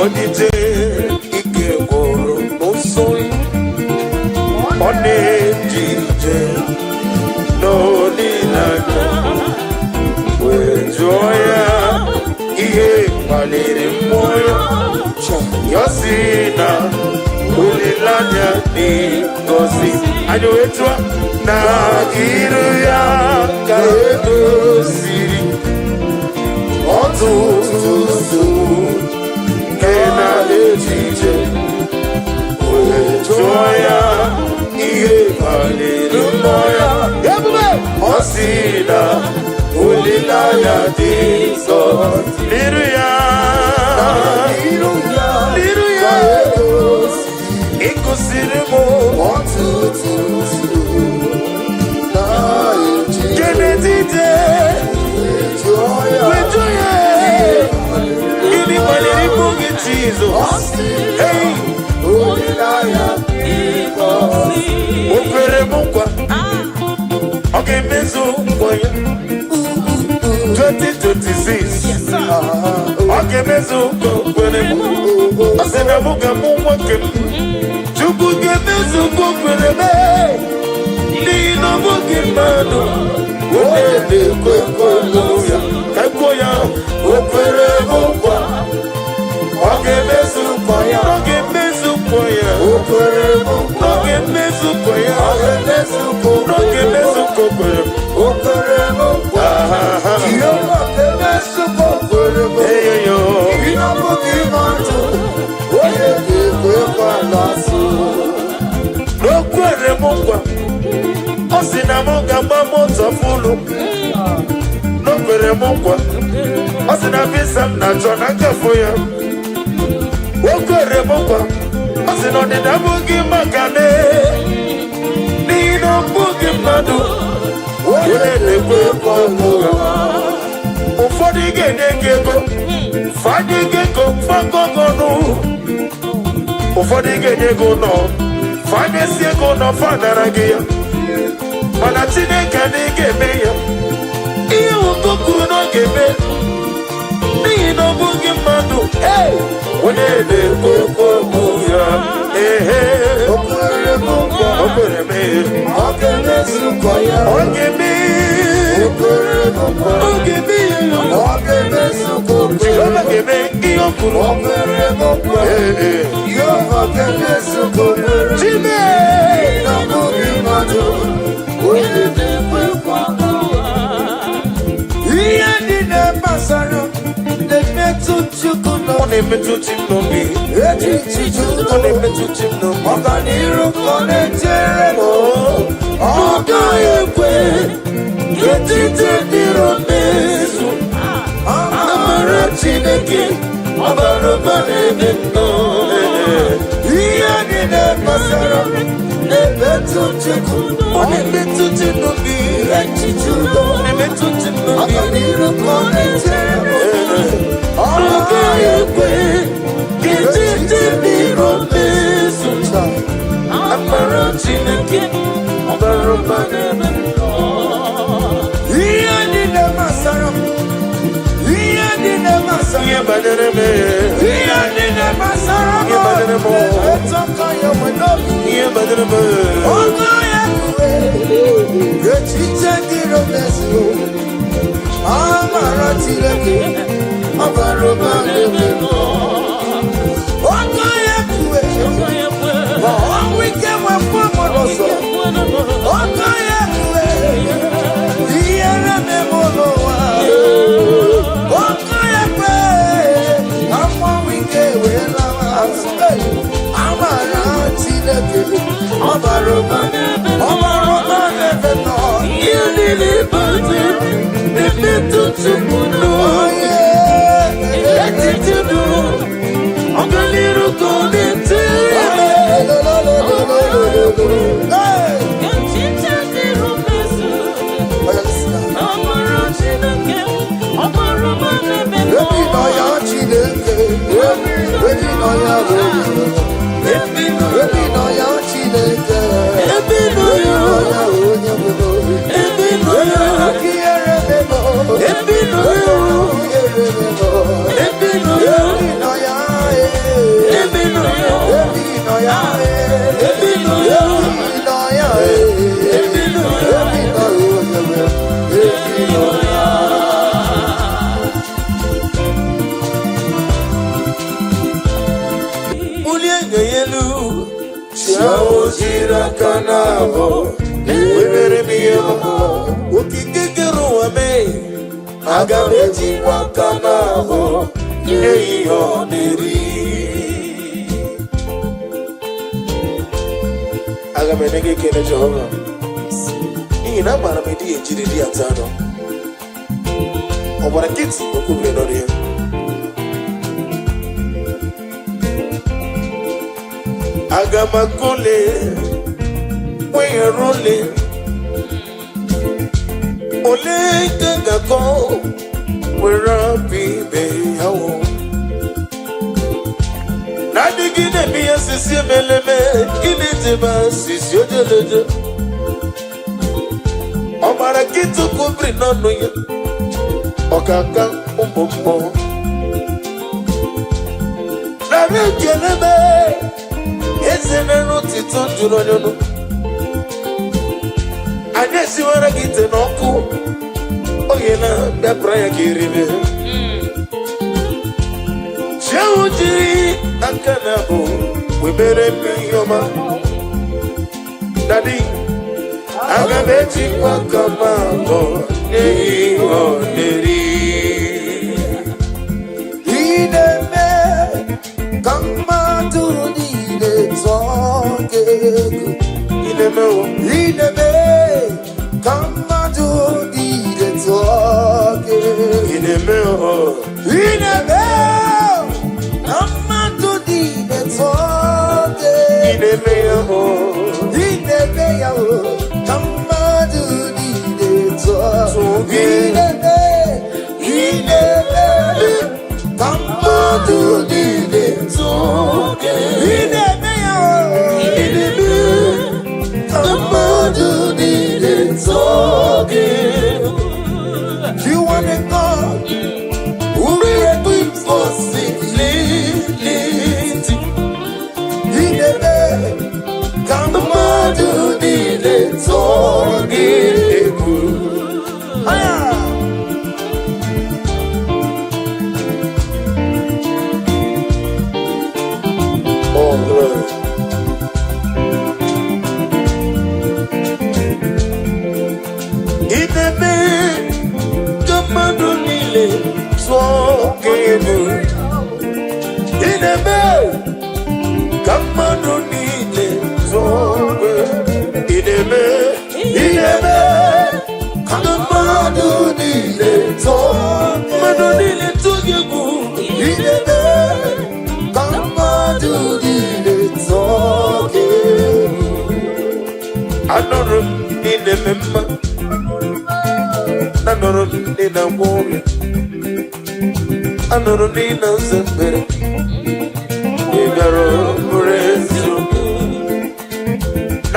Odije ike gwụrụ n'ụsọ ọ na-eji ije n'olileanya wee jụọ ya ihe kpaliri mmụọ ya ya si na olileanya dị ngọzi anyị wee jụọ na iru ya ka edoziri ọtụtụ nsogbu nke na-echiche wee jụọ ya ihe kpaliri mmụọ ya ọ si na olileanya dị nsọ n'iru ya ịgụsiri m ọtụtụ nsogbu Kenedide wetu ya gịnị kpaliri mụ gị Jizọs o kwere m nkwa ọ ga-emezu nkwa ya 2026 ọ ga-emezu nkwa o kwere m ọ sị na mụ ga-amụ nwoke m Chukwu ga-emezu nkwa o kwere m n'ihi na ọ bụghị mmadụ onye na-ekwe ya ka ekwo ya o kwere m nkwa ọ ga-emezu nkwa ya ọ ga-emezu nkwa ya o kwere m nkwa ọ ga-emezu nkwa ya ọ ga-emezu nkwa ọ ga-emezu nkwa o kwere m o kwere m nkwa ihe ọ ga-emezu nkwa o kwere m eyo ihe ọ bụghị mmadụ onye na-ekwe n'azụ o kwere m nkwa ọ sị na m ga-agba moto fụlụ o kwere m nkwa ọ sị na visa m na-achọ na nkafọ ya o kwere m nkwa ọ sị na ọdịda abụghị maka n'ihi na ọ bụghị mmadụ onye na-ekwe ọnụ ya ụfọdụ ga-enye gị ego fanye gị ego fagọgọnụ ụfọdụ ga-enye gị ụlọ fanyesi ego ụlọ fanara gị ya mana Chineke adịghị ga-eme ya ihe ụkọkụ na ọ ga-eme n'ihi na ọ bụghị mmadụ onye na-ekwe okwu ya o kwere m nkwa o kwere m ọ ga-emezu nkwa ya ọ ga-eme o kwere m nkwa ọ ga-eme ya ọ ga-emezu nkwa Jehova ga-eme ihe o kwuru o kwere m nkwa Jehova ga-emezu nkwa Chime na ọ bụghị mmadụ onye na-ekwe nkwa ihe ndị na-amasara na-emetụ Chukwu ọ na-emetụ chi m n'obi echichi Chukwu ọ na-emetụ chi m n'obi ọganiru ka ọ na-echere m ọ gaghị ekwe etiti dịrị mezu amara Chineke ọbara ụba na-eme nnọọ ihe ndị na-amasara na-emetụ Chukwu ọ na-emetụ chi m n'obi echichi udo ọ na-emetụ chi m n'obi ọganiru ka ọ na-echere m ọ gaghị ekwe etiti dịrị mezu amara Chineke ọbara ụba na-eme nnọọ ihe ndị na-amasara m ihe ndị na-amasara ihe banyere m ihe ndị na-amasara m ihe banyere m etọka ya n'obi ihe banyere m ọgụ ya kwe echiche dịrị mezu amara Chineke ọbara ụba na-eme nnọọ ọgụ ya kwe ma ọnwụ ike nwekwa mmadụ ọzọ ọgụ ya kwe ihe na-eme n'ụwa ọgụ ya kwe amụnwụ ike wee lawa amara Chineke ọbara ụba na-eme nnọọ ihe niile bụzi na-emetụ Chukwu n'onye etiti duru ọganiru ka ọ na-ete yelu. Chao jira kanabo. Webere miyama. Ukikikeru wame. Agameji wakanabo. Yeyo neri. Agamenege kene Jehovah. Ina mara medi ejiri di atano. Obara kiti okubre no dia. Agamakole we rolling. Ole gagako we rapi be hawo. Nadigine biya sisi meleme kini tiba sisi ojeleje. Obara kiti okubre no no ya. Okaka umbo. Nare kelebe ezene no tito duro nyono. Anye siwara gite noku. Oyena da praya kiribe. Chawuji akanabo webere miyoma. Daddy agabeji wakamabo neyi oneri. Ideme kamadu nide tonge. Ideme kamadu nide tonge. Ideme kamadu nide tonge. Ideme kamadu nide tonge. Kamadu nide tonge. Kamadu nide tonge. You want a God who will equip for simplicity. Kamadu nide tonge. Oh Lord. Ideme kamadu nile tonge. Ideme kamadu nile tonge. Ideme kamadu nile tonge. Kamadu nile tonge. Ideme kamadu nile tonge. Anorum ideme ma. Anorum nina mwore. Anorum nina zembere. Igaro murezu.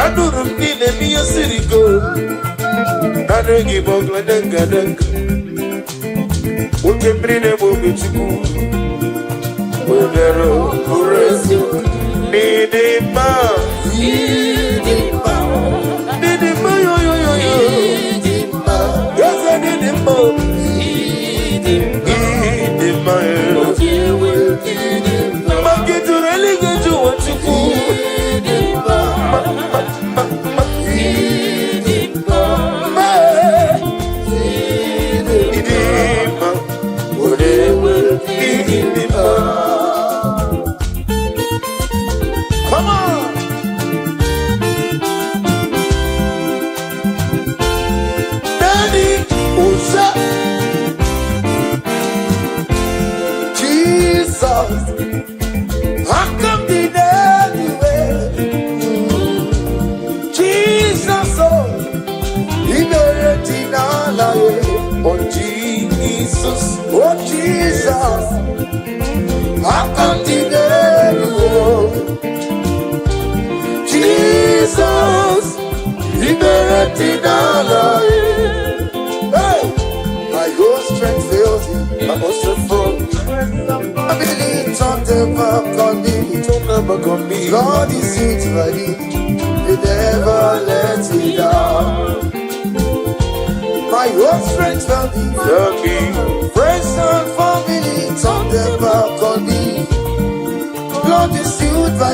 Anorum nina miya sirigo. Nanegi bogla denga denga. Uke mrine mwubi chuku. Igaro murezu. Nidima. Nidima yo yo yo yo. Nidima Magitureli geju wachuku. Come on. Daddy, Usa. Jesus, how come the anyway? Jesus, oh, he made it oh Jesus, oh Jesus, how come the anyway? Jesus, he made it hey, my whole strength fails you, my whole strength fails. I believe on the back on me. God is it ready. He never let me down. My whole strength will be friends and family on the back on me. God is it by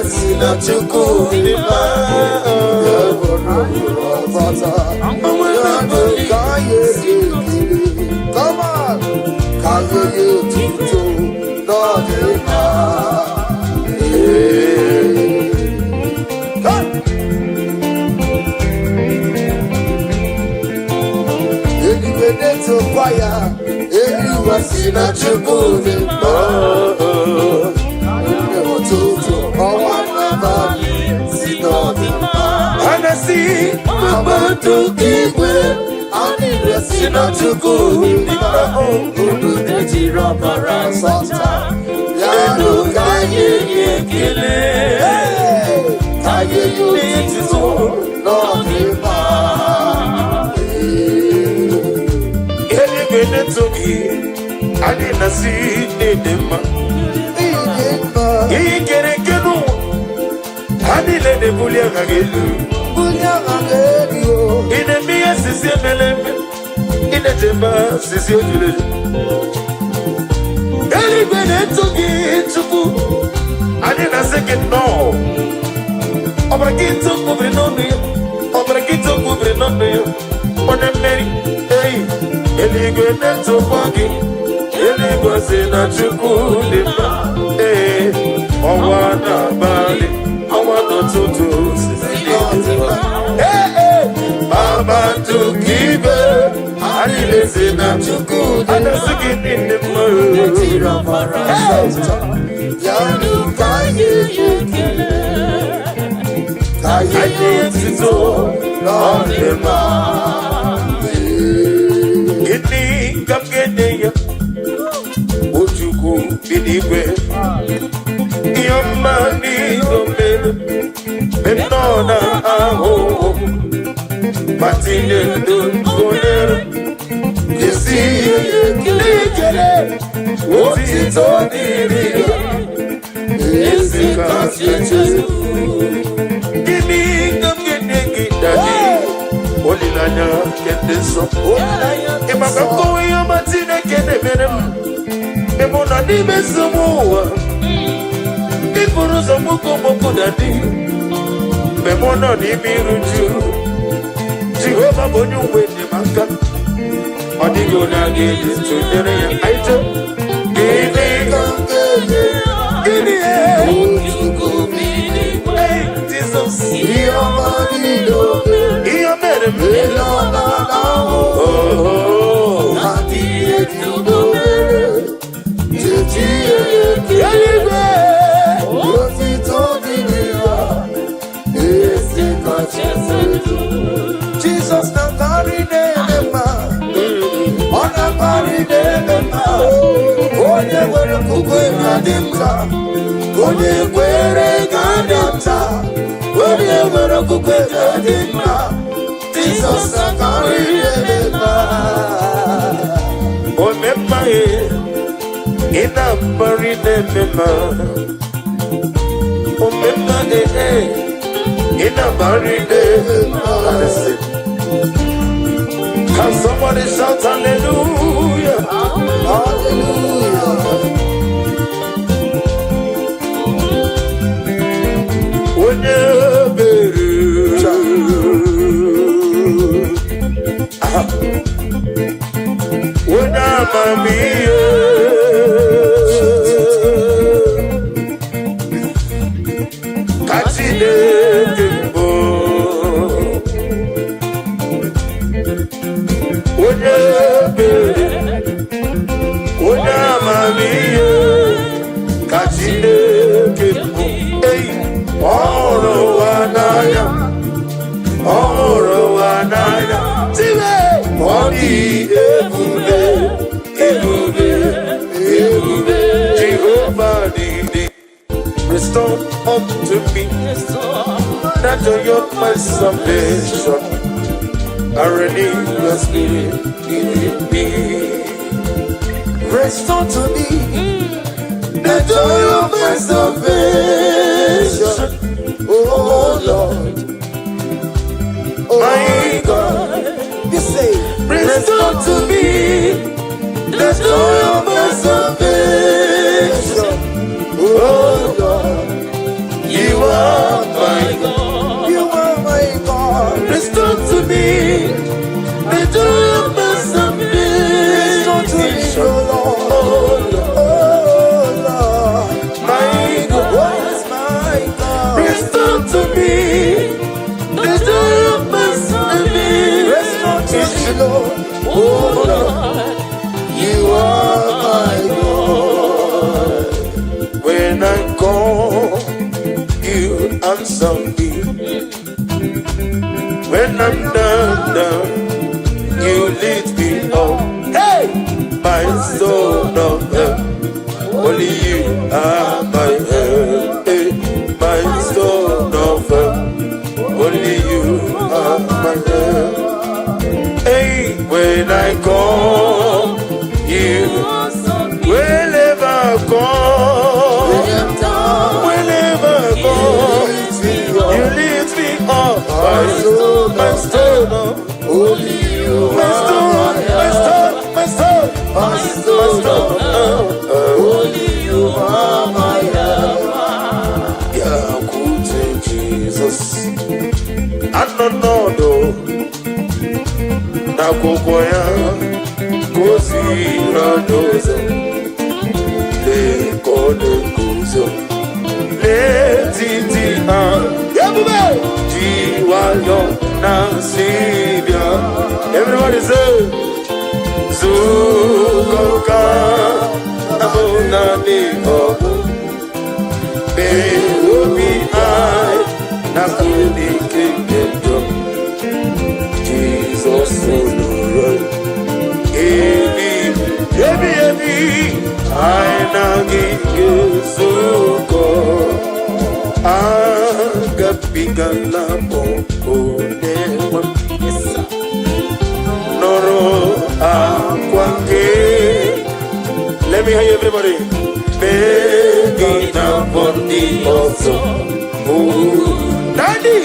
Sina Chukudima, come on, Kaye Tutu, Dodima. To fire, you are Sina Chukudima. And I see Mama to keep it. I need a sinner to go in my home. Who do the Jirapara Santa? Yanu Kaye Kile. Kaye, you need to go. Not in my. Any to me, I didn't see them. He get a canoe. Hadi le de bulia ngagelu ine miya sisi meleme ine temba sisi ojule eli bene togi chuku ani na seke no obra kito kubre nonu yo obra kito kubre nonu yo one meri hey eli bene togi eli goze na chuku dimba hey owana bali to Mama to give her, I listen to good, and I sing in the mood. Yanu Kaye, Kaye, so long the man. Get me, come get there. Would you go anywhere? Your money, Benona aho, Martine don't go there. You see, what is on the is the consequence. Give me the daddy. Only Nanya get this up. If I can go in your Martine, get a venom. The money is the more. People are so much daddy. Memono ni miruju Jehovah bonu wende maka Odigo na gidi tundere ya aito Gini Gini Hey Jesus Iyo marido Iyo mere mele Oh Hati etudo Tetiye Yalibe Yosi todiniya Jesus na carry them on a carry them Onye were kukwe kadimta Onye were kadimta Onye were kukwe kadimta Jesus na carry them Omemma ina carry them Omemma in a buried Can somebody shout hallelujah? Hallelujah. When I'm Restore unto me that joy of my salvation. I renew your spirit in me. Restore to me the joy of my salvation. Oh Lord, my God, you say, restore to me the joy of my salvation. Oh Lord, you answer me. When I'm down, you lift me up. Hey, my soul of help, only you are my help. Hey, my soul of help, only you are my help. Hey, when I call, you will never call. Whenever I call, you lift me up. My soul, only you are my help. My soul, only you are my help. Yeah, good Jesus. I don't know. Na kokoya kosi radozo le kode kuzo le titi yabube jiwayo na sibia. Everybody say zukoka abona ni obu be obi ai na kudi kingdom. Jesus, Ebi, aina gingezuko, agapigala pokonewa, noro akwake. Let me hear you, everybody. Begina bondi also, Daddy.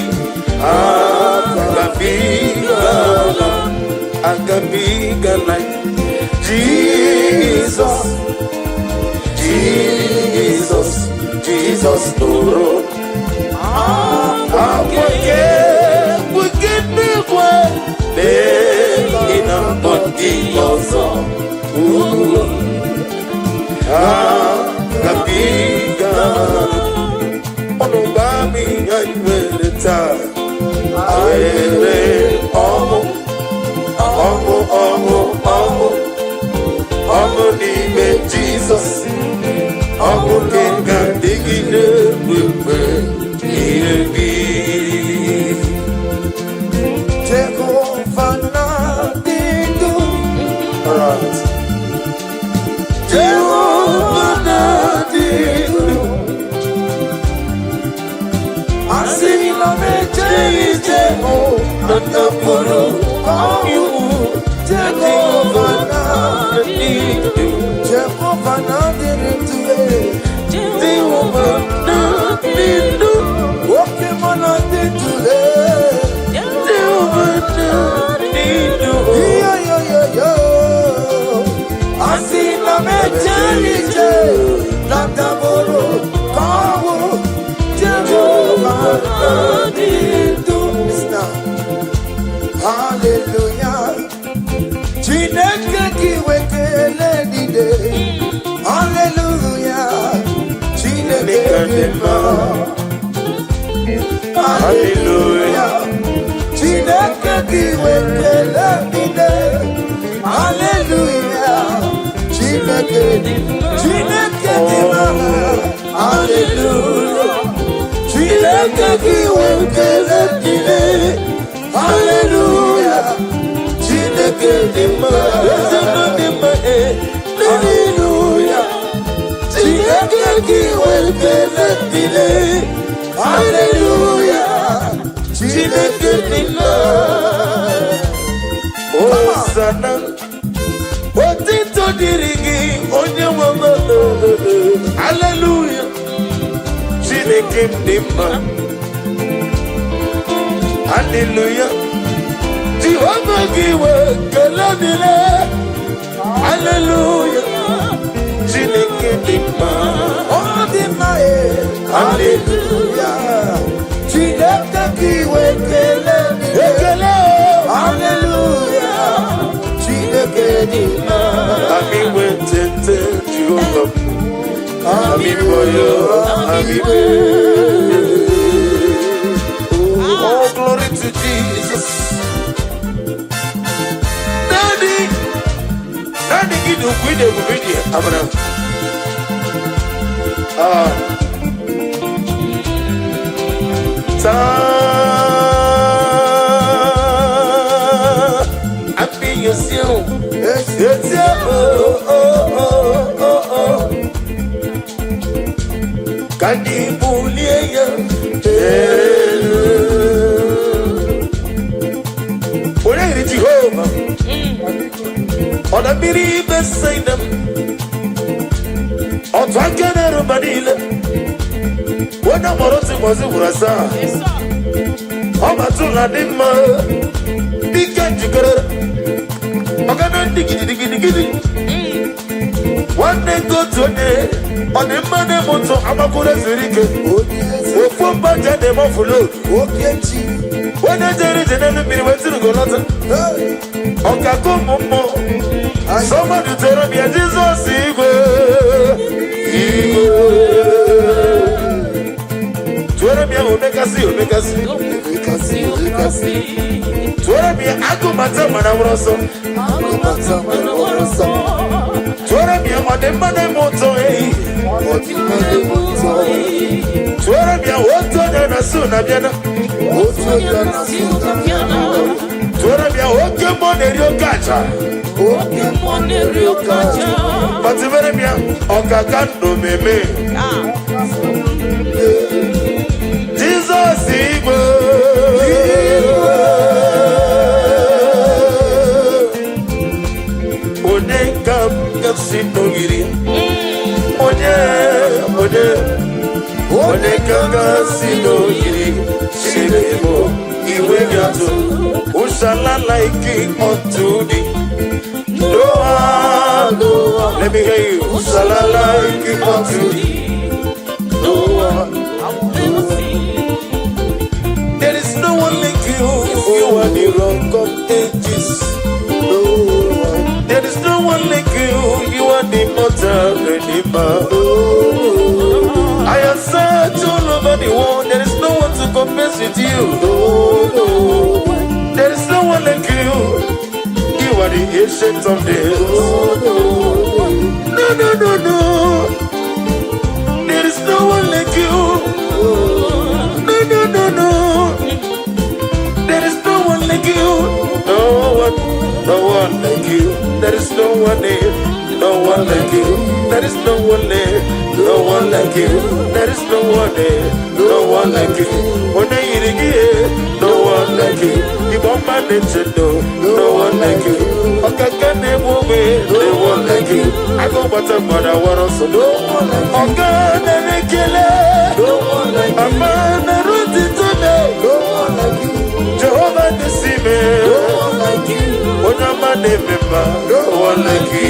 Agabigala, Jesus, Toro. We get the way, in a body also. Agabigala, Onobami, I will retire. Nime Jesus, kenga digine wewe irebi. Jehovah na didu, alright. Jehovah na didu, asila meje Jehovah na puru you. Jehovah na didu, Jehovah na didu, Jehovah na didu, okay mana didu, Jehovah na didu, yo, asina meje nanda boro kawo, Jehovah na didu. Hallelujah. Chineke kiwekele dide. Hallelujah. Chineke dima. Hallelujah. Chineke kiwekele dide. Hallelujah. Chineke dima. Hallelujah. Chineke kiwekele dide. Hallelujah. Chineke dima. Hallelujah. Chineke kiwekele dide. Hallelujah. Chineke dima. Hosanna. Otito dirigi onye wama. Hallelujah. Chineke dima. Hallelujah. Jehovah giwe kaladile. Hallelujah. Chineke dima. Oh dima hallelujah. Chineke giwe kaladile. Hallelujah. Chineke dima. Ami wetete Jehovah. Ami boyo. Ami boyo. Oh, glory to Jesus. Daddy, give you video. Abraham. Somebody tell me Jesus Igbo. Tell me Omega see. Tell me Aku Mata Manawroso. Tell me Mademane Moto. Tell me Oto Nasuna Biana. Tell me Okemon Kacha. But very bien, Okakando Meme. Jesus Igbo. Odekam Kapsino Giri. Odekam Kapsino Giri. Shiremo, Iwegato. Ushala like unto thee. Noah, let me hear you. Salala, keep on to Noah. There is no one like you. You are the rock of ages. Noah. There is no one like you. You are the mortal redeemer. I have searched all over the world. There is no one to compare with you. There is no one like you. You are the ancient of days. No. There is no one like you. No. There is no one like you. No one like you. There is no one there. No one like you. There is no one there. No one like you. There is no one there. No one like you. When I eat again, no one like you. You want my nature, no one like you. Okay, can they move it? No one like you. I go but I'm gonna want also. No one like you. Okay, they kill it. No one like you. I'm gonna root it today. No one like you. Jehovah the Sime. No one like you. When I'm a member, no one like you.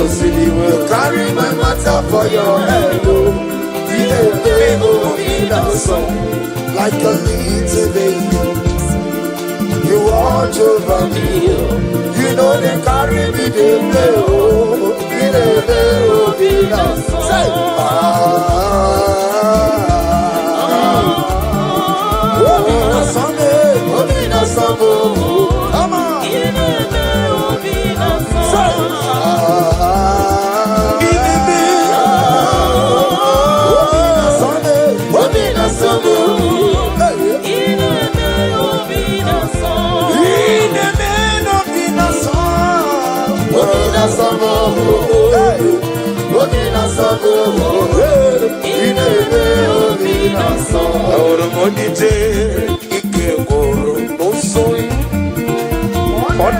City will carry my matter for your head. Like a little baby, you watch over me. You know they carry me, they play. Say, come on.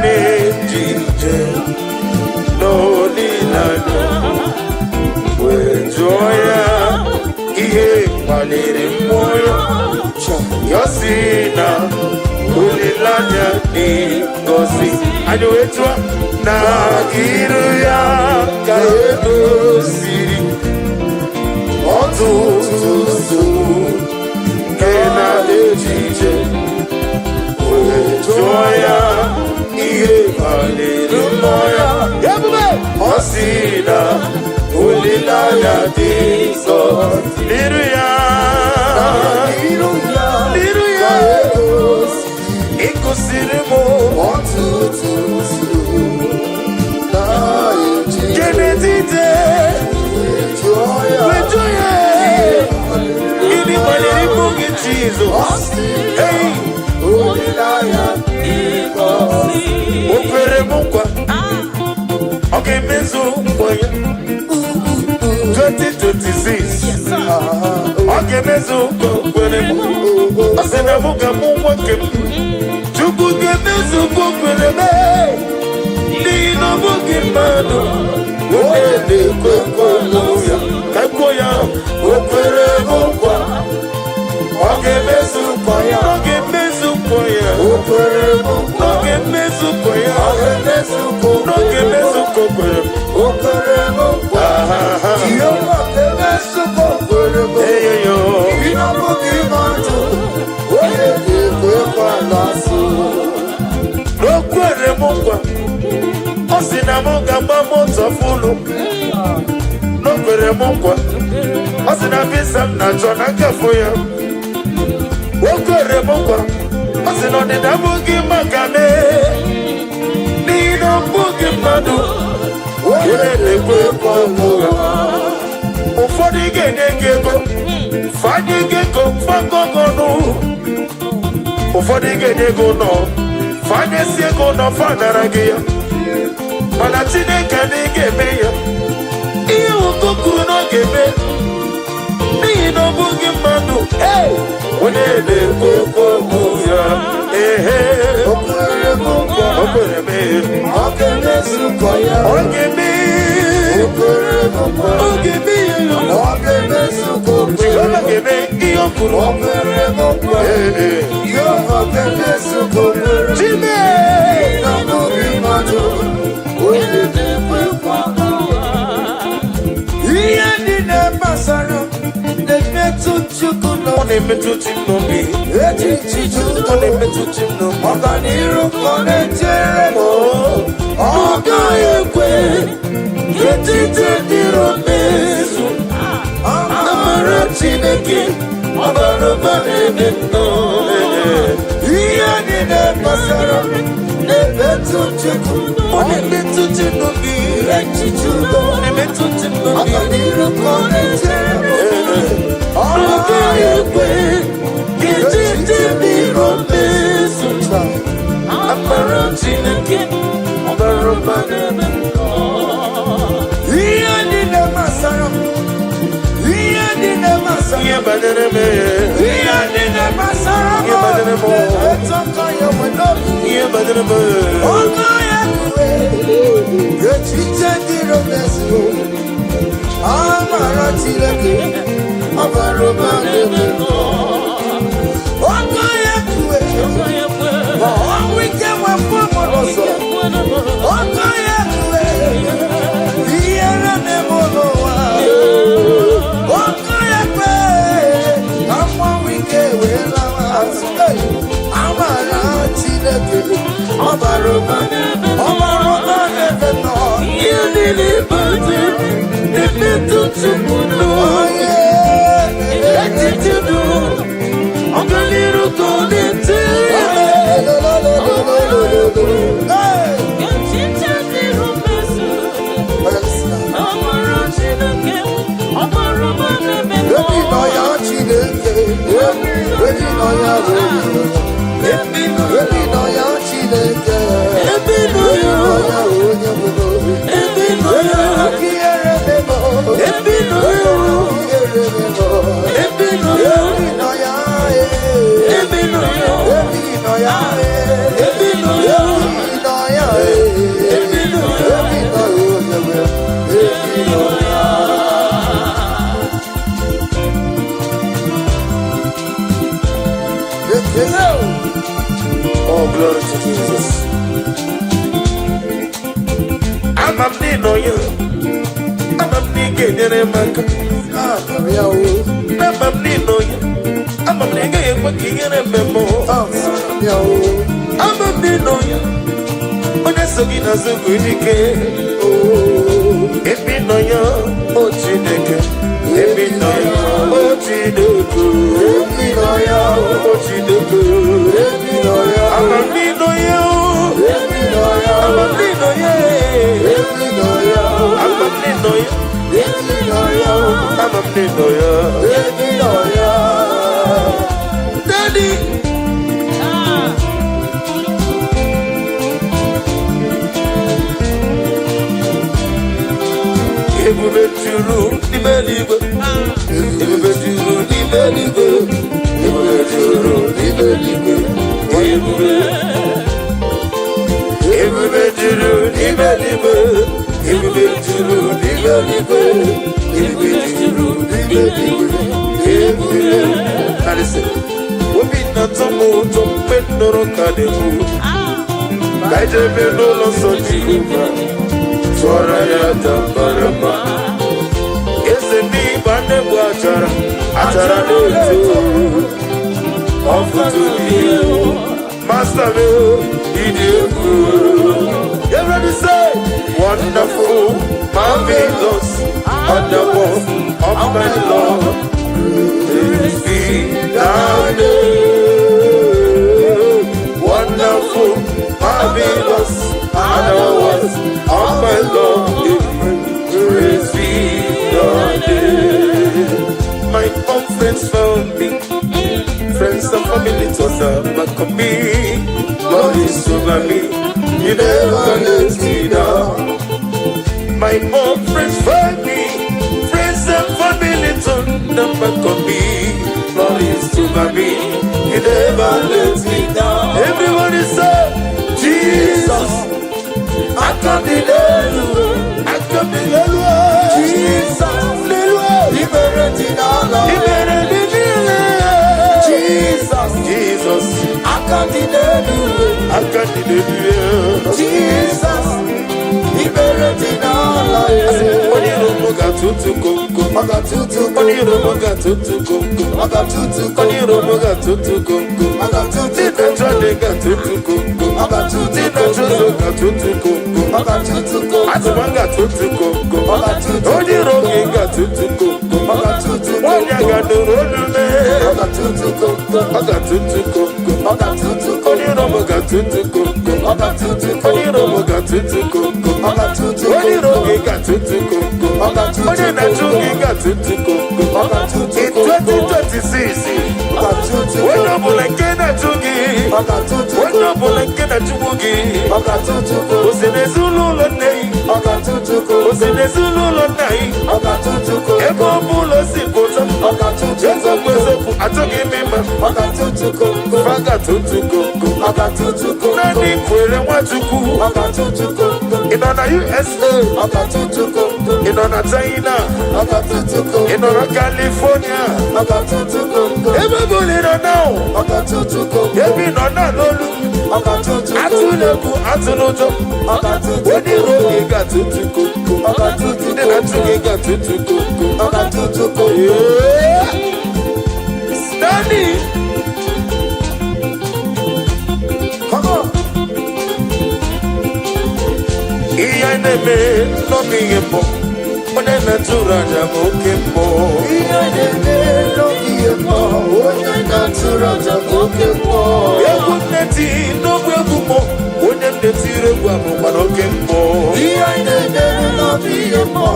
na-ejije n'olileanya wee jụọ ya ihe kpaliri mmụọ ya ya si na olileanya dị ngọzi anyị wee jụọ na iru ya ka edoziri ọtụtụ nsogbu nke na-ejije wee jụọ ya ihe kpaliri mmụọ ya ọ si na olileanya dị nsọ n'iru ya ịkụsiri m ọtụtụ nsogbu Kenedide wee jụọ ya gịnị kpaliri mmụọ gị Jizọs o kwere m nkwa ọ ga-emezu nkwa ya 2026 ọ ga-emezu nkwa kwere m ọ sị na mụ ga-amụ nwoke m Chukwu ga-emezu nkwa kwere m n'ihi na ọ bụghị mmadụ onye na-ekwe nkwa ya ka kwuo ya o kwere m nkwa ọ ga-emezu nkwa ya ọ ga-emezu nkwa ya o kwere m nkwa ọ ga-emezu nkwa ya ọ ga-emezu nkwa ọ ga-emezu nkwa kwere m o kwere m nkwa ihe ọma ga-emezu nkwa kwere m eyo ihe ọ bụghị mmadụ onye na-ekwe nkwa na-asụ o kwere m nkwa ọ sị na m ga-agba moto fụlụ o kwere m nkwa ọ sị na visa m na-achọ na nkafụ ya o kwere m nkwa ọ sị na ọdịda abụghị maka me n'ihi na ọ bụghị mmadụ onye na-ekwe nkwa ụgha ụfọdụ ga-enye gị ego fanye gị ego fagọgọnụ ụfọdụ ga-enye ego nọ fanyesi ego nọ fanara gị ya mana Chineke na ị ga-eme ya ihe ụkọ kwuru na ọ ga-eme n'ihi na ọ bụghị mmadụ onye na-ekwe okwu ya o kwere m nkwa o kwere m ọ ga-emezu nkwa ya ọ ga-eme o kwere m nkwa ọ ga-eme ya ọ ga-emezu nkwa Jehova ga-eme ihe o kwuru o kwere m nkwa Jehova ga-emezu nkwa Chime na ọ bụghị mmadụ onye na-ekwe nkwa ihe ndị na-agbasara na-emetụ Chukwu ọ na-emetụ chi n'obi echichi Chukwu ọ na-emetụ chi n'obi ọganiru ka ọ na-echere m ọ gaghị ekwe echiche dịrị mezu amara Chineke ọbara ụba na-eme ihe ndị na-agbasara na-emetụ Chukwu ọ na-emetụ chi n'obi echichi ọ na-emetụ chi n'obi ọganiru ka ọ na-echere m ọ gaghị ekwe echiche dịrị mezu amara Chineke ọbara ụba na-eme ihe ndị na-agbasara ihe ndị na-agbasara ihe banyere m ihe ndị na-agbasara ihe banyere m ihe banyere m ọ gaghị ekwe echiche dịrị mezu amara Chineke ọbara ụba na-eme ọ gaghị ekwe ma ọnwụ ike nwefọ mụrụ ọzọ ọ gaghị ekwe ihere na-eme n'ụwa ọ gaghị ekwe ka mmanwụ ike wee lawa azụ amara Chineke ọbara ụba na-eme nọ ihe niile bute na-emetụ Chukwu n'onye echiche dụ ọganiru ka ọ na-eche Oh, glory to Jesus. I'm a nino. I'm a nigga in a mac. I'm a nino. I'm a nigga in a memo. I'm a nino. When I saw you as a good decay. If you know you, oh, Chineke. If you know you, oh, Chineke. If you know you, oh, Chineke. If you know you, I'm a nino. If you know you, I'm a nino. If you know you, I'm a nino. If you know you, I'm a nino. If you know you, Daddy. Ebube juru n'ime eluigwe. Ebube juru n'ime eluigwe. Ebube juru n'ime eluigwe. Ebube juru n'ime eluigwe. Ebube juru n'ime eluigwe. Ebube juru n'ime eluigwe. Ebube. Now listen. Obi na-atọ m ụtọ mgbe m nụrụ ka dị mụ. Ka ejebe n'ụlọ nsọ Jehova. Tụọrọ ya tambarama. Eze n'ịgba nnegbu achara. Achara na-eto. Ọfụtụ n'ihe. Master me, ịdị egwu. Everybody say, wonderful, marvelous, wonderful, of my Lord. Praise be thy name. Wonderful, marvelous, wonderful, of my Lord. Praise be thy name. My own friends found me. Friends and family told them back on me. Lord is over me. You never let me down. My own friends find me. Friends and family told them back on me. Lord is over me. You never let me down. Everybody say, Jesus. I come in I come in Jesus. Liberating all of Jesus, I can't deny you. I can't deny you. Jesus, liberating all of you. Oniromo got to Congo. I got to Oniromo got to Congo. I got to Oniromo got to Congo. I got to Tinachode got to Congo. I got to Tinachode got to Congo. I got to Atmanga to Congo. I got to Oniromo got to Congo. I got to one yaga to roll me. I got to Congo. I got to Congo. I got to Oniromo got to Congo. I got to Oniromo got to Congo. I got to Oniromo got to Congo. I got to Oniromo got to Congo. I got to in 2026. When you like na chugi, when you like na chugi, Osene Zulu lonei, Osene Zulu lonei, Ego bulo sipoto, Ego mwezo atoki mima, Faga tutuko, Nani kwele watuku, Inona USA, Inona China, Inona California, everybody don't know. Every no lolu. Atuleku atulojo. When you roll, you got to go. Then I took you got to go. Yeah. Standing. Come on. Iya neme no mi embo. One natura jamokembo. Iya neme no mi embo. One natura jamokembo. Eguneti no gwegumo. One netire gwamu manokembo. Iya neme no mi embo.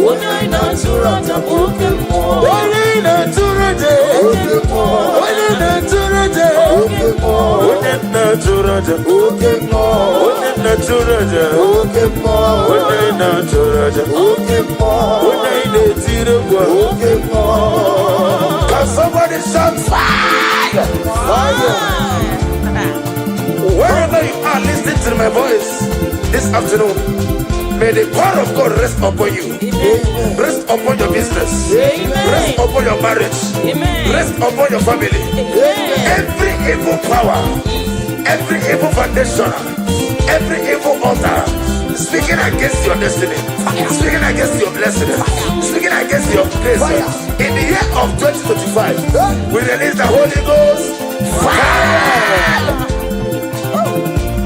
One natura jamokembo. One natura jamokembo. One natura jamokembo. One natura jamokembo. One natura jamokembo. One natura jamokembo. Can somebody shout fire? Fire! Wherever you are listening to my voice this afternoon, may the power of God rest upon you. Amen. Rest upon your business. Amen. Rest upon your marriage. Amen. Rest upon your family. Amen. Every evil power, every evil foundation, every evil altar speaking against your destiny, speaking against your blessing, speaking against your grace. In the year of 2025, we release the Holy Ghost fire.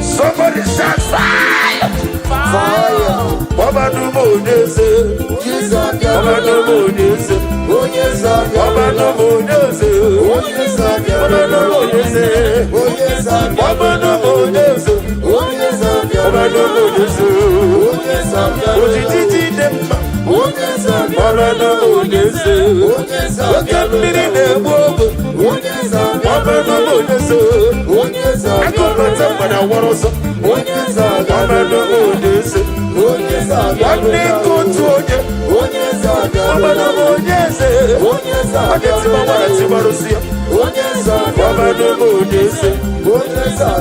Somebody shout fire. Fire. Baba no more this. Baba no more this. Baba no more this. Baba no more this. Baba no more this. Baba no more this. Ojiji demba. Baba no more this. Okamiri nebogo. Baba no more this. Akomata para woroso. Baba no more this. One go to you. Baba no more this. Ageti mama na timarusia. Baba no more this.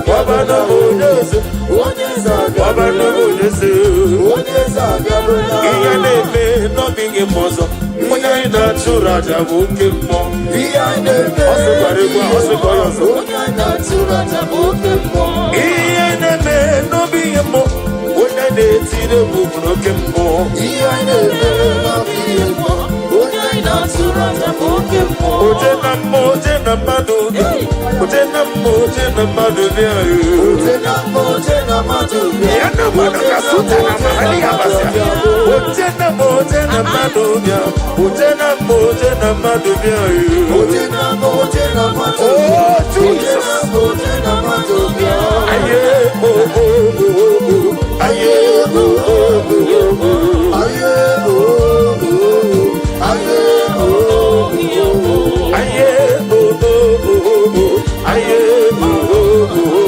Baba no more this. Baba no more this. Iya neme no bingi mozo. Munya ina chura jabuke mo. Iya neme osubariwa osuboyoso. Munya ina chura jabuke mo. Iya neme no bingi mo. Munya ina tire bubunoke mo. Iya neme no bingi mo. Munya ina chura jabuke mo. Ojena mo ojena madubia. Ojena mo ojena madubia. Ojena mo ojena madubia. Yana madoka suta na mahali abasia. Ojena mo ojena madubia. Ojena mo ojena madubia. Ojena mo ojena madubia. Oh Jesus. Ojena mo ojena madubia. Aye oh oh oh oh. Aye oh oh oh oh. Aye oh oh oh. Aye oh oh oh. Aye oh oh oh. Aye oh oh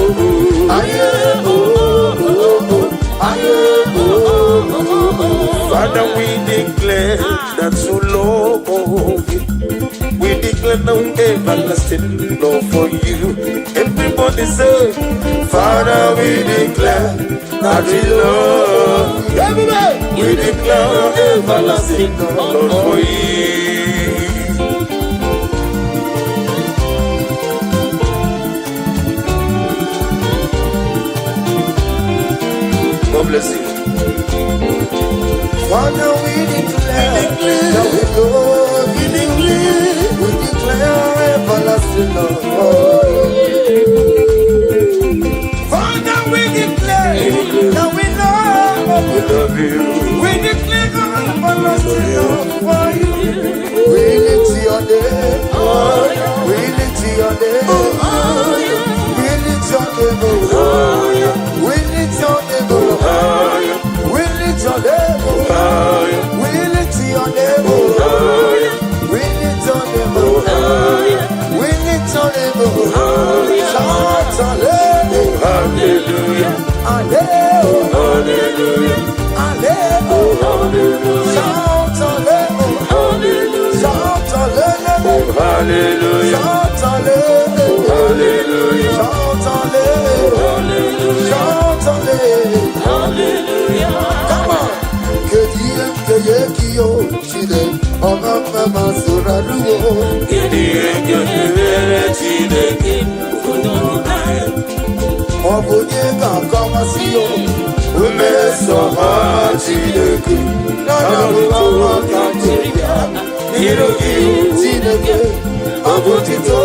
oh. Aye oh oh oh. Aye oh oh oh. Father, we declare that you love you. We declare no everlasting love for you. Everybody say, Father, we declare that we love you. Everybody, we declare everlasting love for you. God bless you. Father, we declare that we love you. We declare everlasting love. Father, we declare that we love you. We declare everlasting love for you. We lift your name. We lift your name. We lift your name. We lift your name. We lift your name. We lift your name. We lift your name. We lift your name. Shout hallelujah. Hallelujah. Hallelujah. Hallelujah. Shout hallelujah. Shout hallelujah. Hallelujah. Shout hallelujah. Hallelujah. Shout hallelujah. Shout hallelujah. Come on. Kediem keyekio chide omama masuraruo. Kediem keyekio chide kudunae. Obunye kakamasiyo. Umesoha chideke. Nana mama kantiribia. Nirogi chideke. Obutito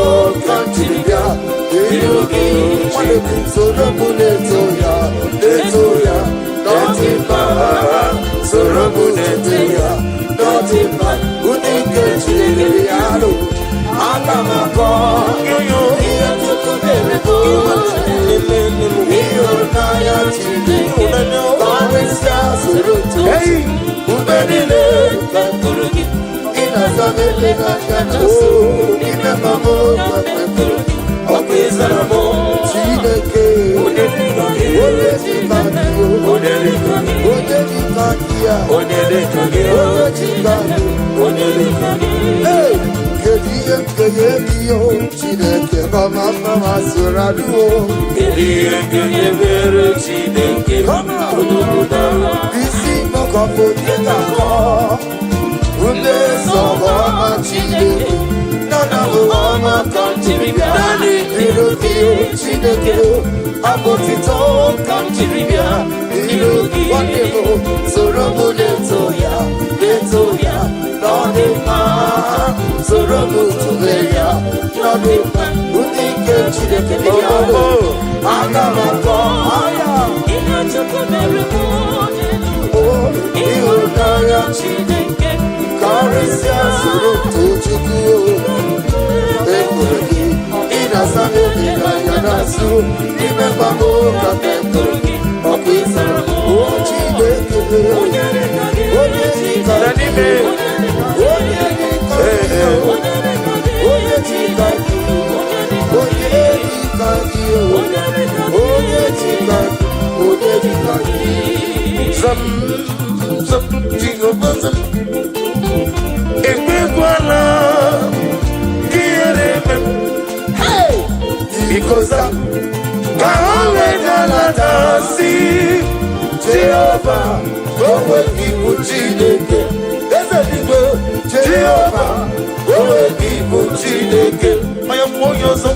kantiribia. Nirogi chideke. Sorabunetoya. Netoya. Notimba. Sorabunetoya. Notimba. Unike chideke. Akamako. Yoyo. Iyatukubeleko. Hey, ubedile kakurugi inazamele kakanaso inamamo kakurugi okwizaramo chideke odedikakia hey kediem keyekio chideke mama suraduo kediem keyevere chideke kudunae. isi mokopo diekako une sobo chideke nana uoma kantiribia. Nani Chineke abotito kamjiribia irugi wademo soromu letoya nodima soromu tuleya nodima udike Chineke bia agamako aya inachokomeremo ihunanya Chineke karisia surutu chuku ekuregi inasane inayanasu nimebamo katekuregi okwisa Chineke onyechika nime onyechika Zam Jehovah Zam Ekwekwala Kiereme Hey Because Kawe Galadasi Jehovah Kowe Kibu Chineke Ezeligo Jehovah Kowe Kibu Chineke Maya Moyozo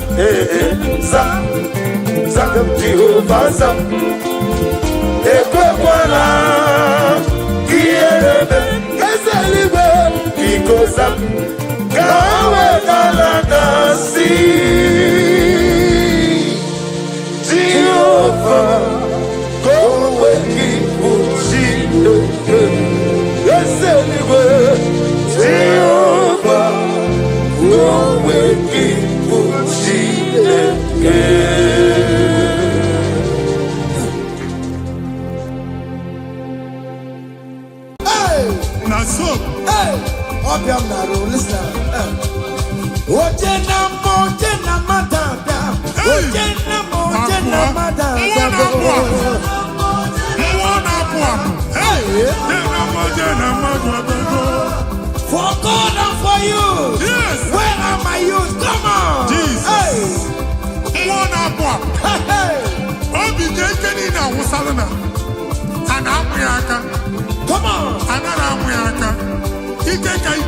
Zam Jehovah Zam Ekwekwala Kiereme Ezeligo Because Kawe Galadasi Jehovah Kowe Kibu Chineke Ezeligo Jehovah Kowe Kibu Chineke Obiam Naro, listen. Ojena madada. Ojena madada. For God and for you. Yes. Where are my youth? Come on. Jesus. Hey. Come on. Ike.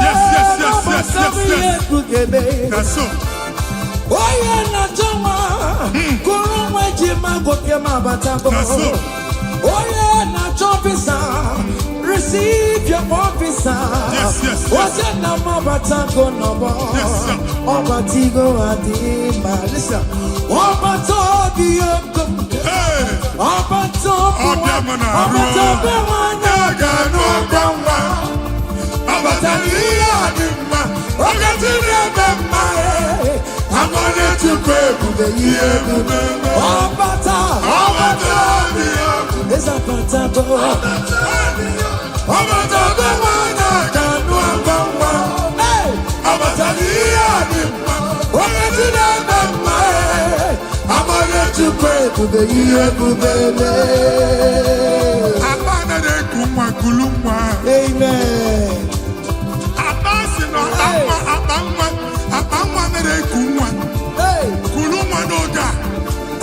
Yes. That's so. That's so. Receive your officer. Yes. Yes, listen.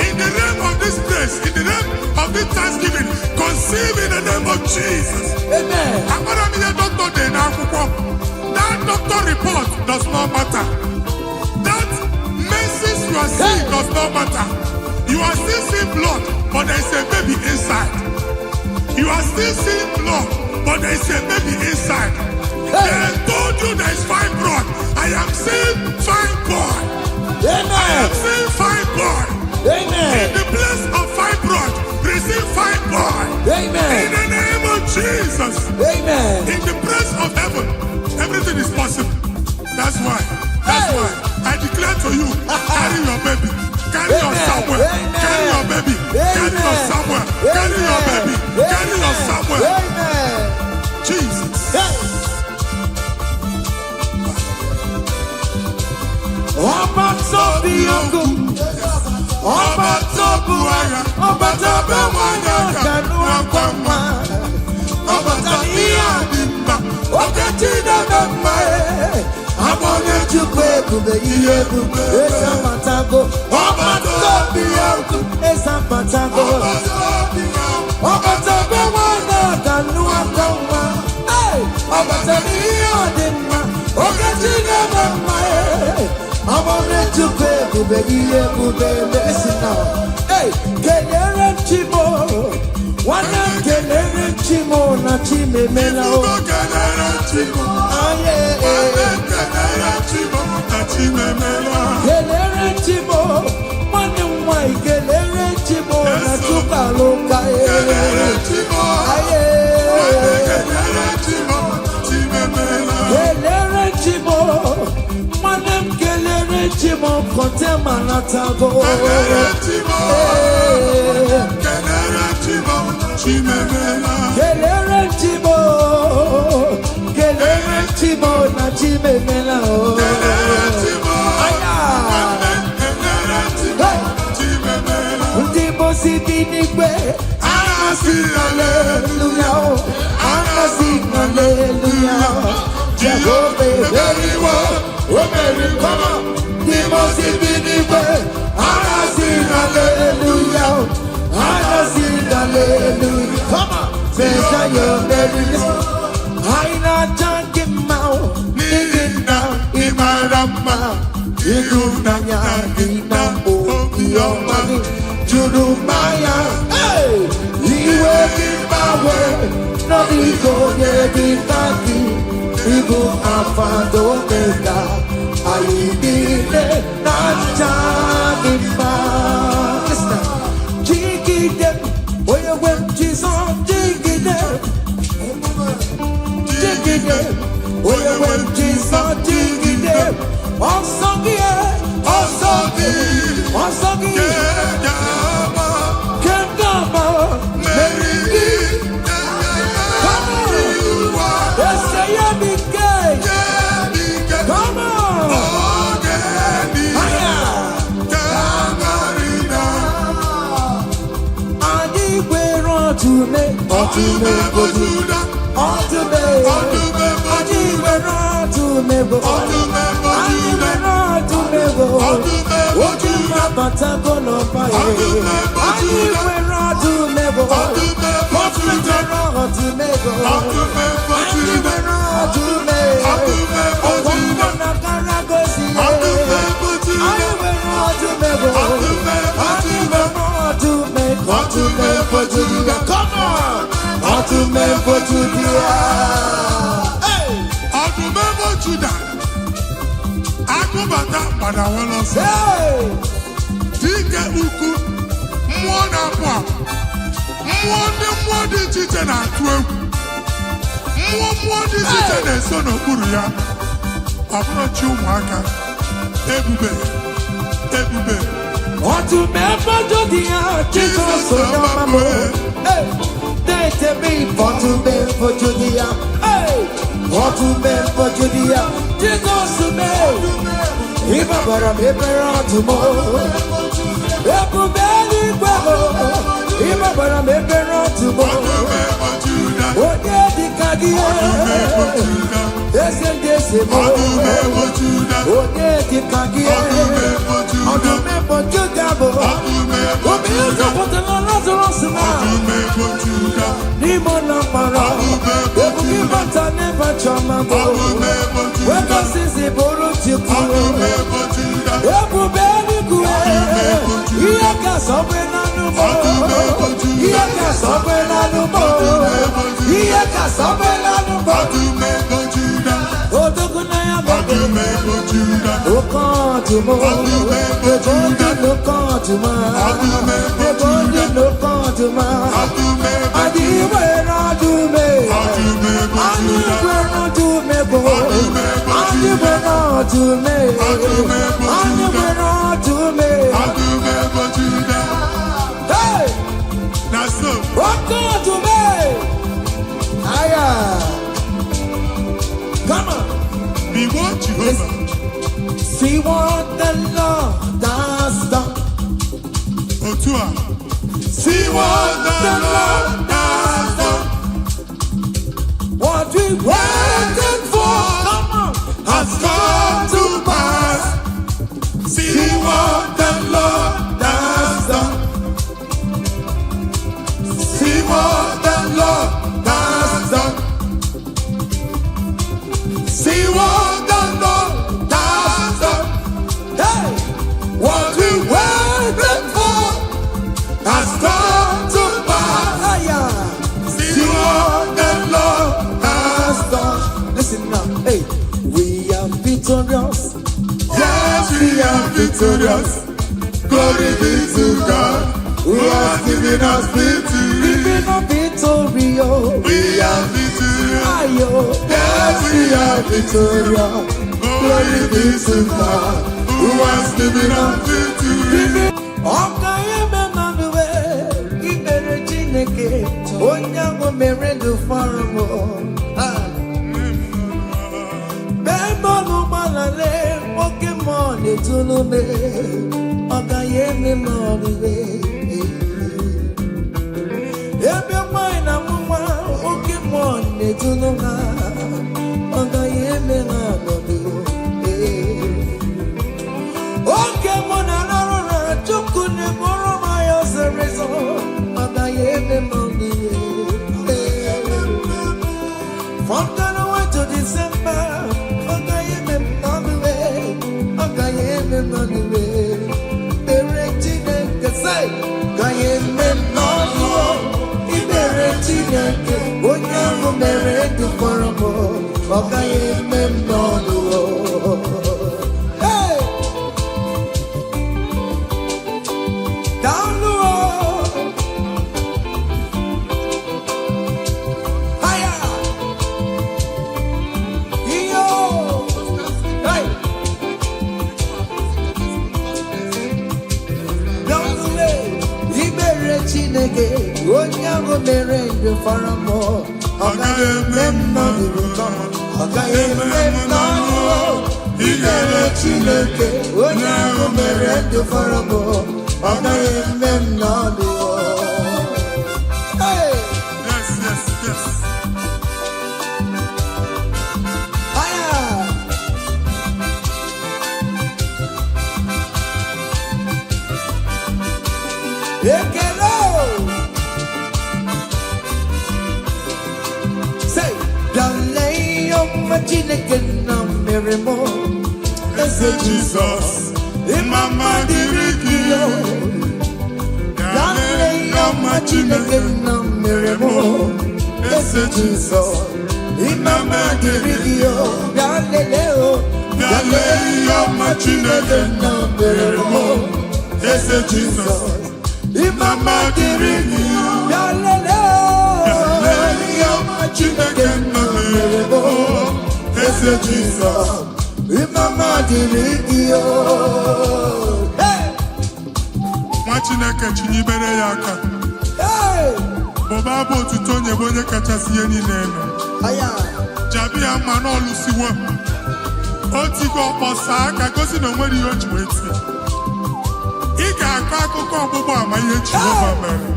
In the name of this place, in the name of this Thanksgiving, conceive in the name of Jesus. Amen. That doctor report does not matter. That message you are seeing does not matter. You are still seeing blood, but there is a baby inside. You are still seeing blood, but there is a baby inside. They told you there is fine blood. I am seeing fine boy. Amen. I am seeing fine boy. Amen. In the place of fine blood, receive fine boy. Amen. In the name of Jesus. Amen. In the place of heaven, everything is possible. That's why I declare to you, carry your baby. Carry your somewhere. Carry your baby. Carry your somewhere. Carry your baby. Carry your somewhere. Jesus. Hey! Listen now. Hey, kelere chimo, wana kelere chimo na chime mela. Kelere chimo, aye, kelere chimo na chime mela. Kelere chimo, wana mwai kelere chimo na chuka loka. Kelere chimo, aye, kelere chimo chime mela. Kelere chimo, wana kelere chimo kote manatago. Kelere chimo, kelere chimo chime mela. Kelere chimo, kelere chimo na chime mela. Kelere chimo, aya, kelere chimo chime mela. Ndipo si binigwe, anasi hallelujah, anasi hallelujah. Jehovah very well, very come. Ndipo si binigwe, anasi hallelujah, anasi hallelujah. Come on, say your very I not junking mouth, living down in my rama. You na ina o your money, Judumaya. Hey, you will give my way. No, you go get it back. You go after the I need it, not junking mouth. Listen, jiggy them, where you went, Jesus, jiggy them. Oh, you went Jesus, dig them. Awesome, let's say you be gay. Come on. I think we're on to make, see what the Lord has done. See what the Lord has done. What we waited for, come on, has come to pass. See what the Lord has done. See what the Lord has done. See what the Lord has done. Hey, what victorious. Glory be to God, who has given us victory. We are victorious. Yes, we are victorious. Glory be to God, who has given us victory. From January to December, hey, down the road, higher, yo, hey, down the way, Ibere Chineke, Onyango Merendo Faramo, Okaye Memno Diruko, Okaye Memno, Ibere Chineke, Onyango Merendo Faramo, Okaye Memno Diruko. Hey! Yes, yes, yes. Higher! Ekelo! Say, Dalay of Machineken Merimo, Ese Jesus, Imama Dirigio, Dalay of Machineken Merimo, Ese Jesus, Imama Dirigio, Daleo, Dalay of Machineken Merimo, Ese Jesus, Imama Dirigio, Daleo, Dalay of Machineken Ese Jesus, Imama Dirigio. Hey! Machineke chinyibere yaka. Hey! Boba bụ otuto onye bụ onye kachasị ihe niile elu. Aya! Jabi ya mma n'ọlụsiwo. O tigo ọkpọsa aka gosi na onwere ihe o ji wee tie. Ị ga-akọ akụkọ ọgbụgbọ ama ihe Jehova mere.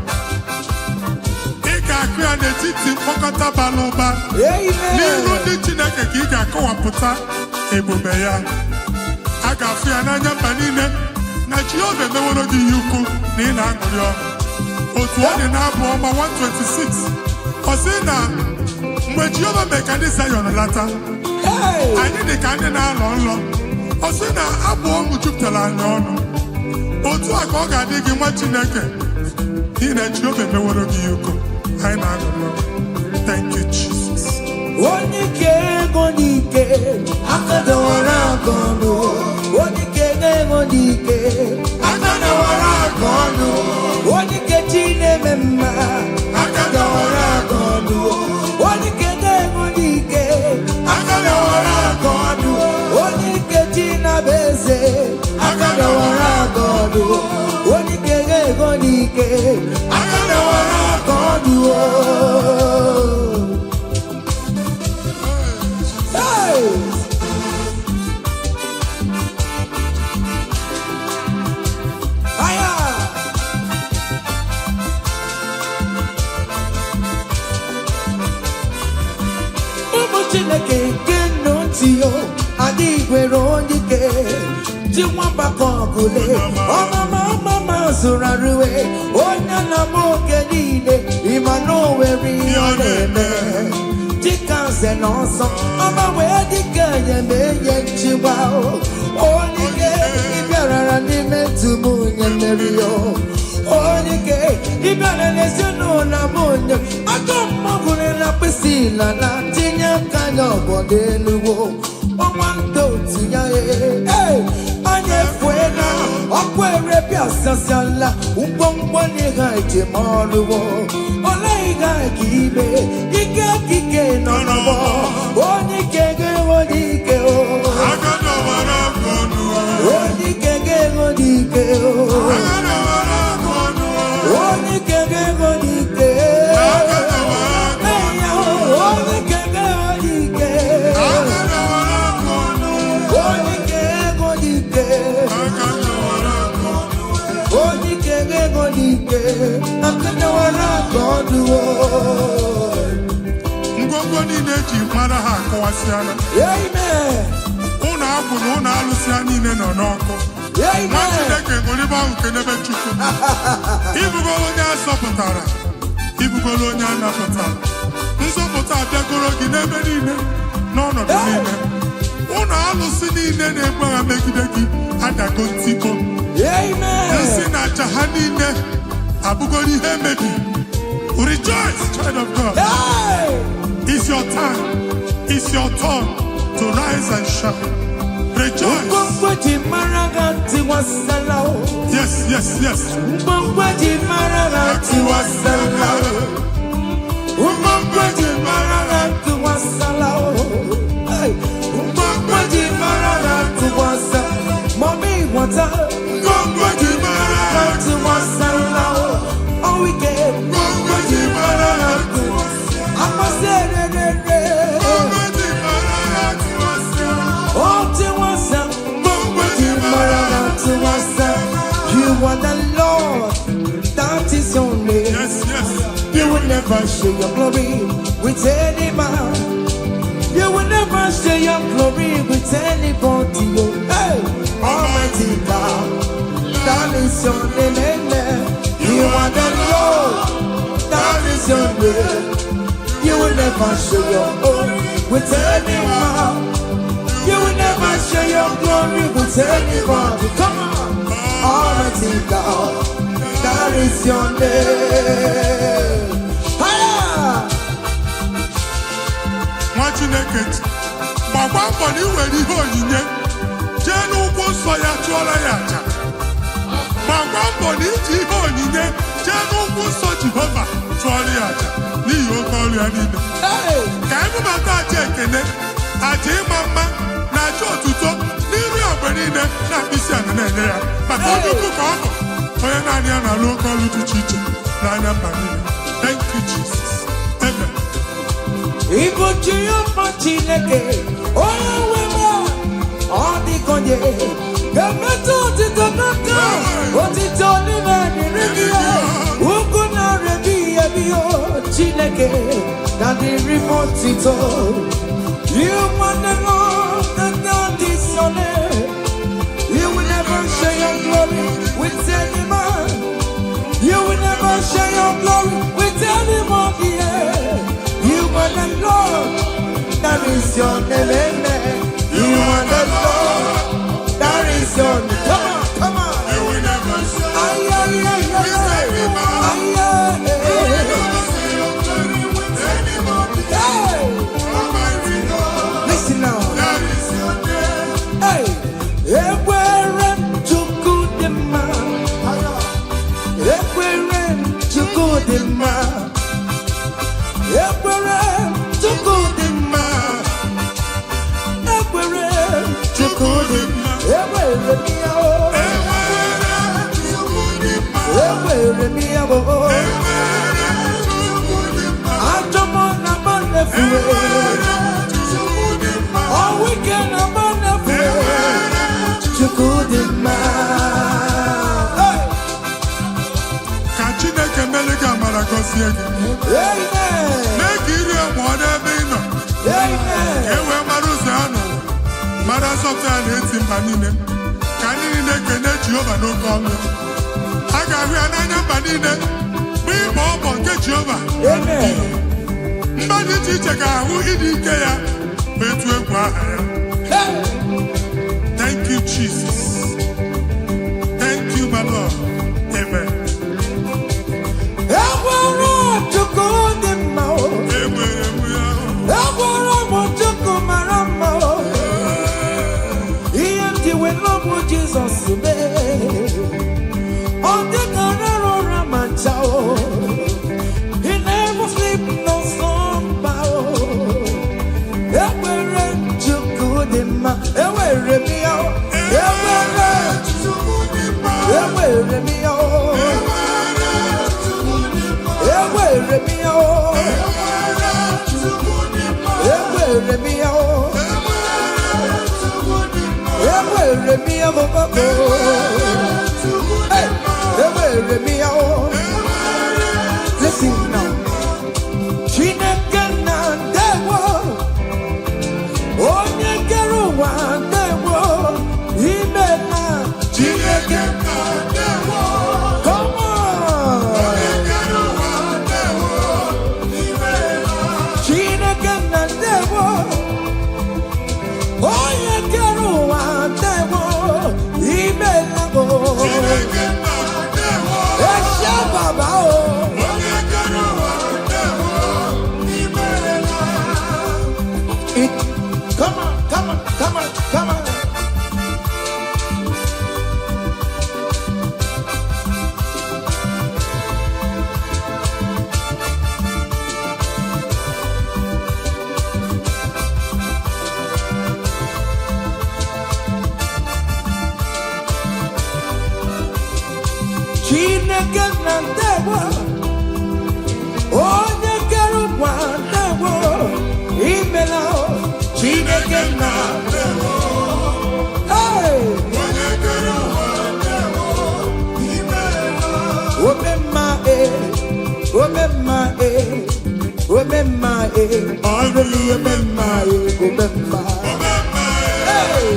Ị ga-akụ ya n'etiti mkpọkọta bara ụba. N'iru ndị Chineke ka ị ga-akọwapụta ebube ya. A ga-afụ ya n'anya mba niile na Jehova emeworo gị ihe ukwu na ị na-aṅụrị ọṅụ. Otu ọ dị n'abụ ọma 126 ọ sị na mgbe Jehova mee ka ndị Zayọn lata, anyị dị ka ndị na-alọ nlọ. Ọ sị na abụ ọṅụ jupụtara anyị ọnụ. Otu a ka ọ ga-adị gị nwa Chineke n'ihi na Jehova emeworo gị ihe ukwu. Anyị na-aṅụrị ọṅụ. Thank you, Jesus. Onye ike ego n'ike akadawara aka ọnụ. Onye ike ego n'ike akadawara aka ọnụ. Onye ike chi na-eme mma akadawara aka ọnụ. Onye ike ego n'ike akadawara aka ọnụ. Onye ike chi na-abụ eze akadawara aka ọnụ. Onye ike ego n'ike akadawara aka ọnụ. Chineke nke nnọtio adịghị nwere onye ike ji nwamba ka ọgụle ọmama zụrụ arụwe onye na-ama oge niile ịma na o nwere ihe ọ na-eme dịka nze na ọzọ ọma wee dịka enye nchigba onye ike ịbịarara n'ime tumu onye mmeri ya onye ike ịbịara n'ezinụlọ m onye aka mmagụrụ na mkpịsị ila na tinye aka ya ọbọdọ eluwo ọnwa ndị otu ya anyị efuela Akwere piasasiala Umbongwani haije maluwo Olai haikibe Ike nonobo Onikege onike o Agada warakonu Onikege onike o Agada warakonu Onikege onike Agada warakonu Onikege onike Agada warakonu Onikege onike Agada warakonu Onikege onike Agada warakonu Ngwongwo niile ji mara ha akọwasịala. Amen. Ụlọ agwụ na ụlọ alụsị niile nọ n'ọkụ. Nwa Chineke ṅụrịba ahụ nke n'ebe Chukwu. Ibugolo onye asọpụtara, ibugolo onye anapụtara. Nzọpụta abịagoro gị n'ebe niile, n'ọnọdụ niile. Ụlọ alụsị niile na-egbu agha megide gị adago ntikọ. Nsị na aja ha niile abụgoro ihe emebi. Rejoice, child of God. It's your time. It's your turn to rise and shine. Rejoice. Yes, yes, yes. Mommy, what's up? Oh, we get you are the Lord, that is your name. Yes, yes. You will never share your glory with any man. You will never share your glory with anybody. Hey, Almighty God, that is your name. You are the Lord, that is your name. You will never share your glory with any man. You will never share your glory with anybody. Come on. Almighty God, that is your name. Nwa Chineke gbakwa mbọ na iwere ihe onyinye jee n'ụkwụ nsọ ya chụọrọ ya aja. Gbakwa mbọ na iji ihe onyinye jee n'ụkwụ nsọ Jehova chụọrọ ya aja n'ihi oke ọrụ ya niile. Ka emebata aja ekene, aja ịma mma na aja otuto n'iru ogbe niile na mkpịsị ala na-enye ya maka onye ukwu ka ọ bụ onye naanị ya na-alụ oke ọrụ dị iche iche n'anya mba niile. Thank you, Jesus. Amen. Igbo Jehova Chineke, onye nwe m, ọ dịkonye ga-emetụ otito n'aka, otito n'ime dịrị gị ya, ugwu na-arịbi ebi o Chineke na dịrị m otito. You want the Lord, that is your name. You will never share your glory with any man. You will never share your glory with anybody. You are the Lord, that is your name. You are the Lord, that is your name. Come on. You will never share. Listen now. That is your name. Hey, Ekwere Chukwudimma. Ekwere Chukwudimma. Ekwere Chukwudimma. Ekwere Chukwudimma. Ekwere miya o. Ekwere miya o. Ajomo na manefuwe. All weekend na manefuwe. Chukwudimma. Ka Chineke mele gị amara gọzie gị. Amen. Mee ka iri mụọ n'ebe ị nọ. Amen. Ka e wee mara ụzọ ya nọ. Mara nsọpụrụ ya na-eti mba niile. Ka ndị niile kene Jehova n'oke ọnụ. A ga-ahụ ya n'anya mba niile. Mgbe ịgba ọbọ nke Jehova. Amen. Mba dị iche iche ga-ahụ ịdị ike ya ma etu egwu aha ya. Thank you, Jesus. Thank you, my Lord. Amen. Ekwere Chukwudimma o. Enwere m ya. Ekwere m Chukwu mara mma o. Ihe m ji wee lọbụ Jizọs mee. Listen now. Chineke na ndewo. Onye kere ụwa ndewo. Imela. Chineke na ndewo. Come on. Onye kere ụwa ndewo. Imela. Chineke na ndewo. Onye kere ụwa ndewo. Imela. Chineke na ndewo. Eshe baba o. Come on, come on, come on, come on. Chineke na ndewo. Onye kere ụwa ndewo. Imela. Chineke na ndewo. Hey! Onye kere ụwa ndewo. Imela. Omemma omemma omemma ọrụli omemma omemma. Hey!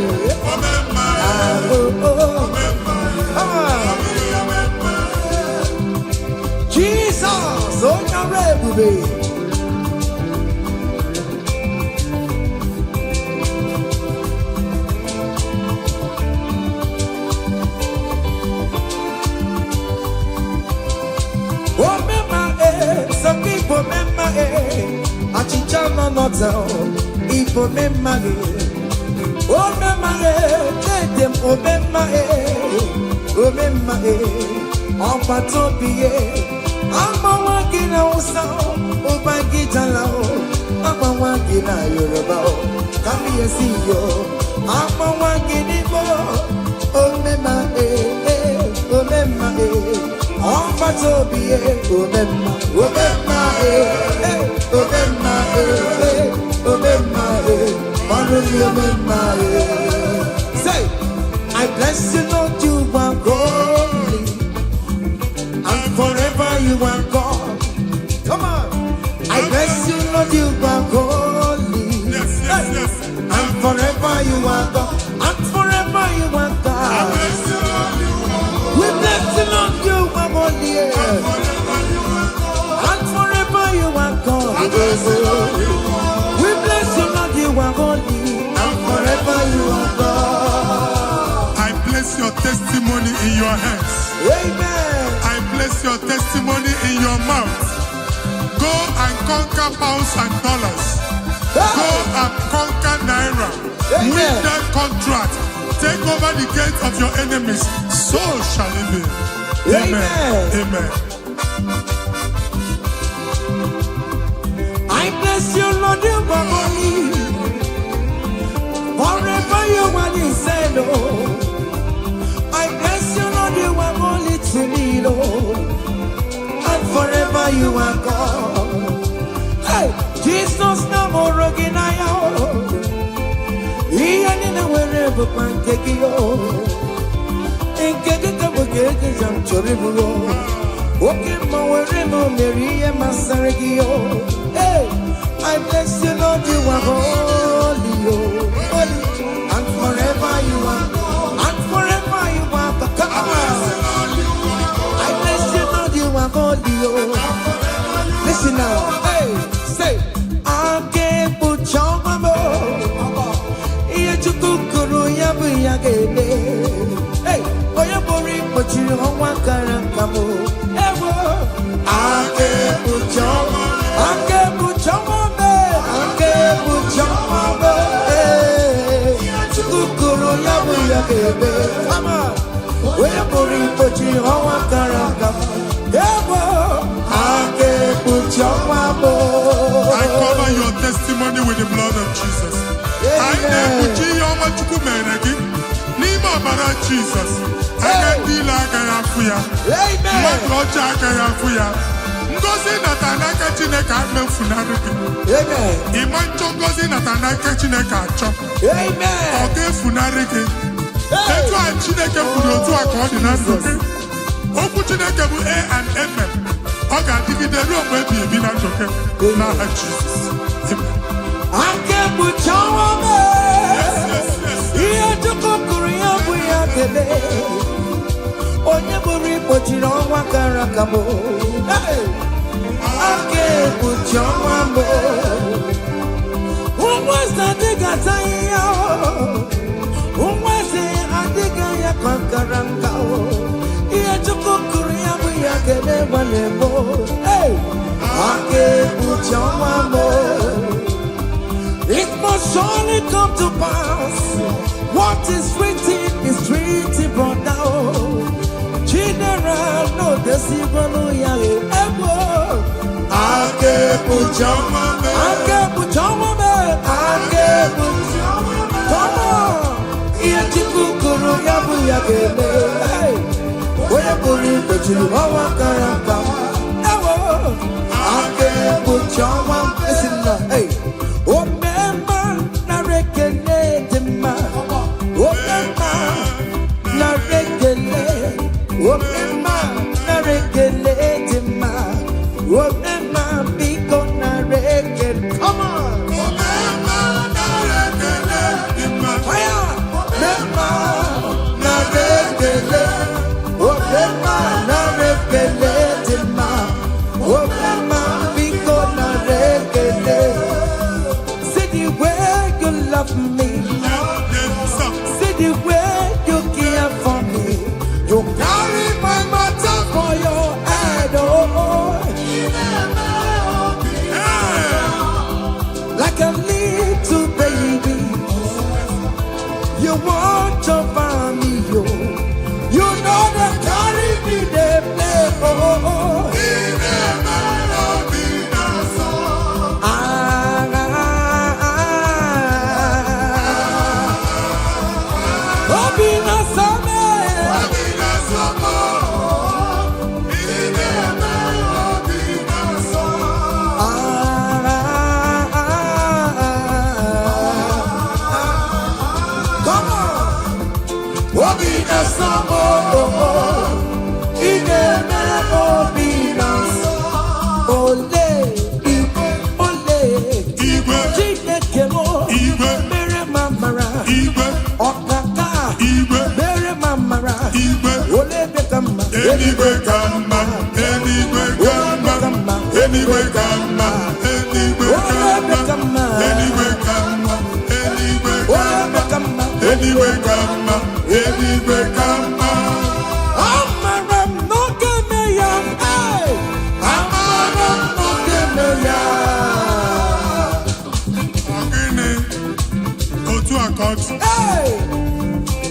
Omemma Jesus, onye ọrụ ebube. Some people remember Achicha no notel. People remember oh remember let them remember on patopie. I'm a walking outside. Oh my gitala. I'm a walking out Yoruba. Come here see you. I'm a walking Igbo. Oh remember on patopie. Omemma, say, I bless you, Lord, you are holy, and forever you are God. Come on, I bless you, Lord, you are holy, yes, and forever you are God, and forever you are God. We bless you, Lord, you are holy, and forever you are God. We bless you, Lord, you are holy, and forever you are God. I place your testimony in your hands. Amen. I place your testimony in your mouth. Go and conquer pounds and dollars. Go and conquer naira. Win that contract. Take over the gates of your enemies. So shall it be. Amen. Amen. I bless you, Lord, you are holy. Forever you are the same, Lord. I bless you, Lord, you are holy to me, Lord. And forever you are God. Hey, Jesus, no more rocking I am. He ain't in wherever I take you. In Kekaka, I'm terrible. Okay, my wherever Mary and Masaragio. Hey, I bless you, Lord, you are holy, holy, and forever you are, and forever you are. Come on, I bless you, Lord, you are holy, listen now, hey, say, I can't put your mama. Hey, oh, you're boring, but you don't want to come. I can't put your come on, we're boring, but you don't want to I cover your testimony with the blood of Jesus. I Jesus. I can deal like I am for you. Ngozi natanaka Chineke ame funariki. Amen. Imancho ngozi natanaka Chineke acho. Amen. Oge funariki. Etu a Chineke kwuru otu a ka ọ dị na ndụ gị. Okwu Chineke bụ A and Amen. Ọ ga-adịgide ruo mgbe ebighị ebi na ndụ gị n'aha Jizọs. Amen. Aka ekpuchi ọnwa m. Ihe Chukwu kwuru ya bụ ya kele. Onye bụrụ ikpochiri ọnwa kara aka m. Aka ekpuchi ọnwa m. Ụmụeze adịghị ata ya. Ụmụeze adịghị ya ka nkara nka. Ihe Chukwu kwuru ya bụ ya kele gbalị m. Aka ekpuchi ọnwa m. It must surely come to pass. What is written, brother. General, no deceiver, ya ego. Ake puchama me. Come on. Iya chikukuru ya buya kele. Oye buri pechilu hawa karaka. Ewo. Ake puchama esina. Hey.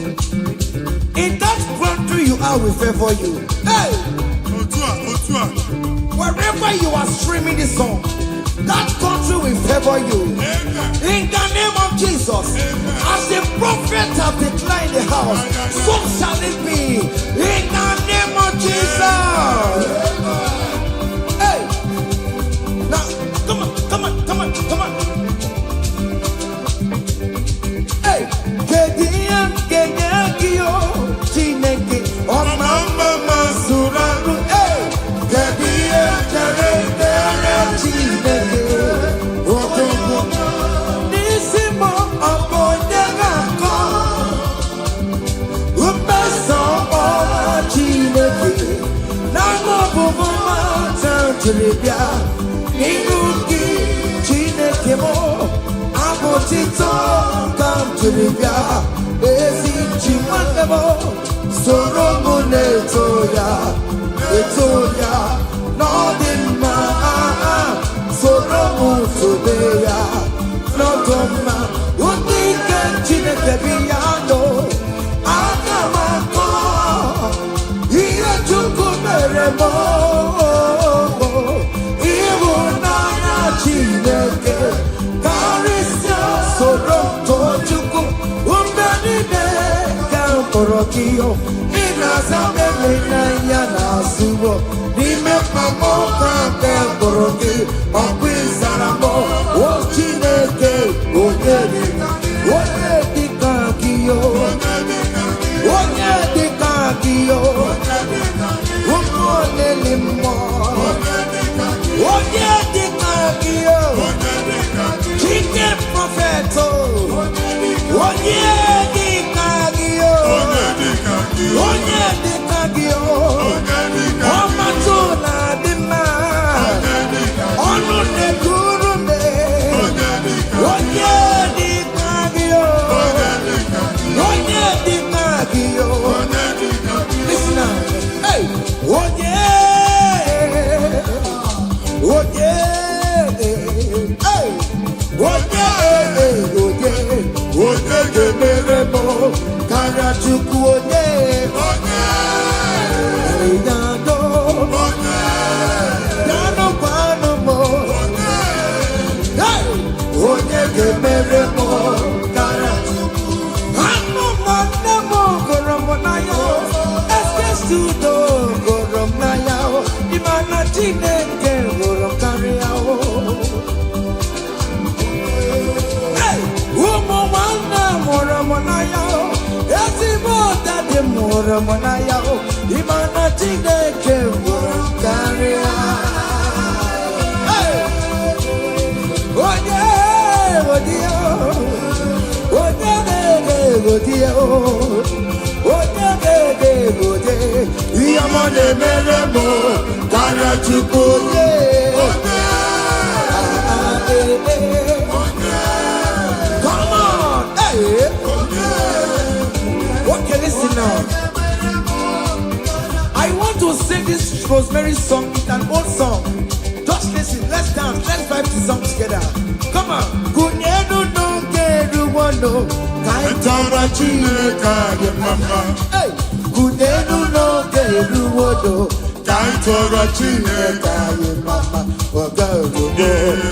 In that country you are, we favor you. Hey! Wherever you are streaming this song, that country will favor you. In the name of Jesus. As the prophet have declared the house, so shall it be. In the name of Jesus. Hey! Now, come on. Hey! Orokio, Inazabe, Yana, Subo, Nime Pamoka, Boroki, Oquizaramo, Ochineke, Ogedi, Ogedi Kakio. Monaya, Imana Chineke, Caria. Oh, yeah, oh, dear. Oh, yeah, oh, dear. Oh, yeah, oh, dear. Yamane Meremo, Cara Chukoye. Come on, hey. Okay, listen now. I want to sing this Rosemary song. It's an old song. Just listen, let's dance, let's vibe the song together. Come on. Kunyenu no keru wano, kaitara chineka ye mama. Hey, kunyenu no keru wano, kaitara chineka ye mama. Oga kunyenu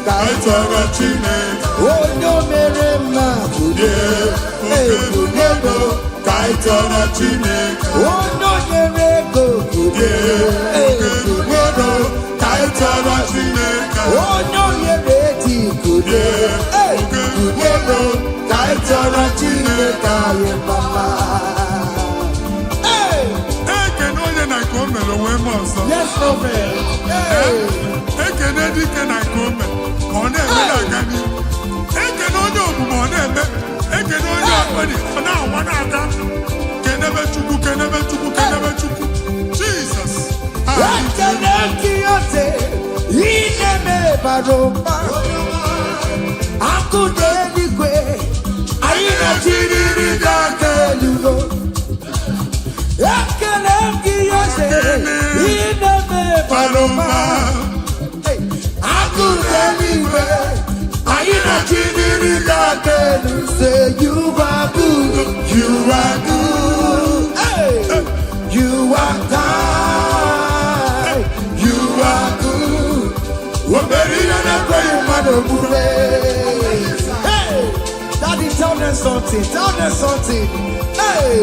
kaitara chineka. Onyo merema kunyenu kaitara chineka. Onyo yerego kunyenu kaitara chineka. Onyo yereti kunyenu kaitara chineka ye mama. Yes, no man. Hey. Jesus. Say you are good, you are good, hey. You are kind, you are good. Hey, Daddy, tell them something, Hey,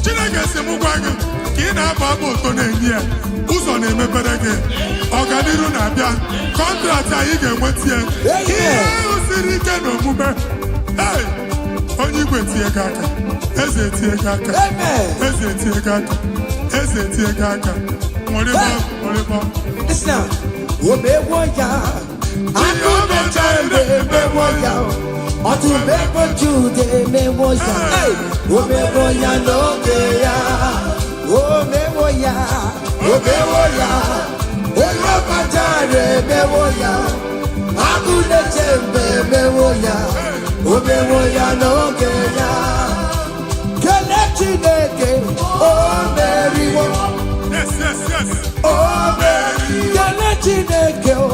Chineke si mụ gwa gị ka ị na-agba abụ ụtọ na-enye ya ụzọ na-emepere gị ọganiru na-abịa kọntraktị anyị ga-enweta ya ihe ahụ siri ike n'omume onye igwe tie gị aka eze tie gị aka eze tie gị aka eze tie gị aka nwere omewo ya akụ mecha emewo ya ọtụmego Jude emewo ya omewo ya n'oge ya omewo ya onye ọkpachara emewo ya akụ na-eche mbe emewo ya omewo ya n'oge ya kele Chineke o meriwo o meriwo kele Chineke o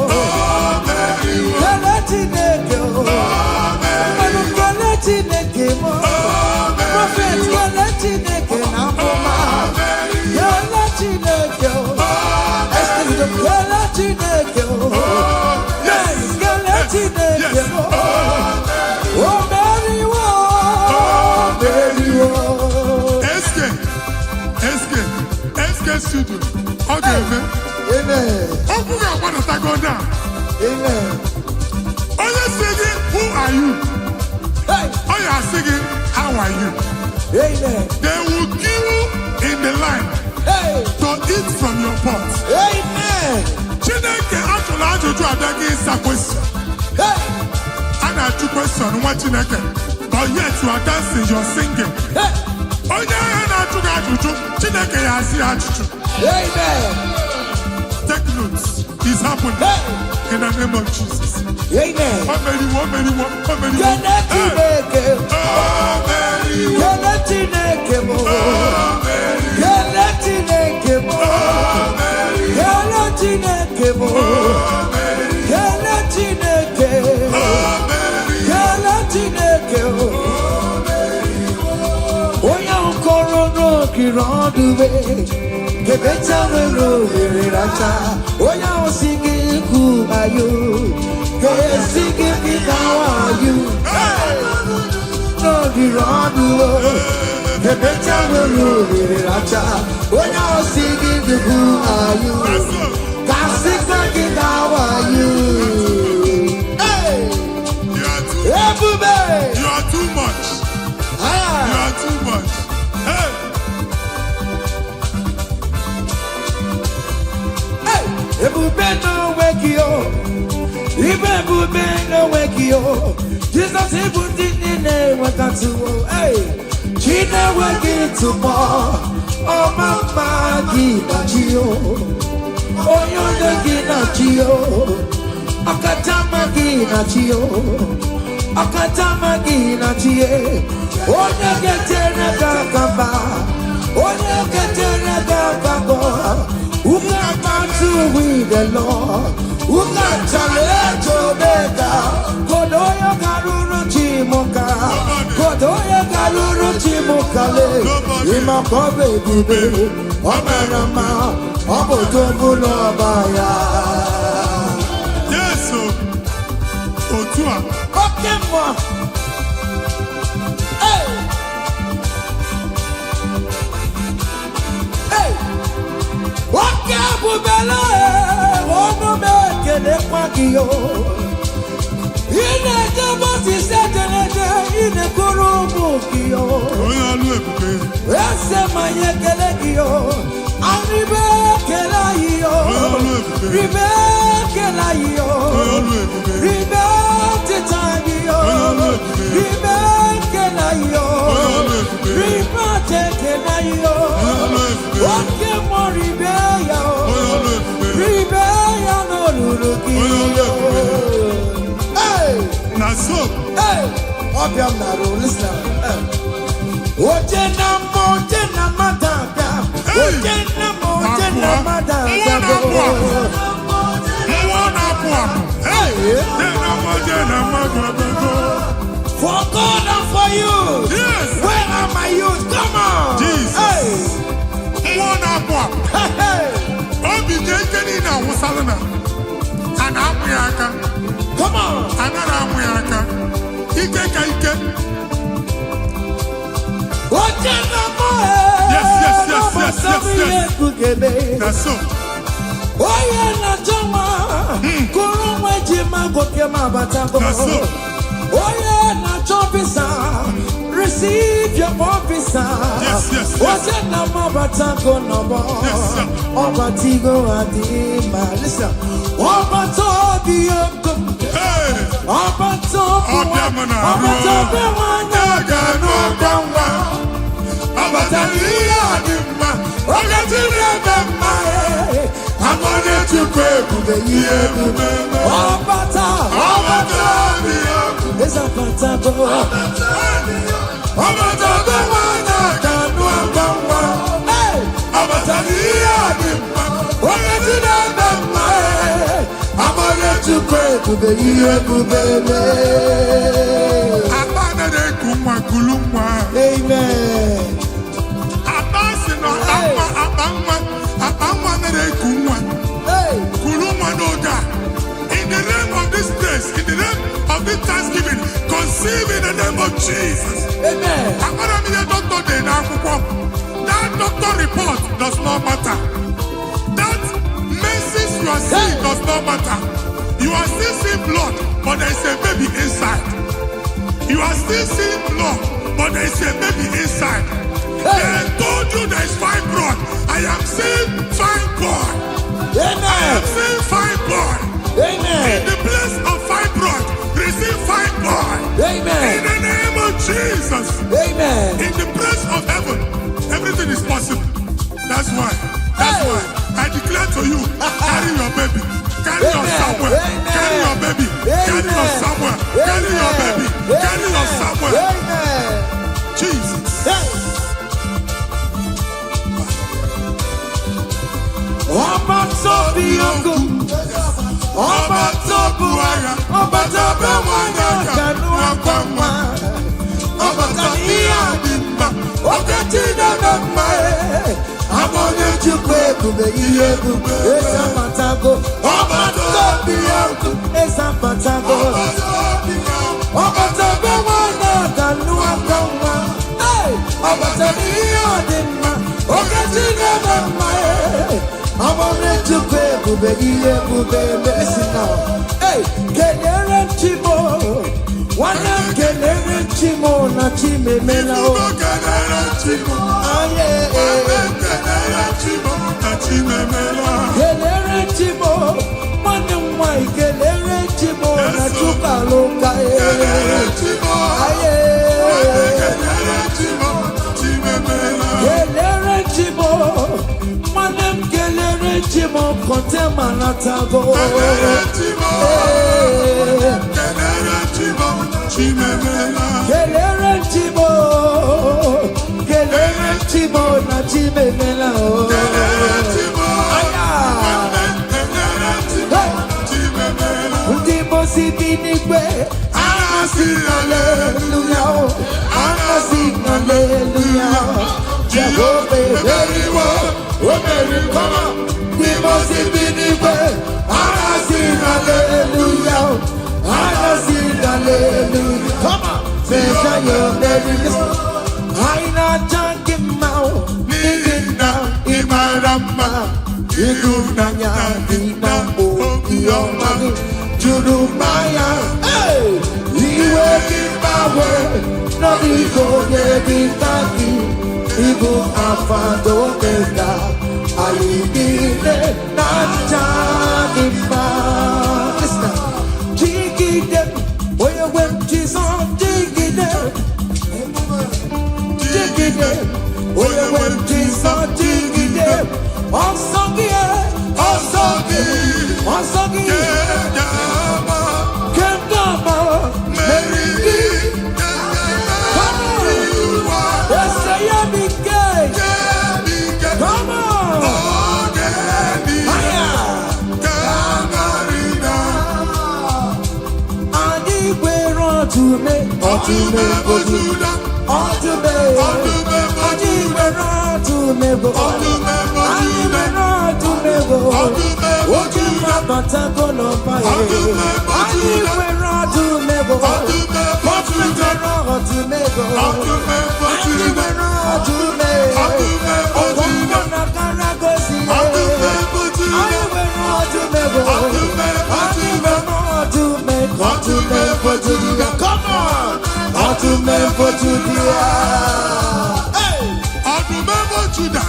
kele Chineke o kele Chineke mo prophet kele Chineke na mma kele Chineke o kele Chineke o yes kele Chineke o meriwo studio ọ ga-eme okwu ga-agbanatago down. Onye sị gị who are you? Onye asị gị how are you? They will queue in the line to eat from your pot. Chineke achọrọ ajụjụ abịaghị ịsa question. A na-achụ question nwa Chineke, but yet you are dancing, you are singing. Onye ahịa na-achụ gị ajụjụ, Chineke ya asị ajụjụ. Take notes. It's happening in the name of Jesus. Amen. Who are you? How are you? No, The better will rule it. When I see the who are you? How are you? Hey! You are too much. You are too much. Hey! Ebube no wake you. Ebube no wake you. Jesus ebute nine wakatu. Hey! Chine wake tomorrow. Oh mama gina chio. Oyo de gina chio. Akatama gina chio. Akatama gina chie. Oyo getene kakamba. Oyo getene kakamba. Uga matu with the Lord. Uga challenge Omega. Kodoyo garuru chimoka. Kodoyo garuru chimokale. Ima kobe bibe. Omerama. Obotobu no baya. Yes, Otua. Okay, moi. Hey. Hey. Wake bubele, ono meke ne kwakiyo. Ine jabo si setenede, ine kurubu kiyo. Oya lu ebube. Ese manye kele kiyo, aribe kela iyo. Ribe kela iyo. Ribe titani yo. Ribe kela iyo. Ribe kela iyo. Wake mo ribe yo. Ribe ya no luluki yo. Hey! Naso. Hey! Obiam naro, listen. Oje na madada. Oje na madada. Hey! For God and for you. Yes. Where are my youth? Come on. Jesus. Hey. Hey. Obi jekeni na wusalana. Ana amuyaka. Come on. Ana amuyaka. Ike ka ike. Yes. That's so. Oye na choma. Kuru mejima goke mabatango. That's so. Oye na chopisa. Receive your officer. Yes. Oye na mabatango no more. Yes, sir. Obatigo adima. Listen. Obatobi yokum. Hey! Obatobi wana gano gangwa. Abataniya dimma. Ogatire bemma. Amone chukwe kubeye kubeme. Obata biyokum. Esa patago. Obatobi wana gano gangwa. Abataniya dimma. Ogatire bemma. Amone chukwe kubeye kubeme. Abana de kumwa kulumwa. Amen. Abasi no abangwa na de kumwa. Hey. Kulumwa no da. In the name of this place, in the name of this Thanksgiving, conceive in the name of Jesus. Amen. Akara mi de doctor de na akwụkwọ. That doctor report does not matter. That message you are seeing does not matter. You are still seeing blood, but there is a baby inside. You are still seeing blood, but there is a baby inside. They told you there is fibroid. I am seeing fibroid. I am seeing fibroid. Amen. In the place of fibroid, receive fibroid. Amen. In the name of Jesus. Amen. In the place of heaven, everything is possible. That's why. I declare to you, carry your baby. Carry your somewhere. Carry your baby. Carry your somewhere. Carry your baby. Carry your somewhere. Amen. Jesus. Ọba tó bí ogun, ọba tó bu ara, ọba tó bẹ wọn náà kànú ọgbọ̀nwá, ọba tó ní àdìmọ̀, ọkẹ́ tí dàgbà mọ́ ẹ̀. Amọ̀nyẹ́ chukwu ebube ihe ebube, esa patago, ọba tó bí ogun, esa patago, ọba tó bẹ wọn náà kànú ọgbọ̀nwá, Abatania Dima, Okatina Mamae, Amone to Bebe, Bebe, hey, Kenere Chimo, one of Kenere Chimo, Nachime Melo, Kenere Chimo, Kenere Chimo, one of my Kenere Chimo, Nachuka Loka, Kenere Chimo, Manem Kelere Chimo, Kotema Natago. Kelere Chimo, na Chimemela. Ndimo Sibinigwe, Anasi Hallelujah, Anasi Hallelujah. Jehovah, very well, very come. The most infinite, Anasi Hallelujah, Anasi Hallelujah. Come on, say your very I not junk him out, living down in my rama. You do not know, your money, to do my hey, you will give my word, not be go, be talking. Igbo afado ega, ayidile na jagima. Listen, jigide, oye wem Jesus, jigide, jigide, oye wem Jesus, jigide. Osogi, Kendama, Mary. Yes, I am big gay. Come on. I we're on to me, come on, for Judah. Hey, remember Judah.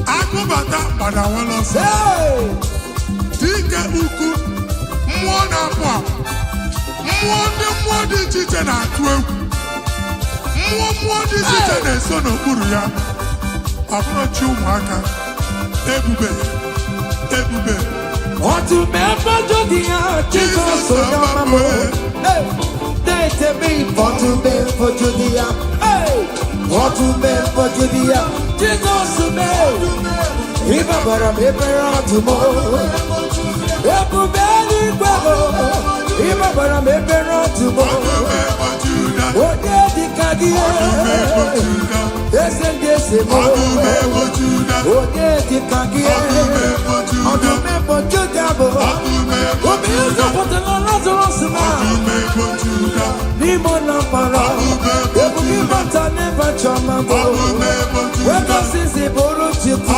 I go back that, but I want to say, Tika Uku, Mwana Pwa, Mwana Chichen at 12, Mwana Chichen and son of Kuria. Approach you, Maka, Ebube. Want to remember Judah, Jesus, so hey. They tell me want to beg for Judah, hey, want to beg for Judah, Jesus to me. If I were a paper tomorrow, if you barely go, if I were a paper tomorrow, what did the Kagia? Yes, and yes, what did the Kagia? On the map of Judah, what means the Lazarus man? Nimona para, ebuki bata never chama bo. Weka sisi boro chipu,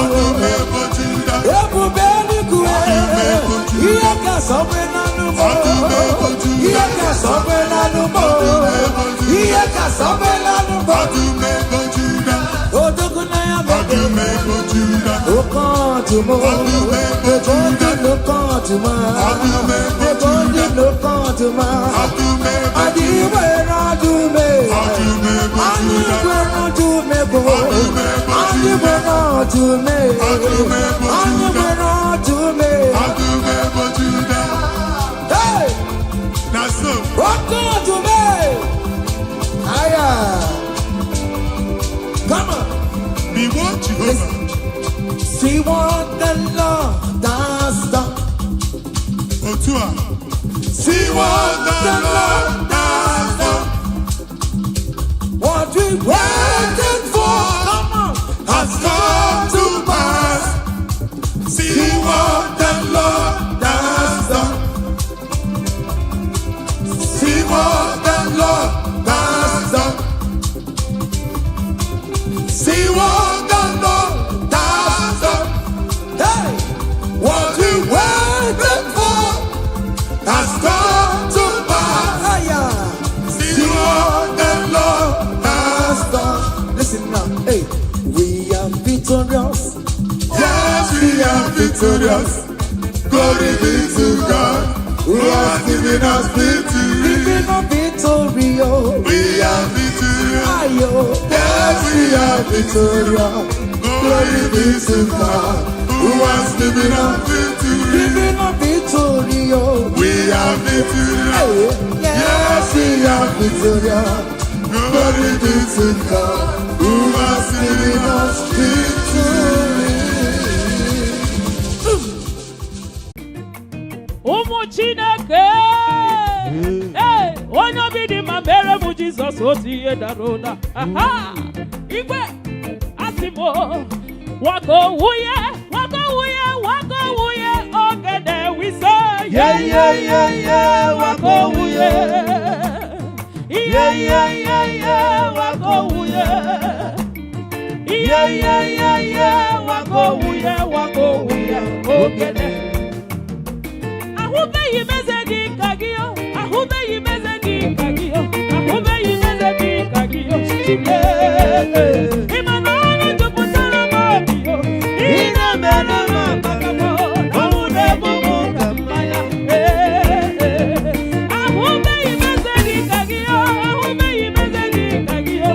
ebu beli kue. Iyaka sobe na numo, iyaka sobe na numo, iyaka sobe na numo. Odoku na ya bebe, okantu mo, okantu no kantu ma, okantu no kantu ma. Hey! That's so. Welcome to me! Come on! We want Jehovah. See what the Lord has done. Otua. See what the Lord has done. What we waited for, come on, has come to pass. See what the Lord has done. Hey, What we waited for has come to pass. higher. See what the Lord has done. Listen now, hey, we are victorious. Yes, we are victorious. Glory be to God, who has given us victory. Living a victory, oh. We are victorious. Ayo. Yes, we are victorious. Glory be to God, who has given us victory. Living a victory, oh. We are victorious. Hey, Yes, we are victorious. Glory be to God, who has given us victory. Ụmụ Chineke onye obi dị ma mere m Jizọs otu ihe dara ụda igwe asị m waka owuye ogede wise waka owuye waka owuye waka owuye ogede. Ahụbeghị meze dị ka gị o, ahụbeghị meze dị ka gị o, ahụbeghị meze dị ka gị o, Chineke. Ị ma na ọnụ jupụtara m obi o, ị na-emere m amaka m o, na mụ na-ebu m ka mmanya. Ahụbeghị meze dị ka gị o, ahụbeghị meze dị ka gị o,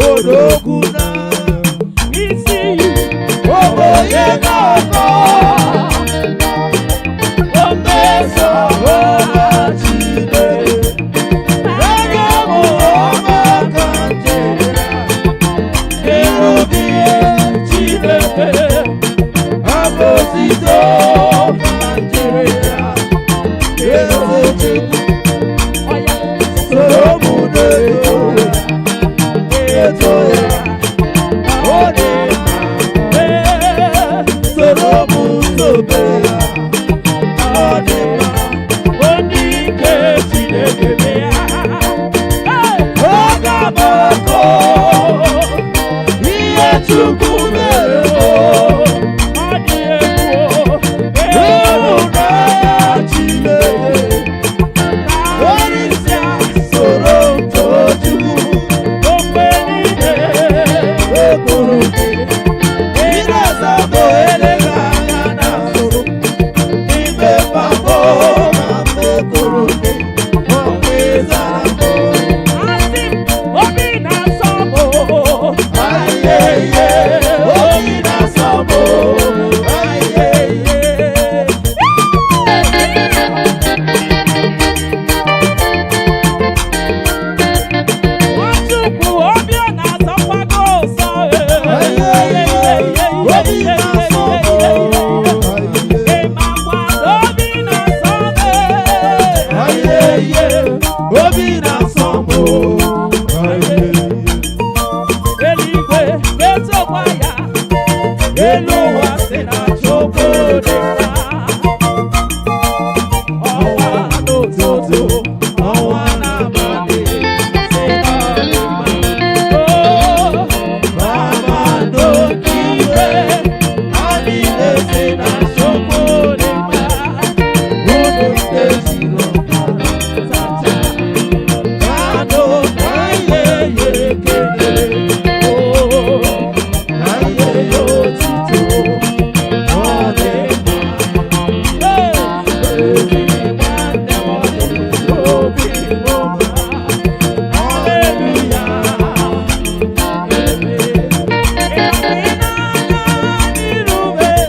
Odoguna isi Oboye Goko omeso Chide Ege Muhoma Kanjera Erubie Chideke Abosito Kanjera Ezochukwu ọya Soromude Etoya Ode Soromusobe Ode onike Chineke bịa Ogamoko Ihe Chukwu mere o ọ dị egwu Ịhụnanya Chineke Onyeisi soro Tochukwu okwe niile Ekwuru gị Ịna-azabo eleghị anya na soro Ime pambo na mmekwuru gị Ọkwa ịzara mbụ asị m obi na-asọ m Ayeye Oyi na-asọ m Ayeye Nwachukwu obi ọ na-asọkwa gị ụsọ Obi na-asọ m ịmakwa na obi na-asọ gị Ayeye Obi na-asọ m eluigwe na-etokwa ya elu ụwa si na Chukwu dị mma ọnwa n'ụtụtụ ọnwa n'abalị si na ọ dị mma Kpakpando nke iwe ha niile si na Chukwu dị mma unu ndị jiri ọbara sacha kado na ihe ya ekele na ihe ya otito ọ dị mma ezi nwanne m ọ dị obi ọma haleluya Igbo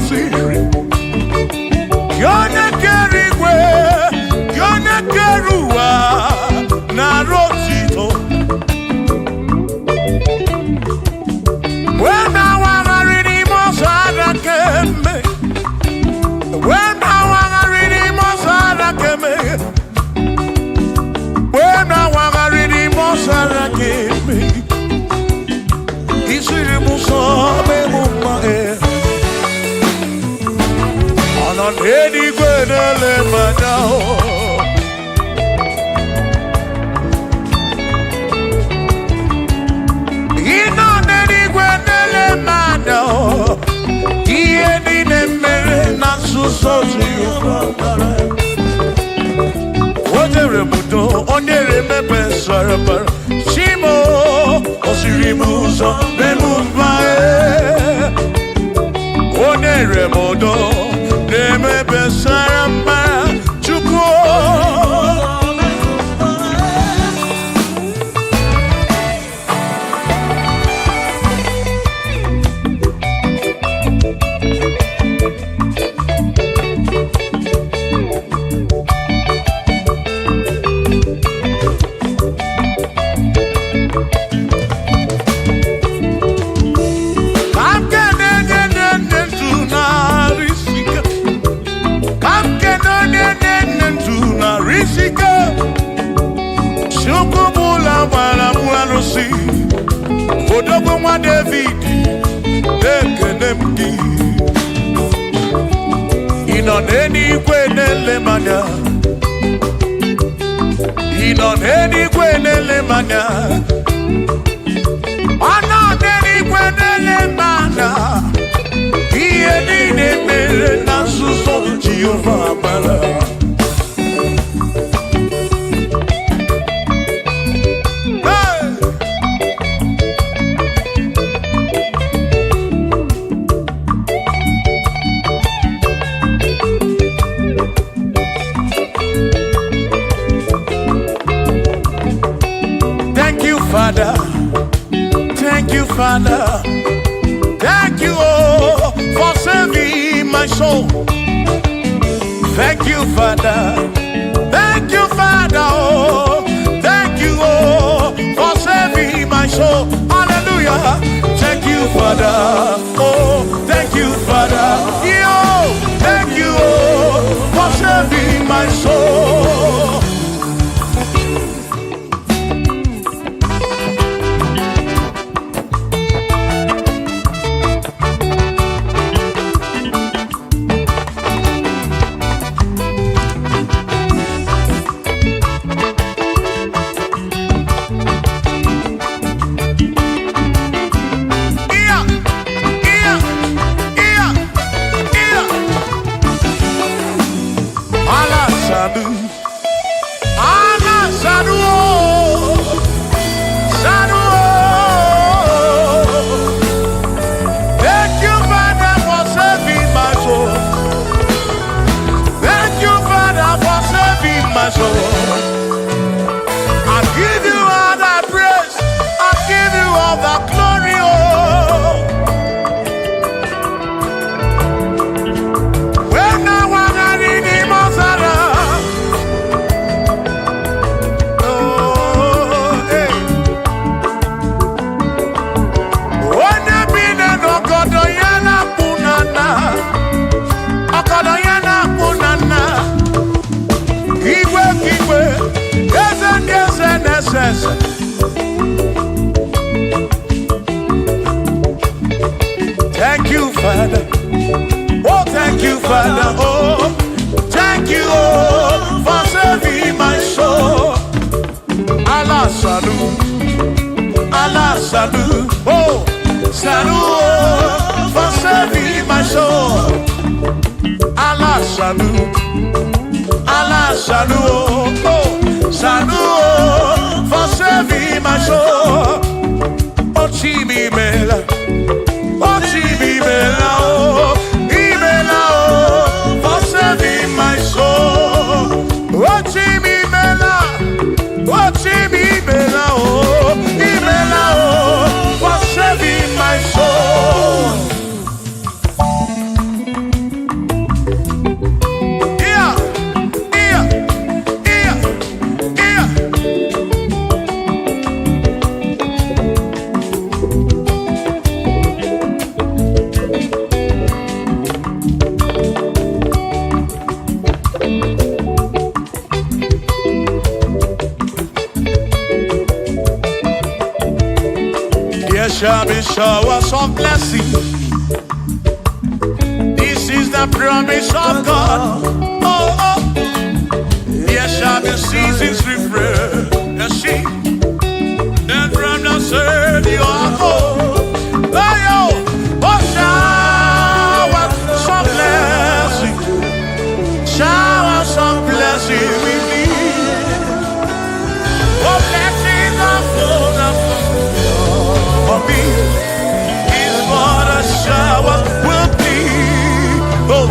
secret. so Whatever mudo, onere mepe sarabara. Shimo, osirimuzo, bemuvae. Onere mudo, nemepe sarabara. Chuko. Odogwa David, ekenemdi. Inoneni kwenele manya. Inoneni kwenele manya. Anoneni kwenele manya. Iye nine mere na suso Jehovah mara. Father, thank you, Father, thank you, oh, for saving my soul. Thank you, Father, thank you, Father, oh, thank you, oh, for saving my soul. Hallelujah. Thank you, Father, oh, thank you, Father, yo, thank you, oh, for saving my soul. Thank you, Father. Oh, thank you, Father. Oh, thank you, oh, for saving my soul. Allah salut, Allah salut. Oh, salut, oh, for saving my soul. Allah salut, Allah salut. Oh, salut, oh, for saving my soul. Oh, Chimi Mela. Oh, Chimi Mela. Oh, Imela. Oh, for saving my soul. Oh, Chimi Mela. Oh, Chimi Mela. Oh, Imela. Oh, for saving my soul. Shall be showers of blessing. This is the promise of God. Oh, oh. There shall be seasons refreshed. The sheep that from the earth you are home. Oh, yo, oh, showers of blessing. blessing with me. Oh, blessings are full of for me is what a shower will be. Oh,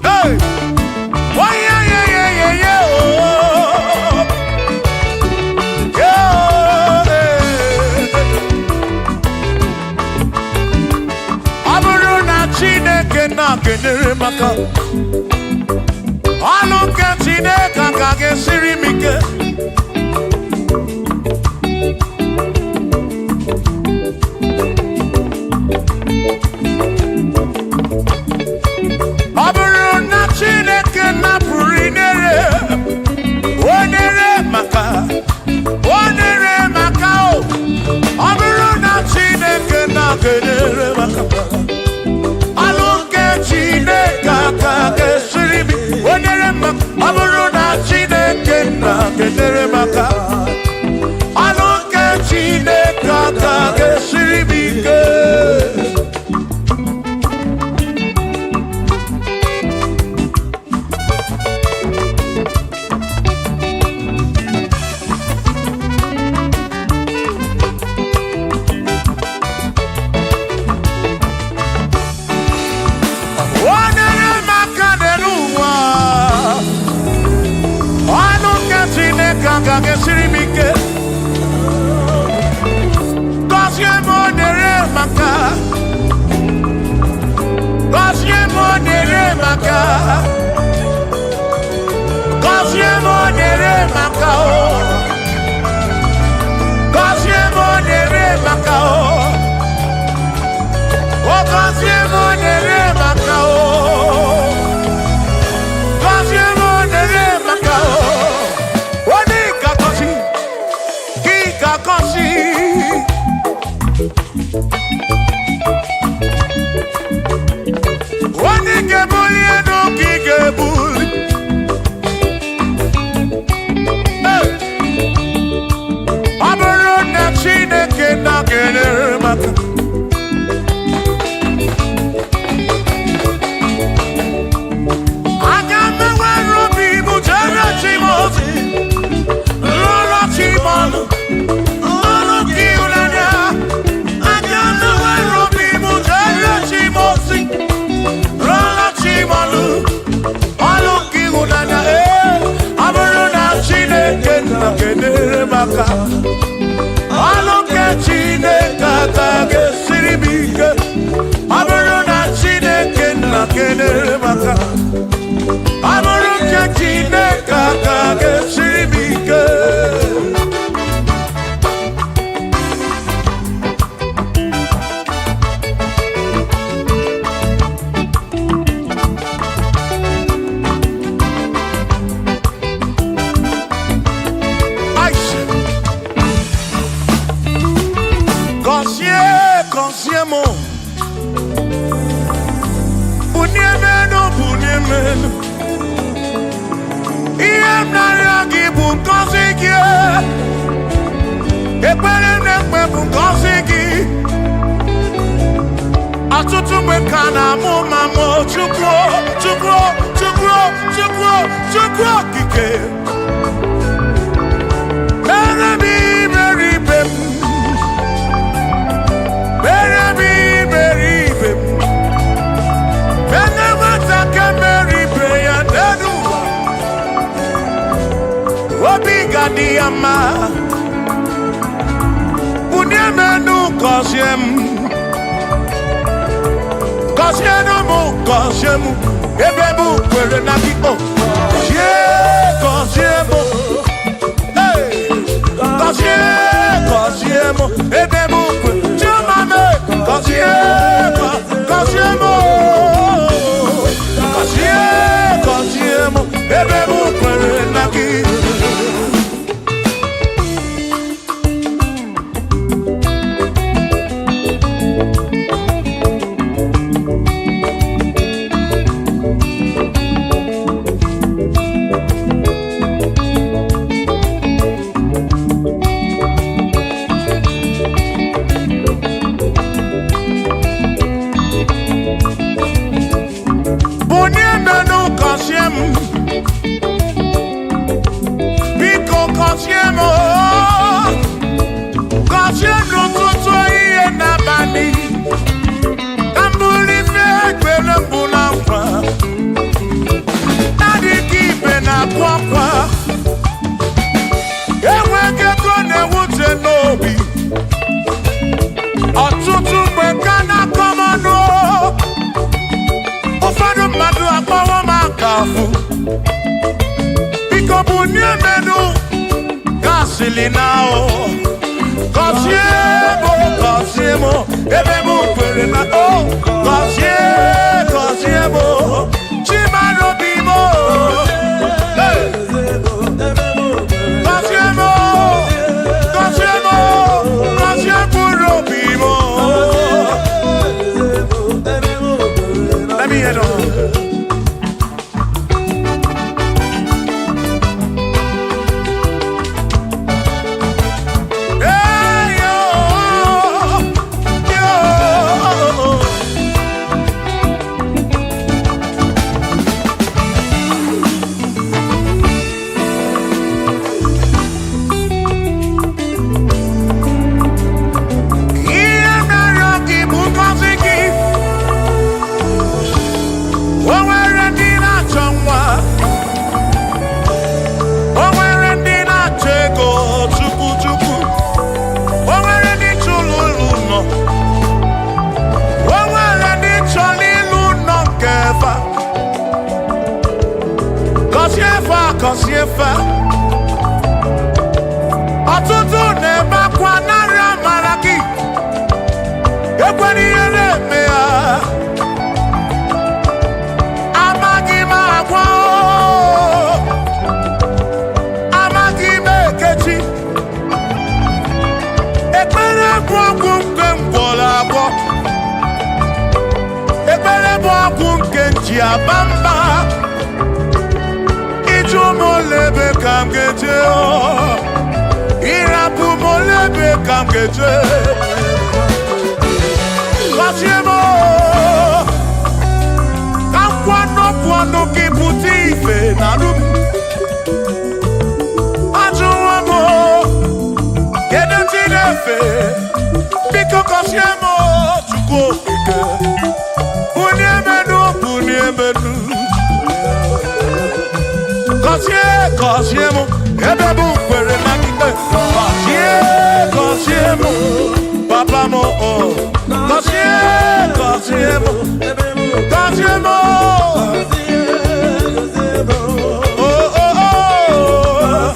hey, oh yeah, yeah, yeah, yeah, yeah. Oh, yeah. Aburu na Chineke na kenere maka. Alu ke Chineke ka gesiri mike. now. Cosiemo, ebemu perena oh. Cosiemo, chimano bimo. Cosiemo bimo. Let me hear it. Kosiefa ọtụtụ na-ebe akwa narị amara gị ekwere ihe na-eme ya amaghị m agwa amaghị m ekechi ekpere bụ ọgwụ nke ngwọrọ agwọ ekpere bụ ọgwụ nke nji aba mba molebe kam geje irapu molebe kam geje Kosiemo kam kwano ki puti ife na rum ajuwamo kedo tinefe biko Kosiemo chuko ike uniemenu Kosiemo, ebebu kwere na kike. Kosiemo, papa mo oh. Kosiemo, oh oh oh.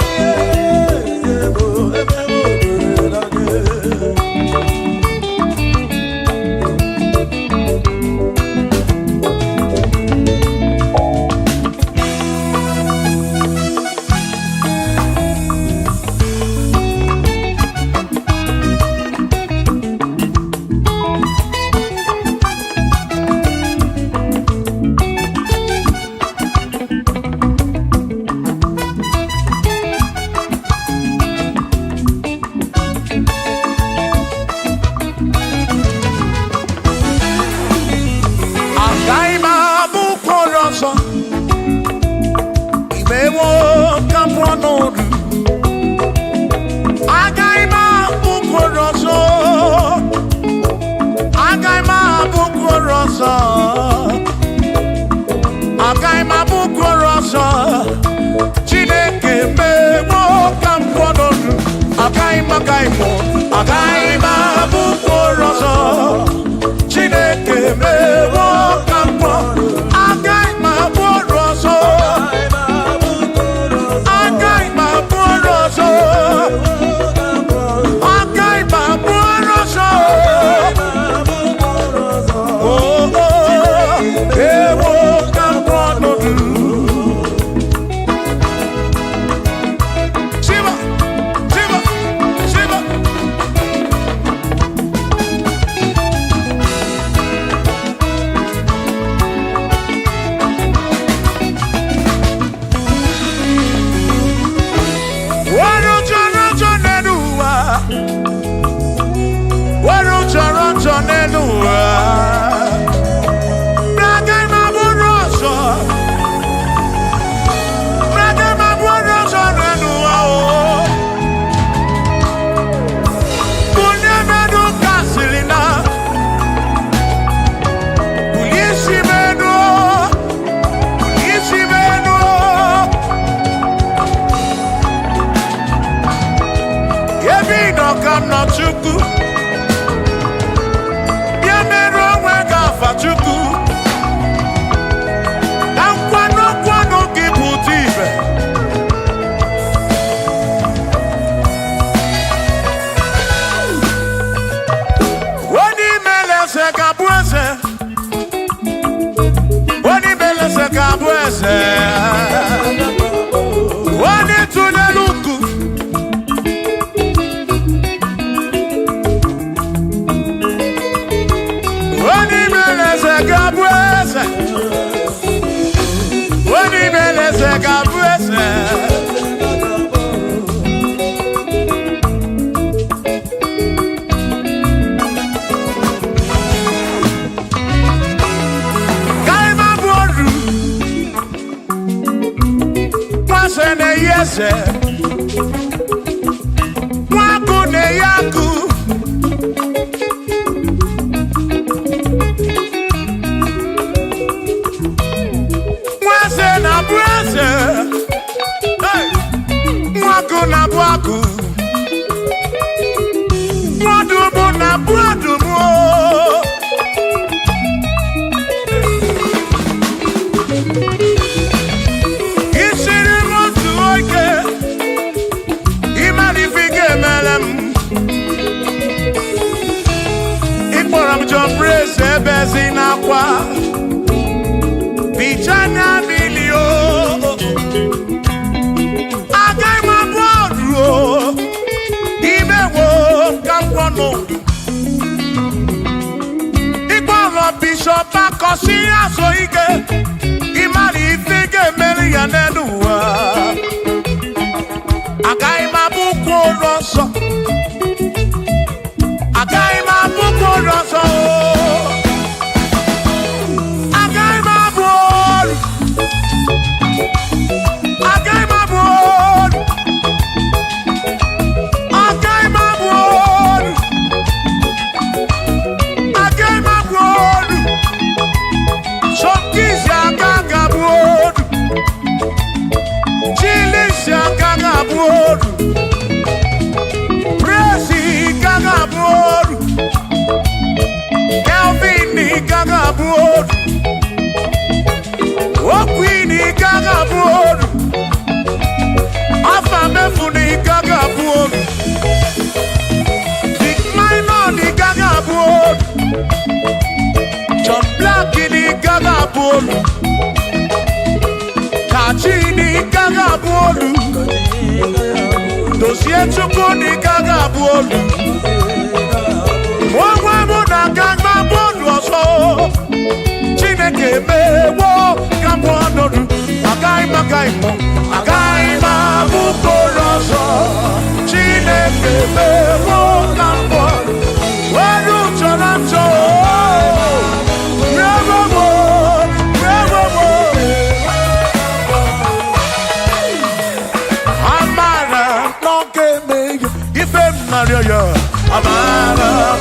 kabuese. Wani tuneluku. Wani meleze kabuese. Wani meleze kabuese. Ne yese Waku ne yaku Mwase na bwase Hey Waku na bwaku Mwadumu na bwadumu Bezina kwa Pichana milio Agai mabodro Imewo kampono Ikwaro bishop akosi asoike Imari fige meli yanenuwa Agai mabuko roso Agai mabuko roso Kachini kagabuolu Dosie chukuni kagabuolu Mwa muna kagabuolu oso Chineke mewo kabuolu Agai mabukoroso Chineke mewo kabuolu Waru choramcho Amara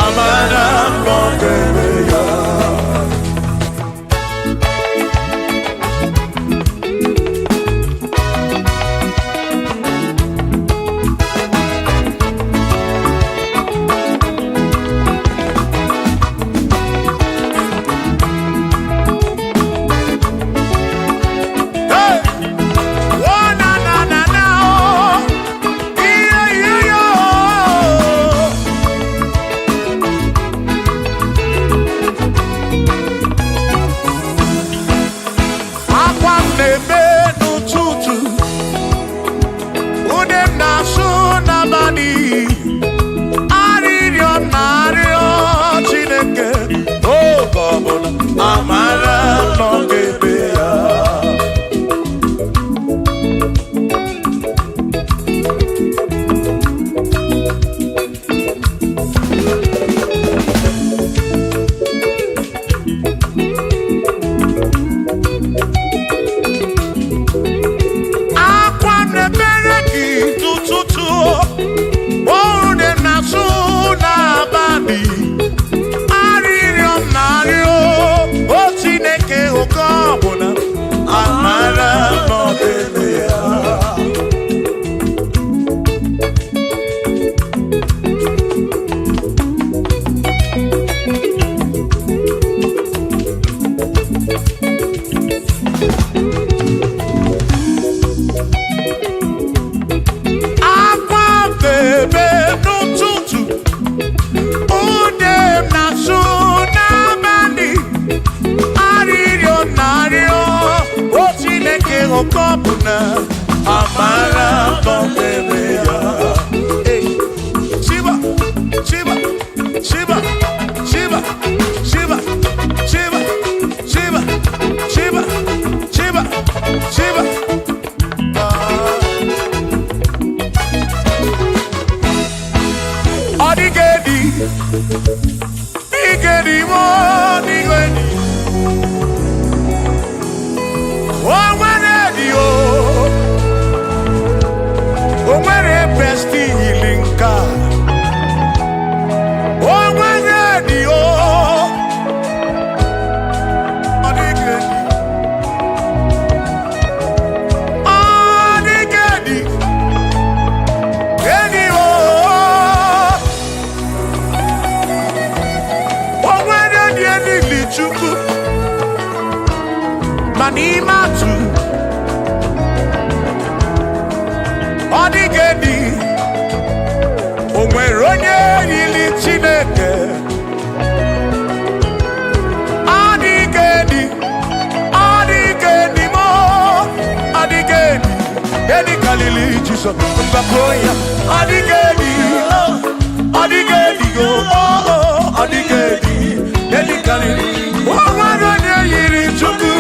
Amara Igedi mo, igedi. Oh, when you, oh, when a bestie healing God. Oh, when you, oh, igedi. Oh, igedi. Igedi, oh. Oh, when you, Chukwu. Manimatu Odigedi Onweronye yili Chineke Odigedi Odigedi mo Odigedi Edi kalili Jesus Mbakoya Odigedi Odigedi oh Odigedi Edi kalili Onweronye yili Chukwu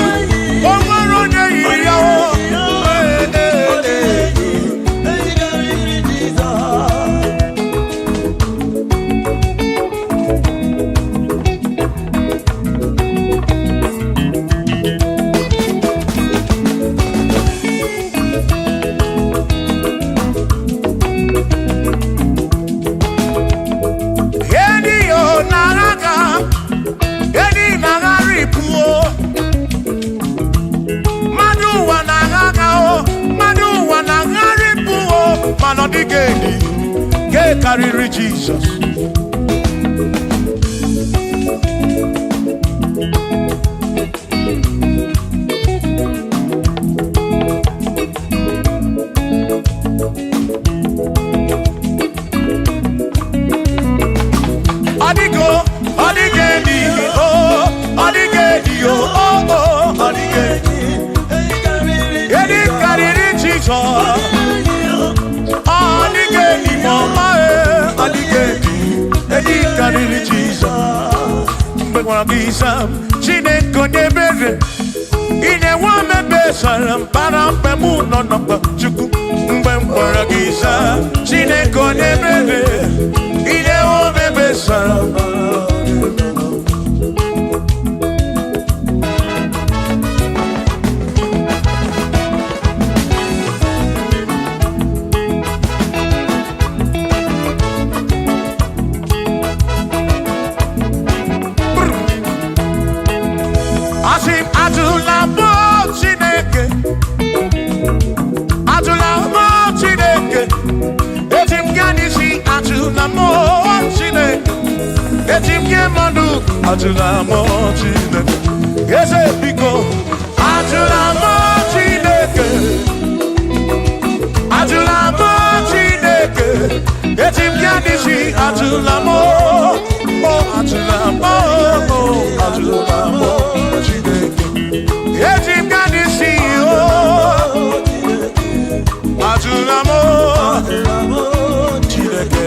Odigedi, ke kariri Jesus. Odigo, Odigedi, oh, Odigedi, oh, oh, Odigedi. Edi kariri Jesus. Odigedi mama Odigedi Edi kariri Jesus Mbekwana bisa Chineke onye bere Ine wame besara Mpara mpe muno nokwa Chukwu Mgbe mkpara gisa Chineke onye bere Ine wame besara Ajulamo Chineke, ese pico. Ajulamo Chineke, Ajulamo Chineke, etim yanisi Ajulamo, oh Ajulamo, oh Ajulamo Chineke, etim yanisi oh Ajulamo Chineke.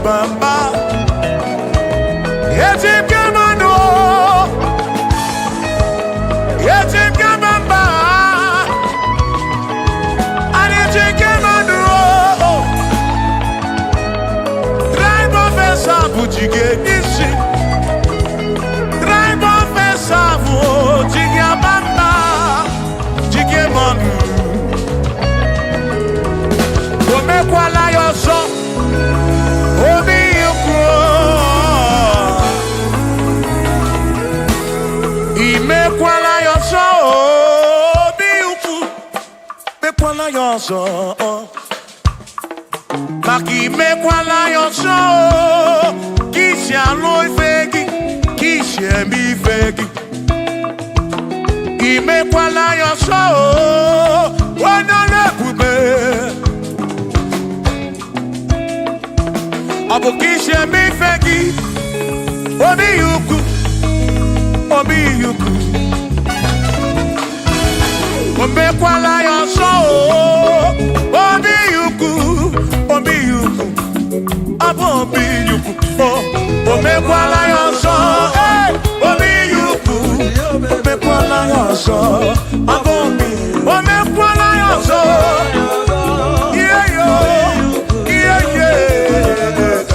bamba. Yetim kamano, yetim kamamba, yetim kamano. Drive off a sabu jige nisi, drive off a sabu jige bamba, jige manu. Ome kwala yoso, omi yukro. Ime kwala yoso, omi yuku. Me kwala yoso, maki me kwala yoso. Kishi alo ifegi, kishi emi ifegi. Ime kwala yoso, wana lekube. Abukishe mi fegi, omi yuku, omi yuku. Ome kwala yoso, omi yuku, omi yuku. Abo omi yuku, ome kwala yoso, omi yuku. Ome kwala yoso, abo omi, ome kwala yoso. Yeah yo, yeah yeah.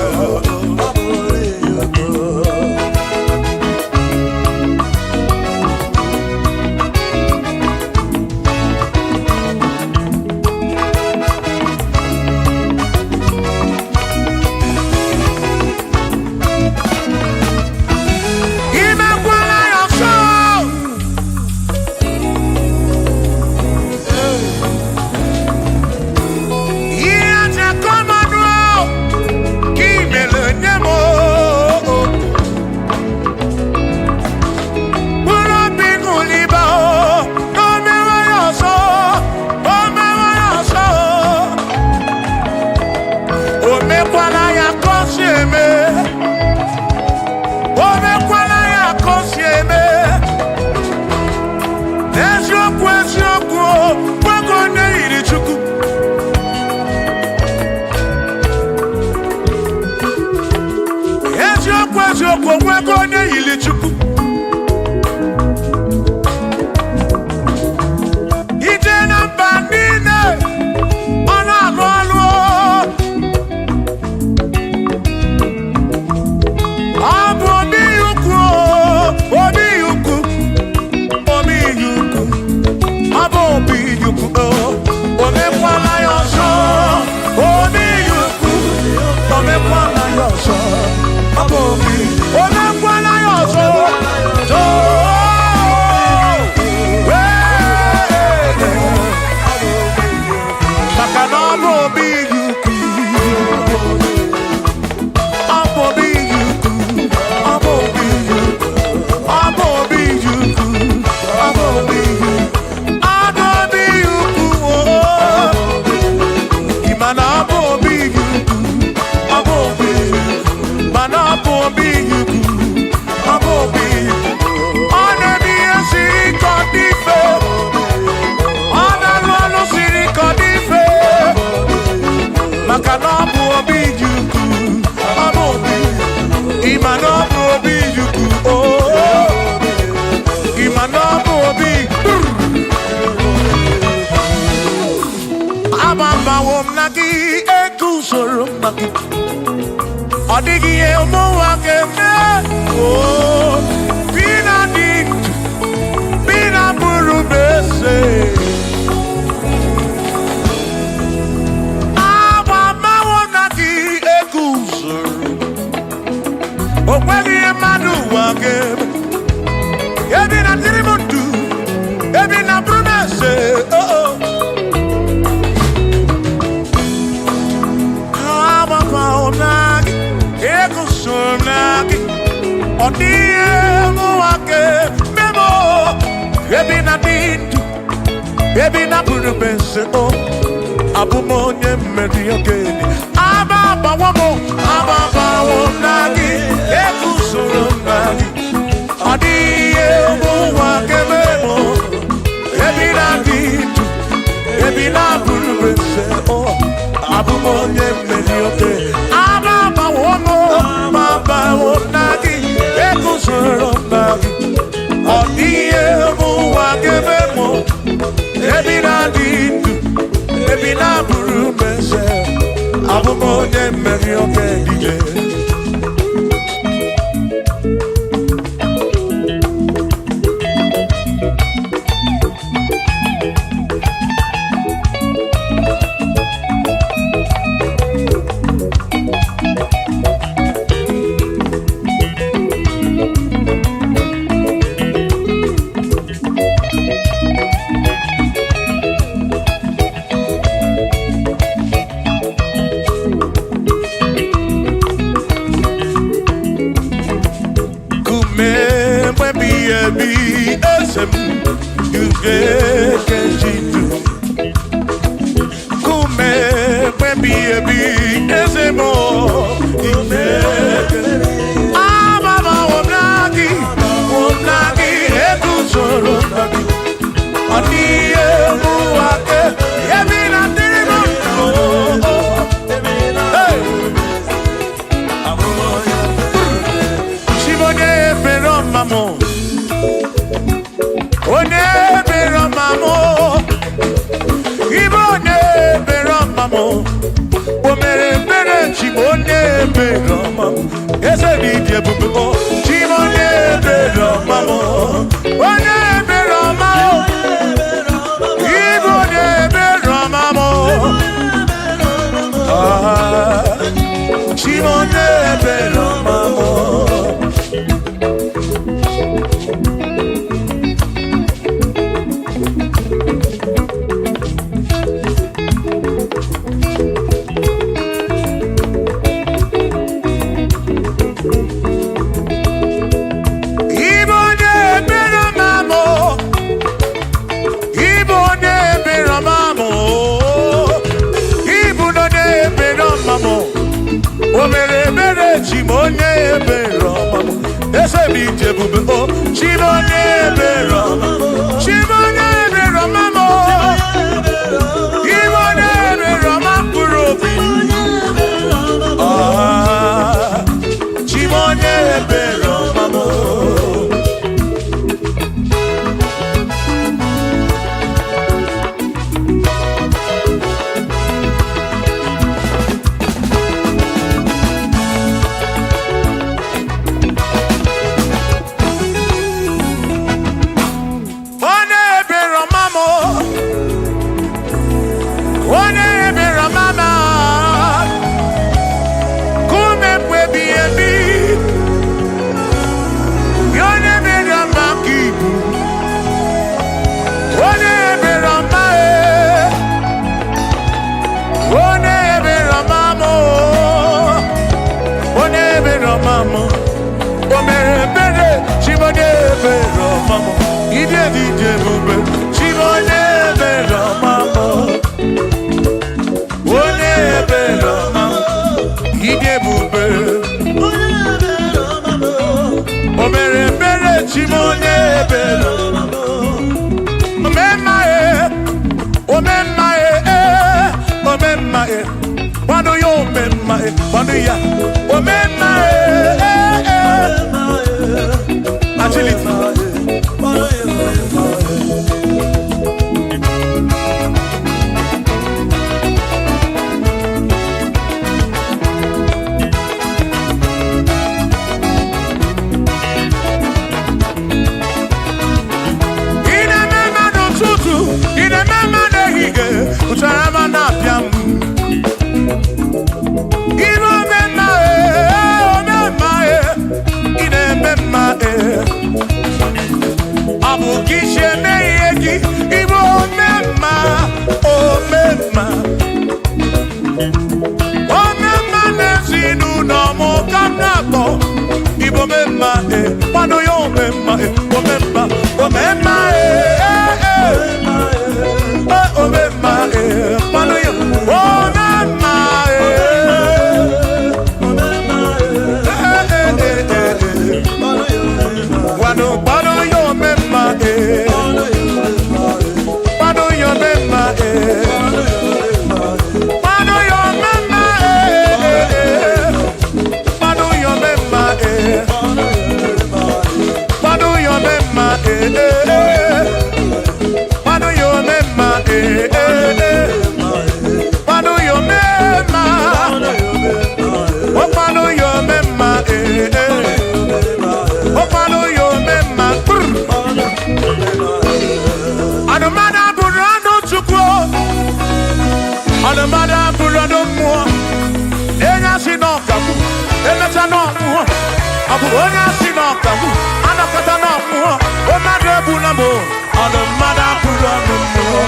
Odigi emo wakeme, oh, bina dintu, bina buru bese. Aba mawonagi ekusuru, okwegi emanu wakeme. Ebina tirimutu, ebina buru bese, oh oh. Aba mawonagi ekusuru. Odie muake memo, ebi na dintu, ebi na buru bense o, abumo nye medi ogeni. Aba bawo nagi, ekusoro nagi. Odie muake memo, ebi na dintu, ebi na buru bense o, abumo nye medi ogeni. Aba bawo na buru mese abụm onye mmeri oke dije onye asị n'ọkagbu anọkọta n'ọmụọ o mmadụ ebu na mbụ ọnụ mmadụ abụrụ ọnụ mmụọ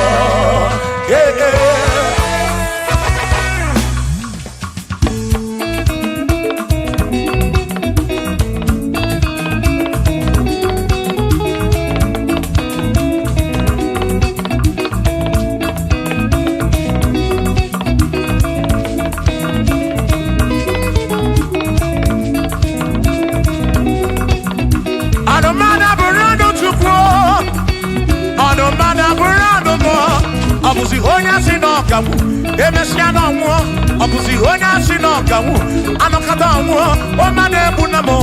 ọbụzi onye asị n'ọkagbu emesịa n'ọnwụọ ọbụzi onye asị n'ọkagbu anọkọta ọnwụọ o mmadụ ebu na mụ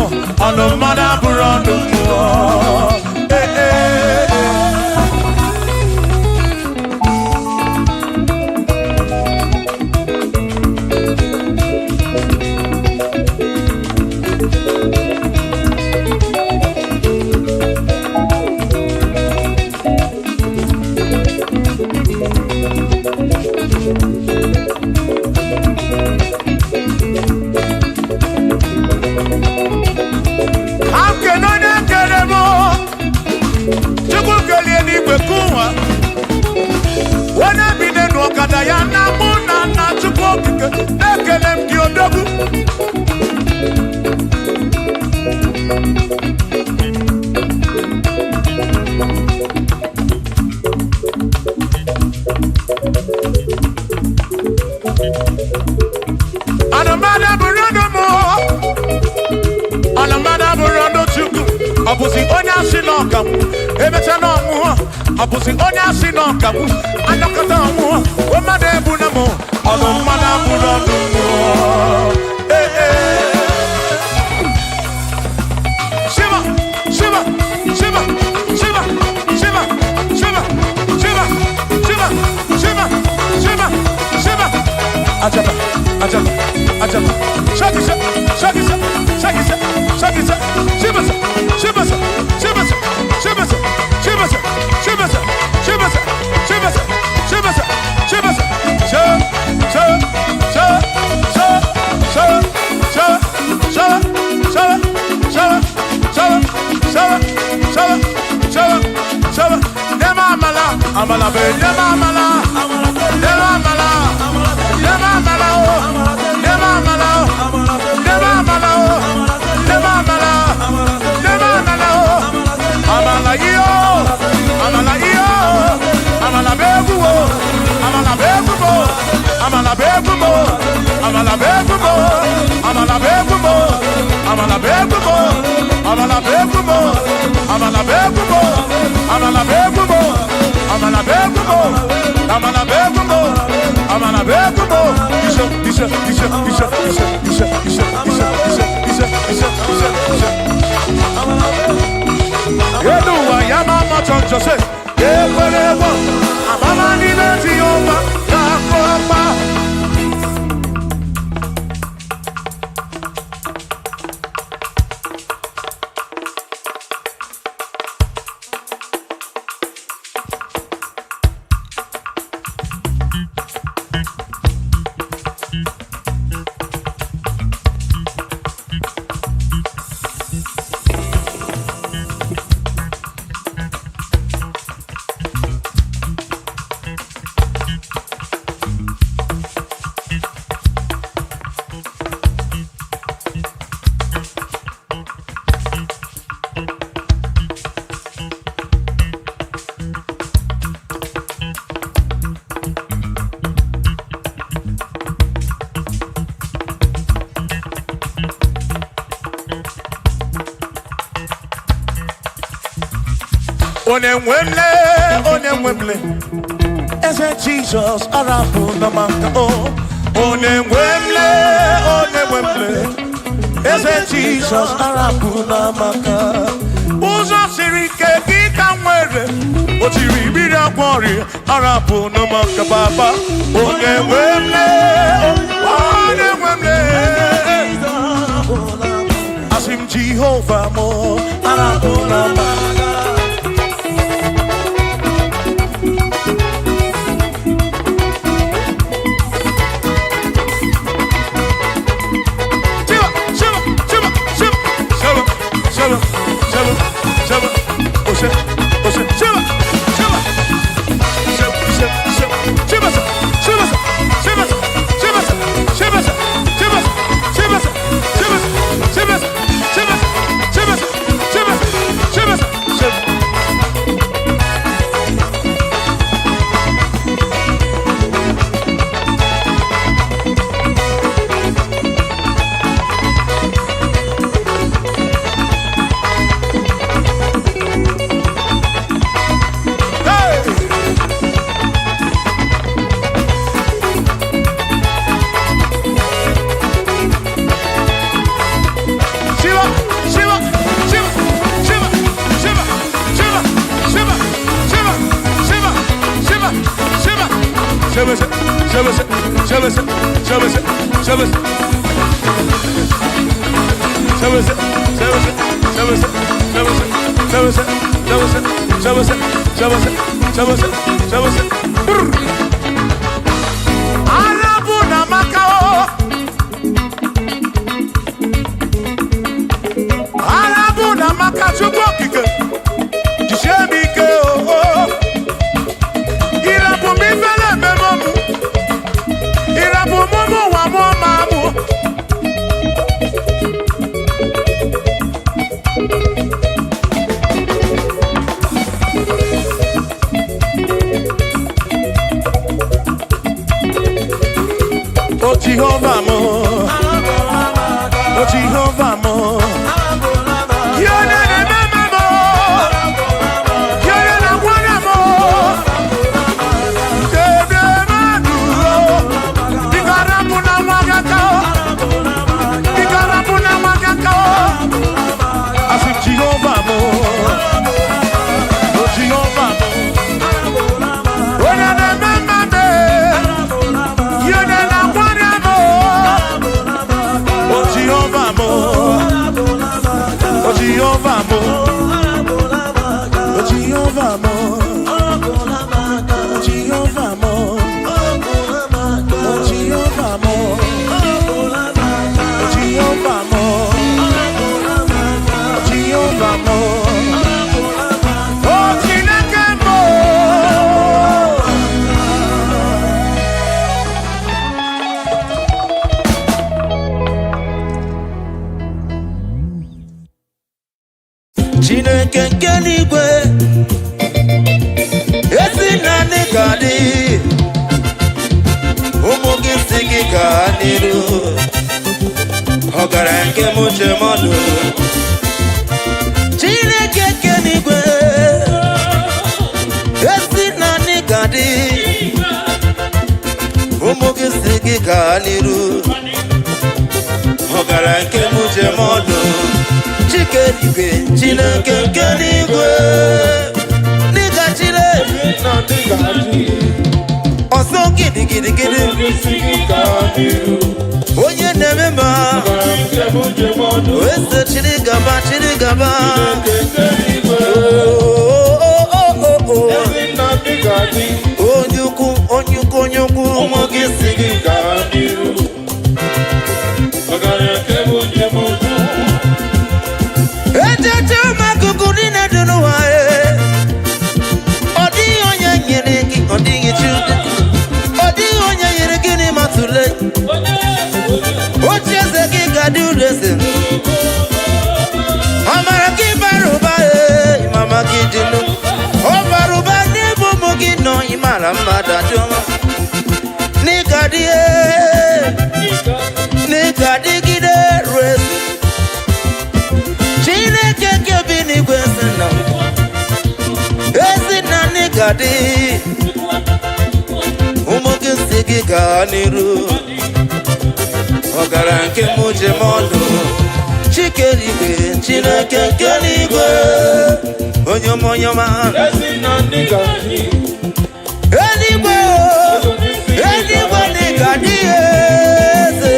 ọnụ mmadụ abụrụ ọnụ mmụọ ọbụzi onye asị n'ọkagbu emecha n'ọnwụọ ọbụzi onye asị n'ọkagbu anọkọta ọnwụọ o mmadụ ebu na mụ ọnụ mmadụ abụrụ ọnụ mmụọ shiva shiva shiva shiva shiva shiva shiva shiva shiva shiva shiva ajaba ajaba ajaba shakisa shakisa shakisa shakisa shivasa shivasa shivasa shivasa shivasa shivasa shivasa shivasa shivasa shivasa sha sha sha sha sha sha sha sha sha sha sha sha sha sha nema amala amala be nema amala nema amala nema amala nema amala nema amala nema amala amala iyo amala iyo amala begumo amala begumo amala begumo amala begumo amala begumo amala begumo amala begumo amala begumo amala begumo amala begumo amala begumo amala begumo isha isha isha isha isha isha isha isha isha isha isha isha Yeduwa yamama chonjose Yekwelewa Amama nibeti yoma Yakwapa Onemwemle, Eze Jesus arapu na maka o. Onemwemle, Eze Jesus arapu na maka. Uzo sirike kika mwere, otiri bira kwori arapu na maka baba. Onemwemle, asim Jehovah mo arapu na maka. Shiva, Jehovah mo, oh Jehovah mo, you're not a mama mo, you're not a one mo, I said Jehovah mo, oh Jehovah mo, you're not a mama mo, you're not a one mo. Jehovah mo, oh Jehovah mo, oh Jehovah mo, oh Jehovah mo, oh Jehovah mo, oh Jehovah mo, oh Jehovah mo, oh Chineke mo. Chineke nke n'igwe esi na ndị ka dị ụmụ gị si gị ka n'iru ọgara nke m uche mmadụ Chineke nke n'igwe esi na ndị ka dị ụmụ gị si gị ka n'iru ọgara nke m uche mmadụ Chike Chineke nke n'igwe Nika Chineke ọsọ gidi onye na-eme ma eze chirigaba onye ukwu ụmụ gị si gị gaa n'iru ejeje ụmụakụkụ niile dị n'ụwa ọ dịghị onye nyere gị ọ dịghị chi ọ dịghị onye nyere gị n'ịmatụle oche eze gị ga-adị ụlọ eze amara gị bara ụba mama gị dị nụ ọ bara ụba n'ebe ụmụ gị nọ ịmara mmadụ adị ọma n'ịga dịgide ruo Chineke nke bi n'igwe ezi na n'ịga dị ụmụ gị si gị gaa n'iru ọgara nke m uche m ọnụ Chike n'igwe Chineke nke n'igwe onye ọma eluigwe n'ịga dị eze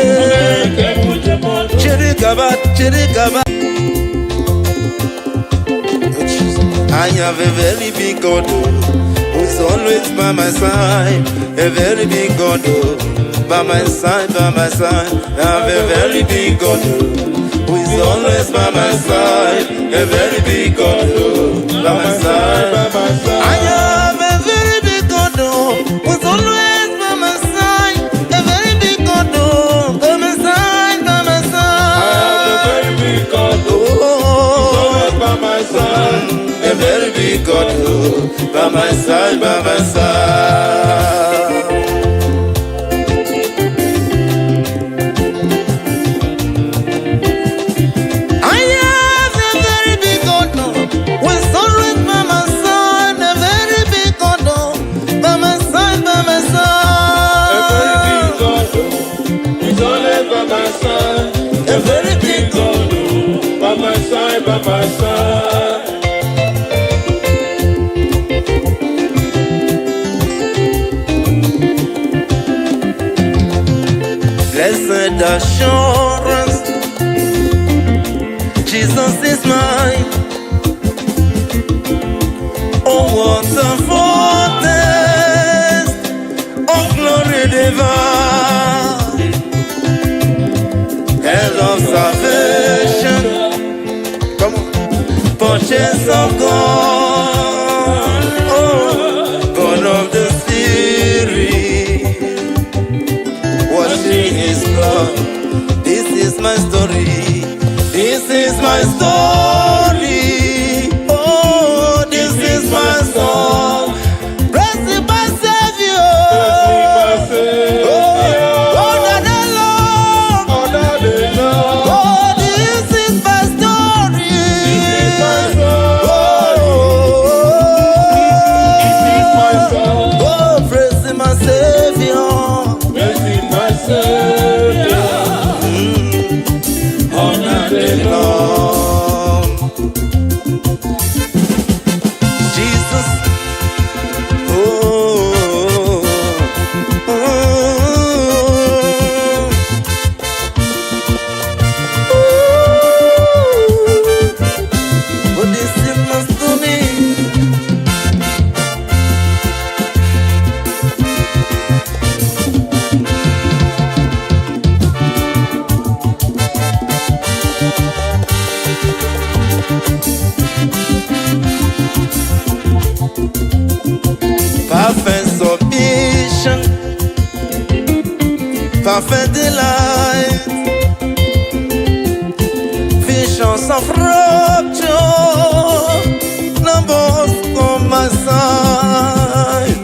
chirigaba I have a very big God who's always by my side. A very big God by my side. I have a very big God who is always by my side. A very big God by my side. I have a very big God who's always by my side. A very big God by my side. I have a very big God who's always by my side. A very big God by my side. I have a very big God with always by my side. A very big God by my side. A very big God with always by my side. A very big God by my side. with assurance. Jesus is mine. Oh, what a foretaste of glory divine, head of salvation, come on, purchase of God, oh, God of the Spirit, washing His blood. This is my story. This is my story. Oh, this is my song. Praising my Savior. Oh, all day long. Oh, this is my story. Oh, praising my Savior. Jesus, oh, what this it must to me. Perfect submission, perfect delight, visions of rapture, numbers on my side,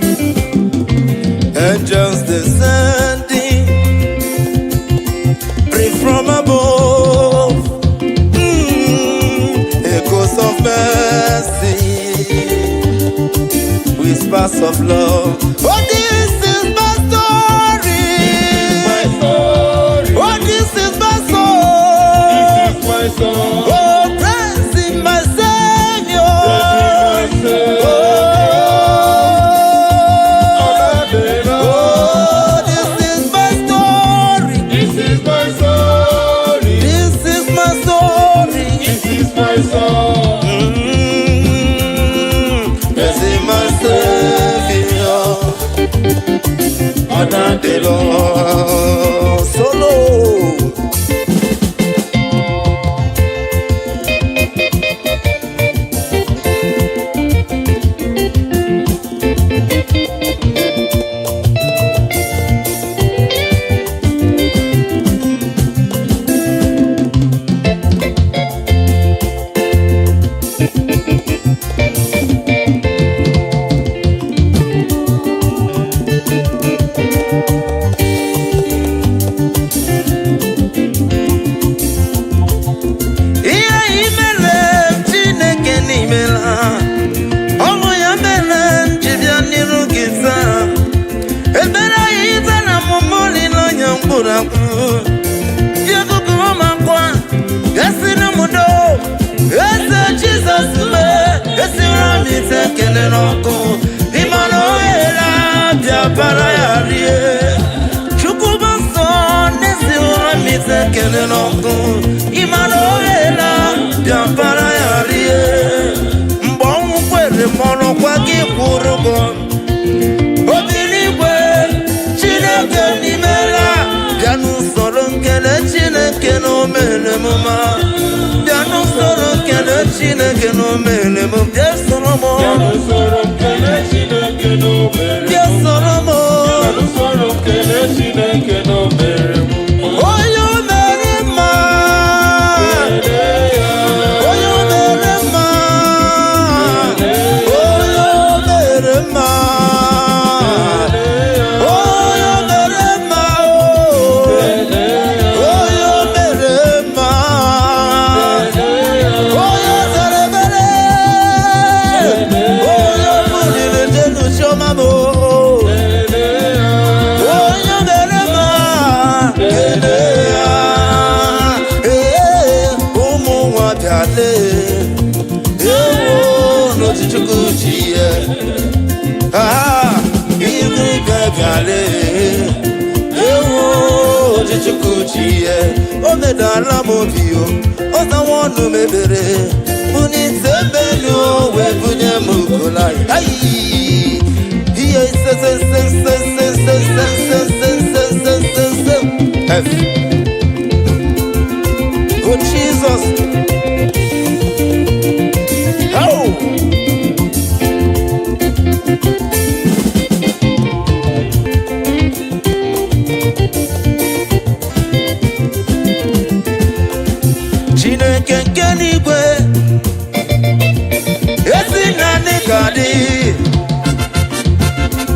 angels descending, breathe from above, echoes of mercy, whispers of love. Oh, this is my story. Oh, this is my song. Oh, praising my Savior. Oh, this is my story. This is my story. Praising my Savior. All day long. Solo. Oh, dala mobio oza wonu mebere buni tembelu we bunye mukulai ai hiye se oh Jesus oh Kenigwe esi nani kadi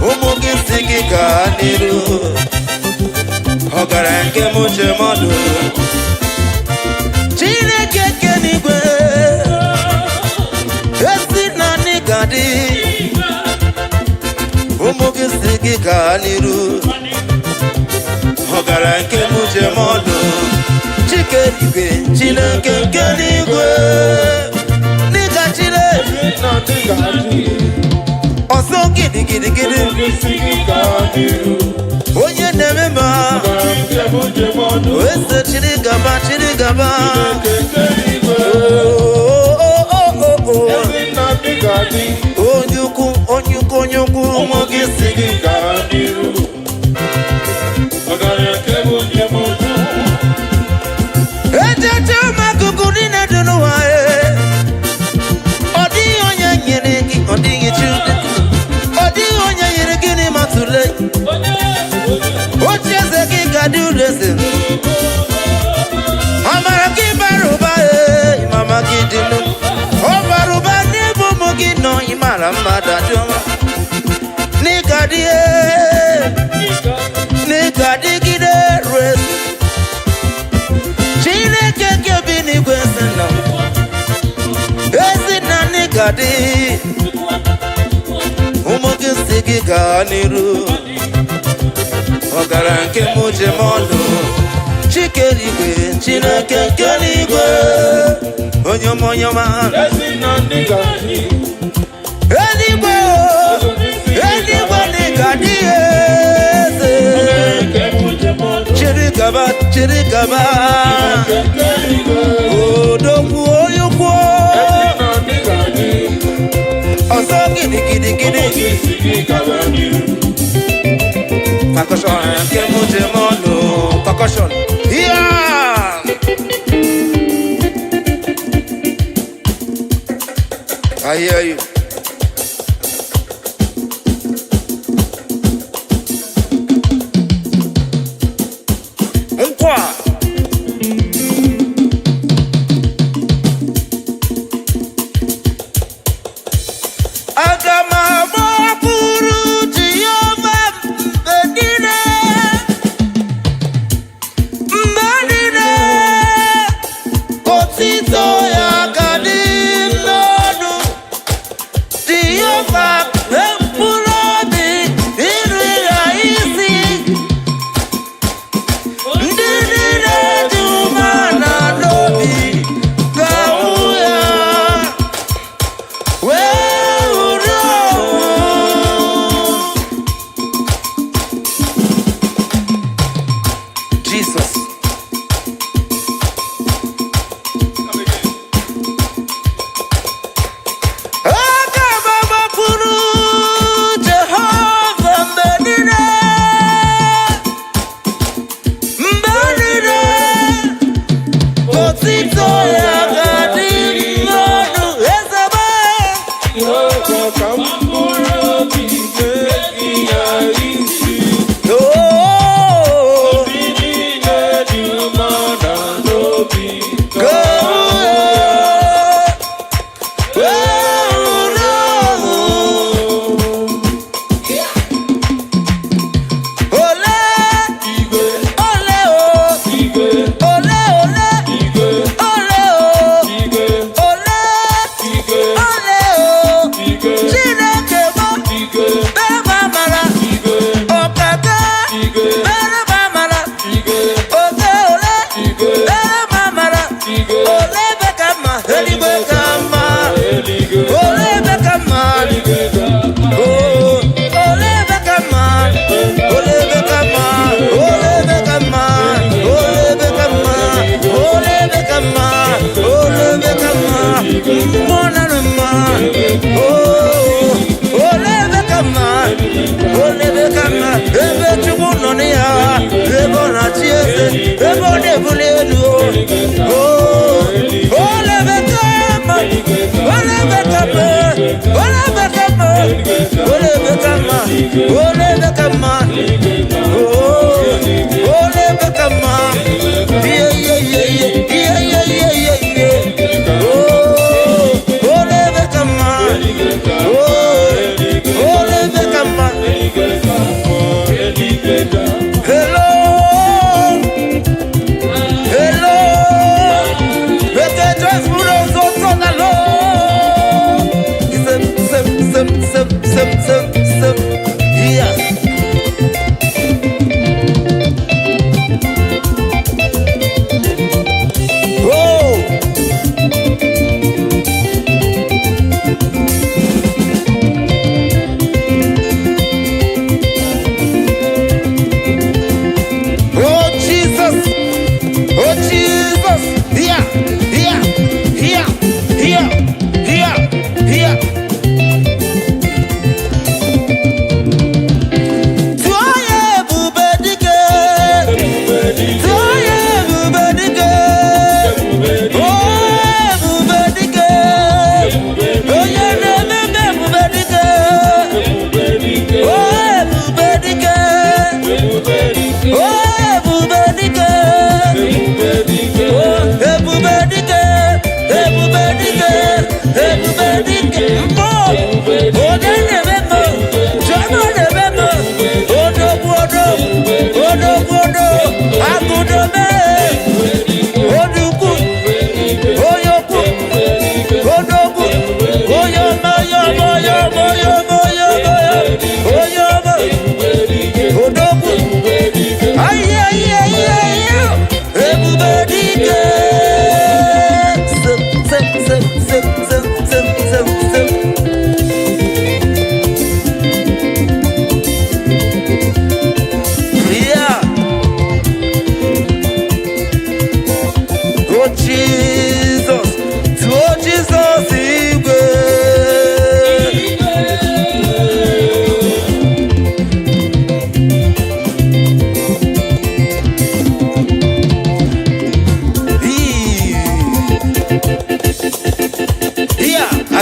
umugi sigi kaniru ogara nke muche modu Chineke kenigwe esi nani kadi umugi sigi kaniru ogara nke muche modu Chikenigwe, Chineke kenigwe Nika chile Oso gidi Onye nemema Wese chirigaba Onyuku Omogi sigi kaniru Ogara kebuje modu Ejeje makukuni na dunuwae Odi onye nyere gị Odi chude Odi onye nyere gị ni matule Ocheze gị gadi uleze Amara gị baruba Imama gị dinu O baruba n'ibu mụ gị nọ Imara mmada joma Nikadi gide resi Chineke kebini kwesena Ezi na nikadi Umugi sigi kaniru Ogara nke muje modu Chikerigwe Chineke kenigwe Onyoma Ezi na nikadi Enigwe nikadi Chirigaba Odoku oyukwo Oso gidi Percussion Kemuje mono Percussion Yeah I hear you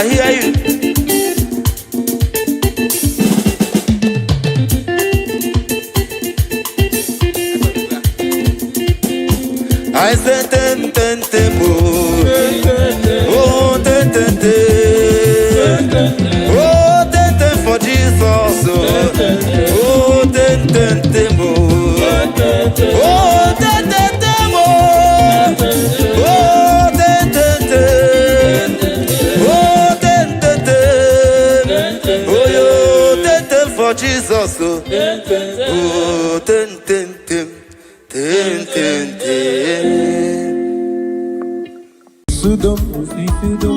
I hear you. I say ten oh, oh ten oh ten for Jesus, oh ten oh, oh ten oh, oh ten oh yo ten for Jesus, oh ten.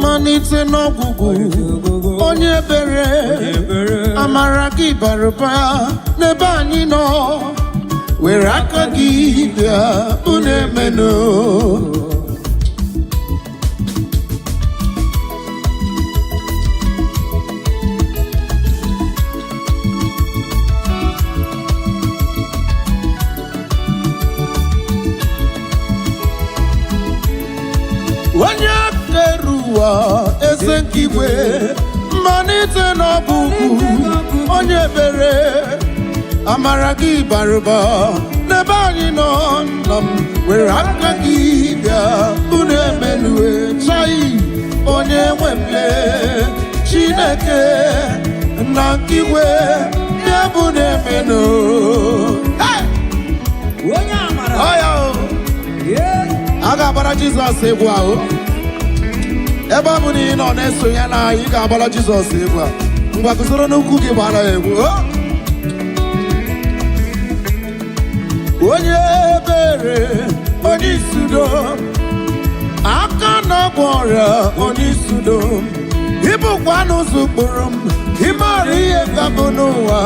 Manite n'ọgwụgwụ onye bere amara gị bara ụba n'ebe anyị nọ were aka gị bịa unu emenụ onye keruwa eze nke igwe mmalite n'ọgwụgwụ onye bere amara gị bara ụba n'ebe anyị nọ nna m were aka gị bịa unu emenue chai onye nwe mle Chineke na nke igwe bịa bụ na-emenụ onye amara a ga-agbara Jizọs egwu ahụ ebe ọ bụ na ị nọ na-eso ya na ị ga-agbara Jizọs egwu a ngwa guzoro n'ukwu gị gbara egwu onye ebere onye isudo aka na-agwọ ọrịa onye isudo ịbụkwa n'ụzọ ụkpụrụ m ịmara ihe gabụ n'ụwa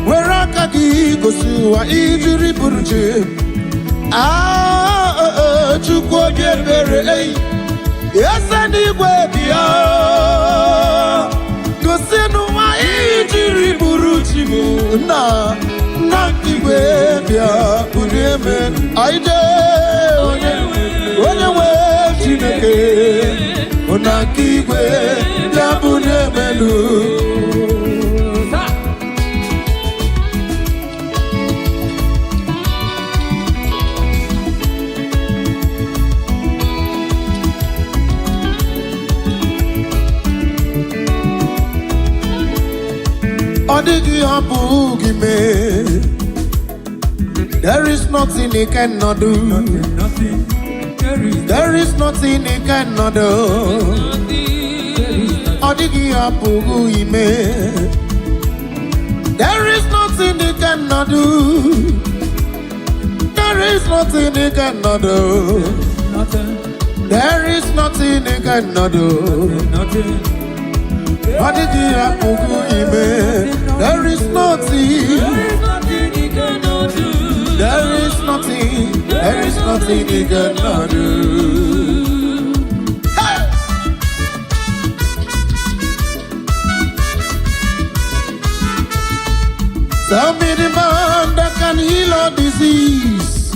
were aka gị gosi ụwa ijiri bụrụ chi Chukwu onye ebere eze n'igwe bịa gosi n'ụwa ijiri bụrụ chi m na igwe bịa bụrụ eme aide onye nwe Chineke na nke igwe bịa bụrụ emelu There is nothing he cannot do. There is nothing he cannot do. There is nothing he cannot do. There is nothing he cannot do. There is nothing he cannot do. There is nothing he cannot do. There is nothing he cannot do. Hey! Tell me the man that can heal all disease.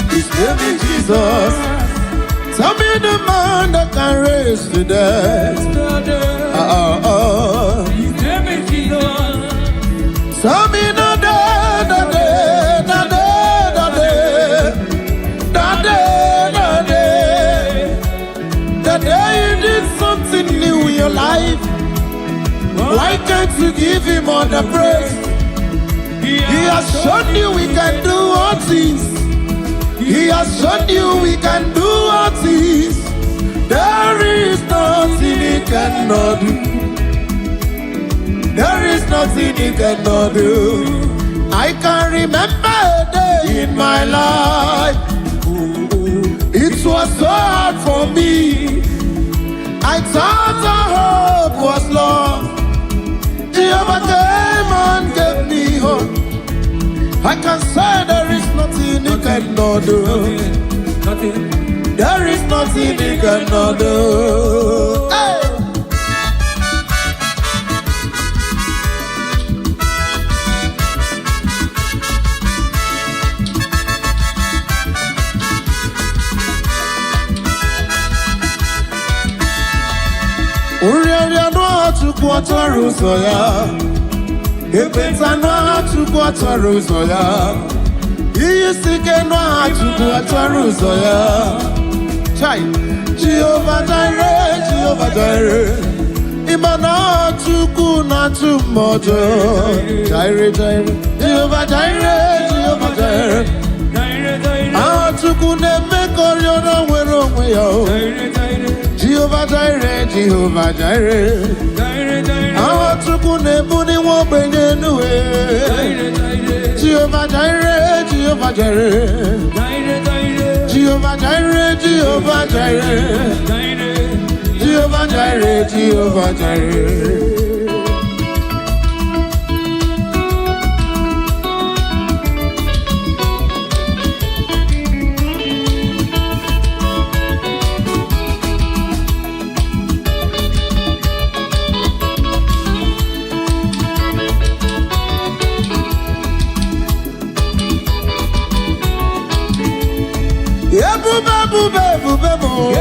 His name is Jesus. Tell me the man that can raise the dead. His name is Jesus. Tell me the day you did something new in your life. Why can't you give him all the praise? He has shown you we can do all things. He has shown you we can do all things. There is nothing he cannot do. There is nothing he cannot do. I can remember a day in my life. It was so hard for me. I thought our hope was lost. Jehovah came and gave me hope. I can say there is nothing he cannot do. There is nothing he cannot do. Hey! Chukwu atụrụ ụzọ ya. Ekpenta n'aha Chukwu atụrụ ụzọ ya. Iyi isi ike n'aha Chukwu atụrụ ụzọ ya. Chai, Jehovah Jireh, Jehovah Jireh. Ịma n'aha Chukwu na-atụ mmụọ. Jireh, Jireh, Jehovah Jireh, Jehovah Jireh. Aha Chukwu na-eme ka oriọna nwere onwe ya. Jehovah Jireh, Jehovah Jireh. Aha Chukwu na-ebuli nwa ogbenye enu. Jehovah Jireh, Jehovah Jireh. Jehovah Jireh, Jehovah Jireh. Jehovah Jireh, Jehovah Jireh. Ebube mo.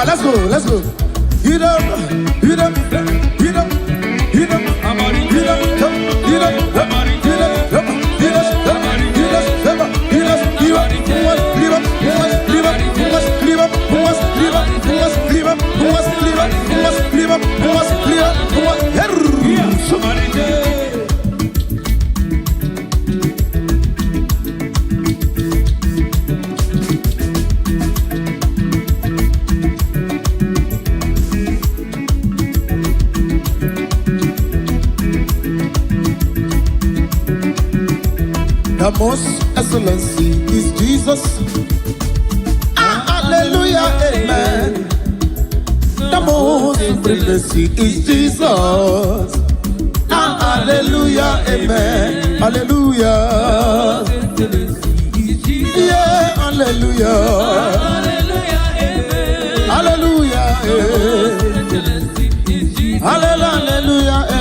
Let's go, let's go. Hit up, hit up, hit up, hit up, hit up, hit up, hit up, hit The most excellency is Jesus. Hallelujah, amen. The most supremacy is Jesus. Hallelujah, amen. Hallelujah. Yeah, hallelujah. Hallelujah, hallelujah, hallelujah.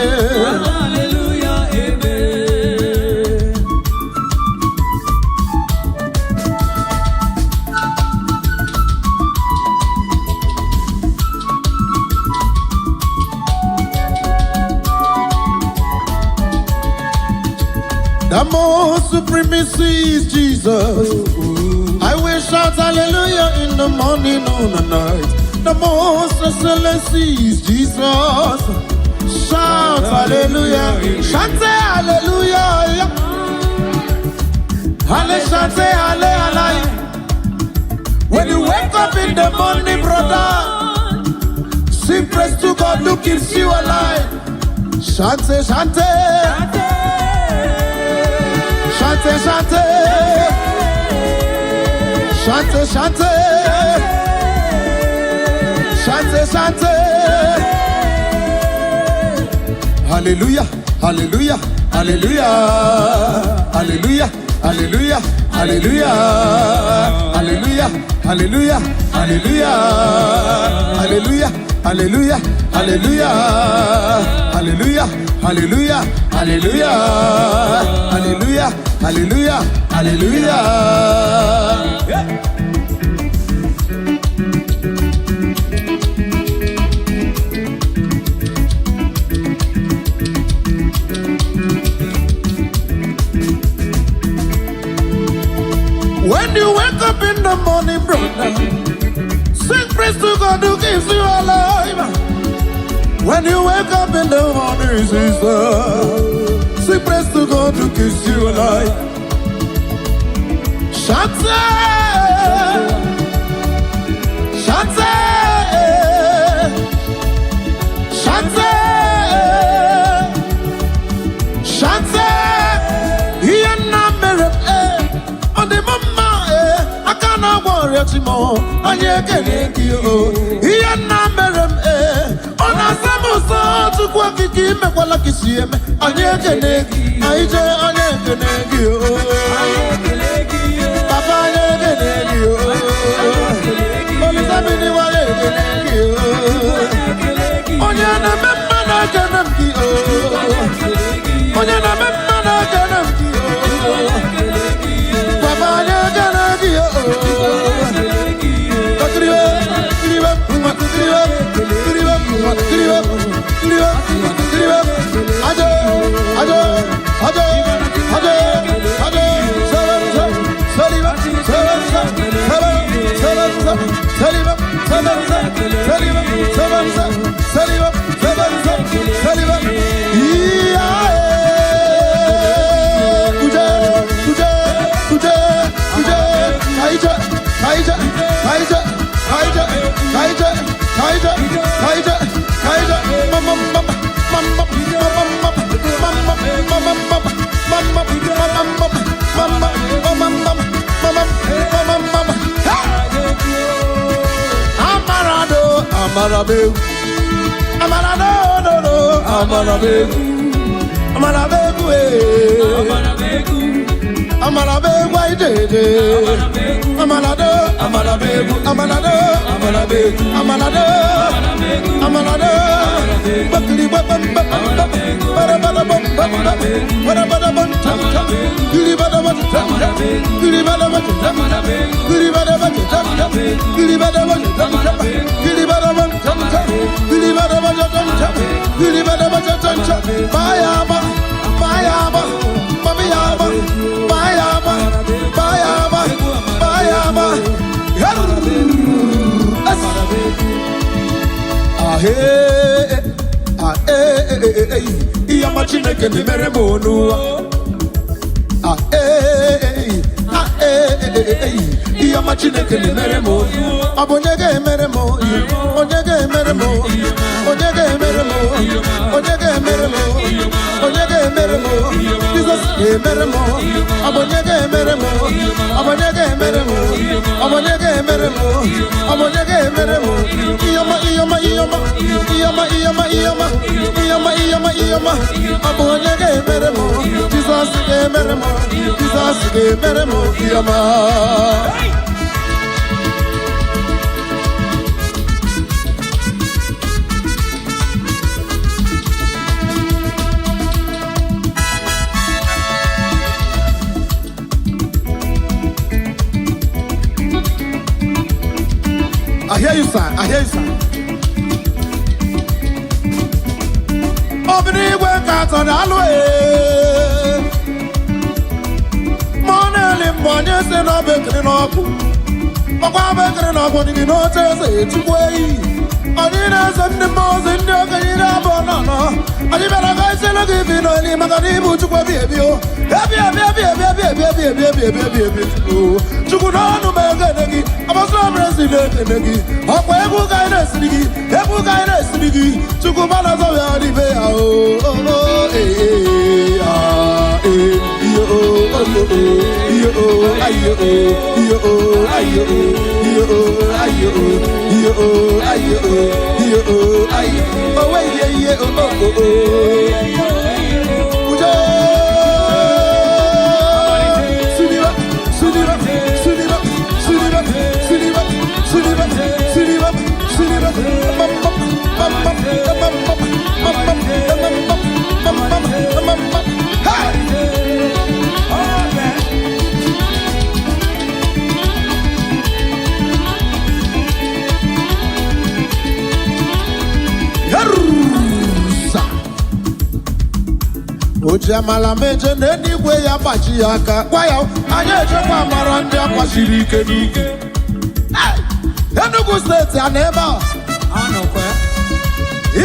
The most supremacy is Jesus. I will shout hallelujah in the morning, noon and night. The most excellency is Jesus. Shout hallelujah. Shout hallelujah. Halle, shout hallelujah. the morning, brother. Sing praise to God who keeps you alive. Shante, shante. Shante, shante. Shante, shante. Shante, shante. Hallelujah, hallelujah, hallelujah, hallelujah, hallelujah, hallelujah, hallelujah, hallelujah, hallelujah, hallelujah, hallelujah, hallelujah, hallelujah, hallelujah, hallelujah, hallelujah, hallelujah, hallelujah. When you wake up in the morning, brother, sing praise to God who keeps you alive. When you wake up in the morning, sister, sing praise to God who keeps you alive. Shante, shante, shante, shante. On the mama, I cannot worry anymore. I can't get you. Here now, madam, on a samosa to work it, give me what I can see. I can't get you. Papa, I can't get you. Only somebody will get you. On your number, I can't get you. On your number, I can't get you. I hear you, sir. I hear you, sir. Open the work out on the way. Money, money, say no better than up. Papa, better than up when you know, say it's way. Adina Sunday Moses, and Yoga Bonano. I never got to give you any Magani to baby. Chukunano Maganagi, I was not resident. Aku guidance, Ebu guidance, Chukumana Ojamala meje n'eluigwe ya gbaji aka gwa ya anyị ejekwa mara ndị akwasiri ike n'ike Enugu steeti a na ebe a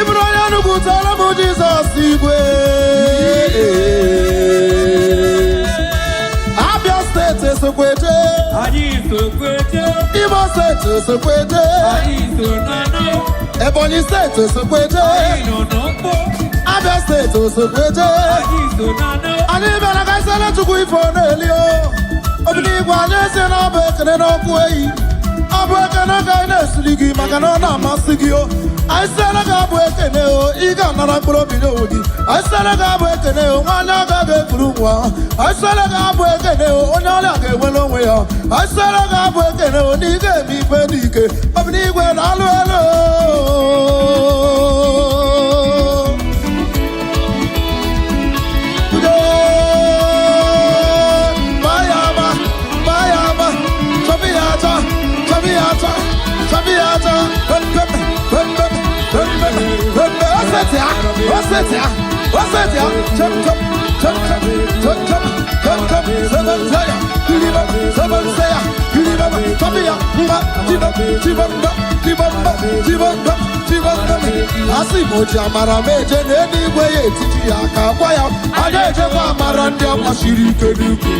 Iburu onye Enugu tọrọ m Jizọs igwe Abia steeti esokweje Imo steeti esokweje Ebonyi steeti esokweje Abia steeti esokweje anyị bịara ka isele Chukwu ife n'eli Obinigwe anyị esi na ọ bụ ekene n'ọkụ eyi Ọ bụ ekene ka anyị na-esiri gị maka na ọ na-amasị gị Anyị sịrị ga abụ ekene ị ga-anara mkpụrụ obi n'onwe gị Anyị sịrị ga abụ ekene nwaanyị agaghị ekuru nwa Anyị sịrị ga abụ ekene onye ọrịa ga-enwere onwe ya Anyị sịrị ga abụ ekene na ị ga-eme ife n'ike Obinigwe na-alụ elu Asị moji amara meje n'eluigwe ya etiti ya ka gwa ya a na-ejekwa amara ndị agbasiri ike n'ukwu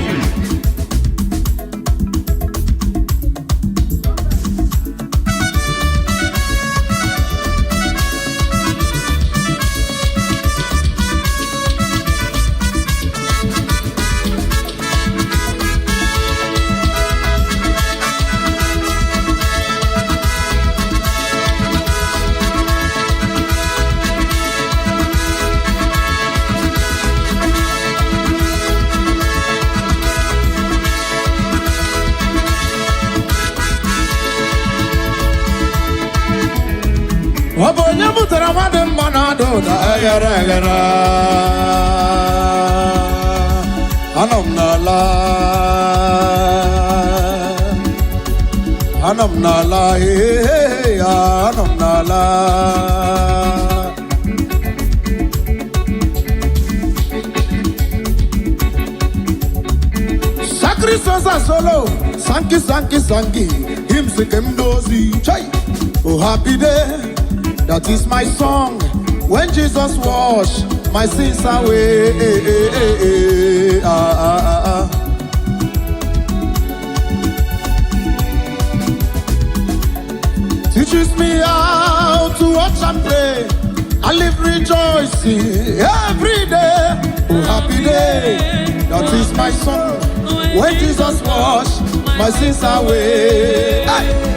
Wabonye mutara made manado da agara Anam nala hey anam nala Sacrifice solo sanki him sikem dozi chai oh happy day That is my song when Jesus washed my sins away. Teaches me how to watch and pray. I live rejoicing every day. Oh, happy day. That is my song when Jesus washed my sins away. Hey.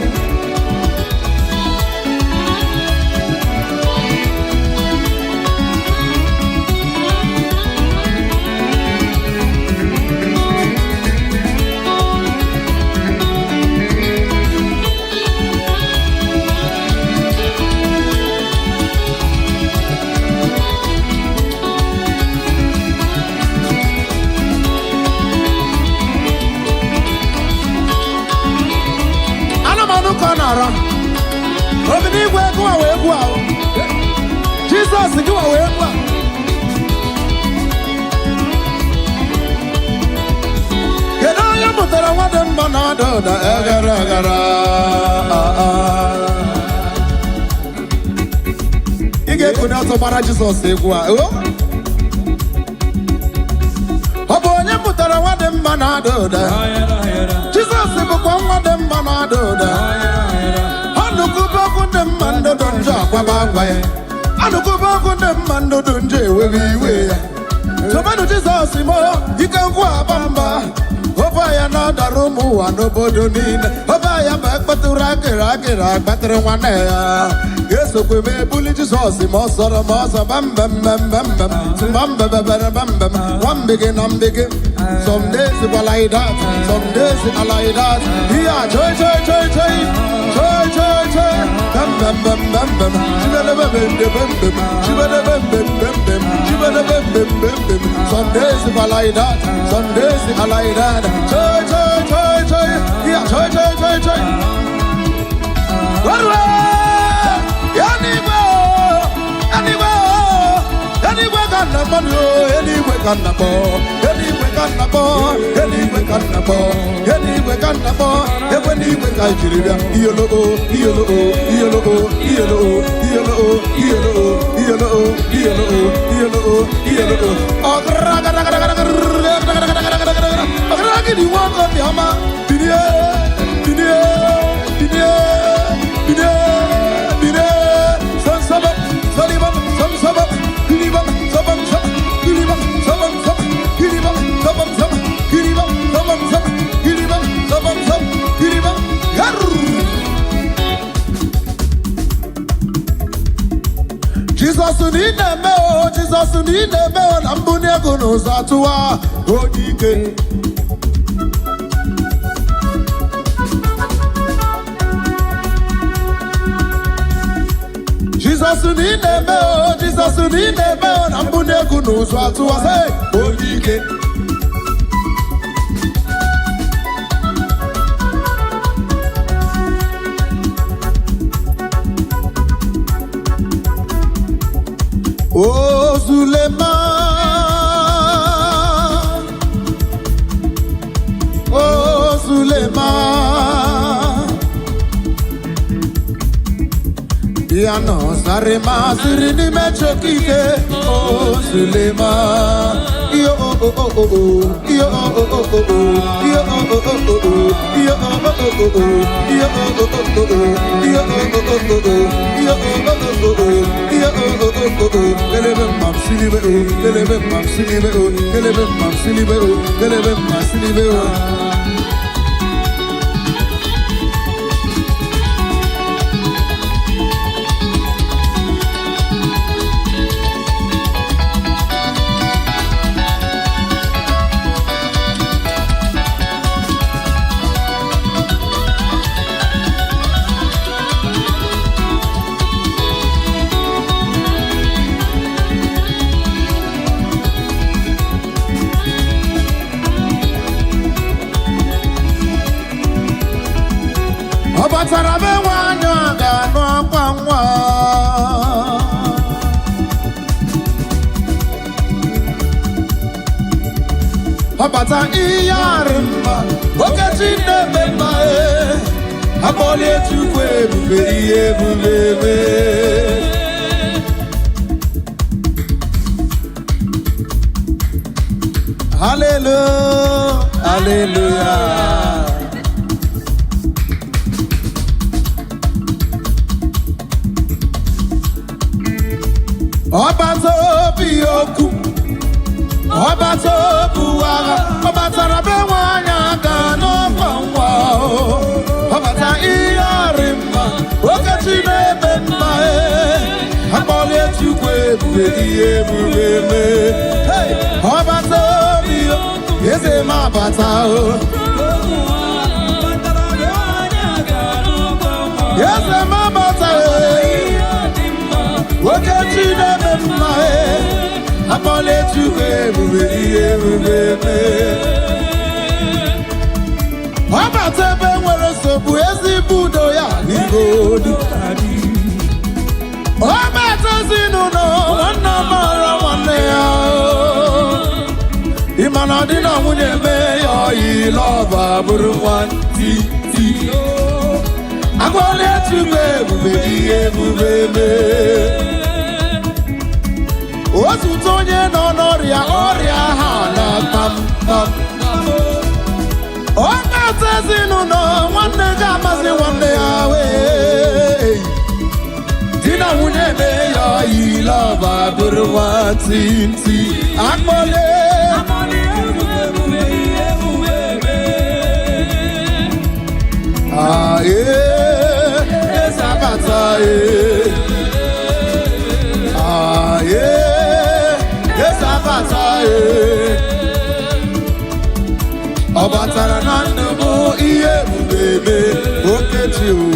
Obinigwe go away go Jesus go away go Get on your mother and one manado da agara ọzọ gbara Jizọs egwu a. Ọ bụ onye mụtara nwa dị mma na-ada ụda. Jizọs bụkwa nwa dị mma na-ada ụda. Anụkụba ọkụ dị mma ndụdụ njọ akwaba agwa ya. Anụkụba ọkụ dị mma ndụdụ njọ ewewe iwe ya. Tomanụ Jizọs mo ike ngwu aba mba. Ofe ya na-adara ụmụ ụwa n'obodo niile. Ofe ya bụ ekpetụrụ akịrị akpetụrụ nwanne ya. Esokwe m ebuli Jizọs ma ọ sọrọ ma ọzọ bambambambambam. Bambambambambam. One begin, I'm begin. Some days it was like that. Some days it was like that. Yeah, joy. Bambambambambam. Some days it was like that. Some days it was like that. Joy. Yeah, joy. Anywhere can the money, anywhere can the ball, anywhere can the ball, anywhere can the ball, anywhere can the ball, anywhere can Nigeria, yellow. Jesus need a bell, I'm Bunia Gonos Atua, Odike. Jesus need a bell, I'm Bunia Gonos Atua, say, Odike. Oh Suleiman, Diano Sarema Sirini Mechokike. Oh Suleiman, yo Obatarabe wanyaga no kwangwa. Obata iyarima okechi nebemba abole tukwe ebubebe. Hallelujah, hallelujah. Obatobioku, Obatobuara, Obatarabe wanyaga no kwangwa. Obata iyarima okechine bemba abole tukwe ebubebe. Hey, Obatobio yeze mabata o. Yeze mabata okechine bemba abole tukwe ebubebe. Obatebe nwere nsogbu ezigbo ya n'igodu. Obatezinu nwanne mara nwanne ya. Ịmana dị na nwunye mee ya oyi lọva bụrụ nwanti. Agwọla tukwe ebubebe. Otu onye nọ n'ọrịa ha na tam tam. Ọ ga-ata ezinụlọ nwanne ga-amasị nwanne ya wee. Di na nwunye eme ya ilọba bụrụ nwantịntị akpọle. Ezabata ezabata ọ batara na ndụ bụ ihe ebube okechi o.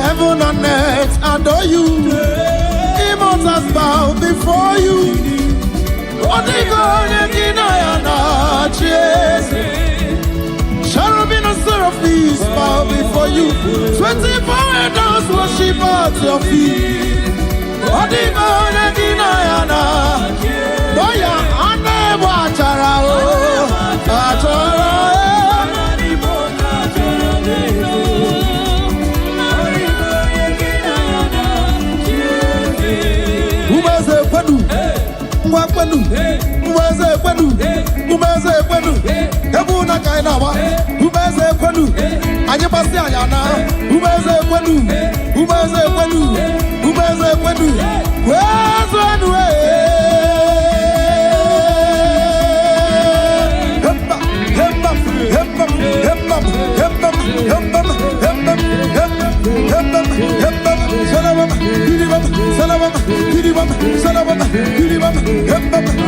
Heaven and earth adore you. Immortals bow before you. Cherubim and seraphims bow before you. 24 elders worship at your feet. Boya ane wachara o achara. Umeze kwenu ebu na kai na wa umeze kwenu anyị pasi anya na umeze kwenu kwezenu Salam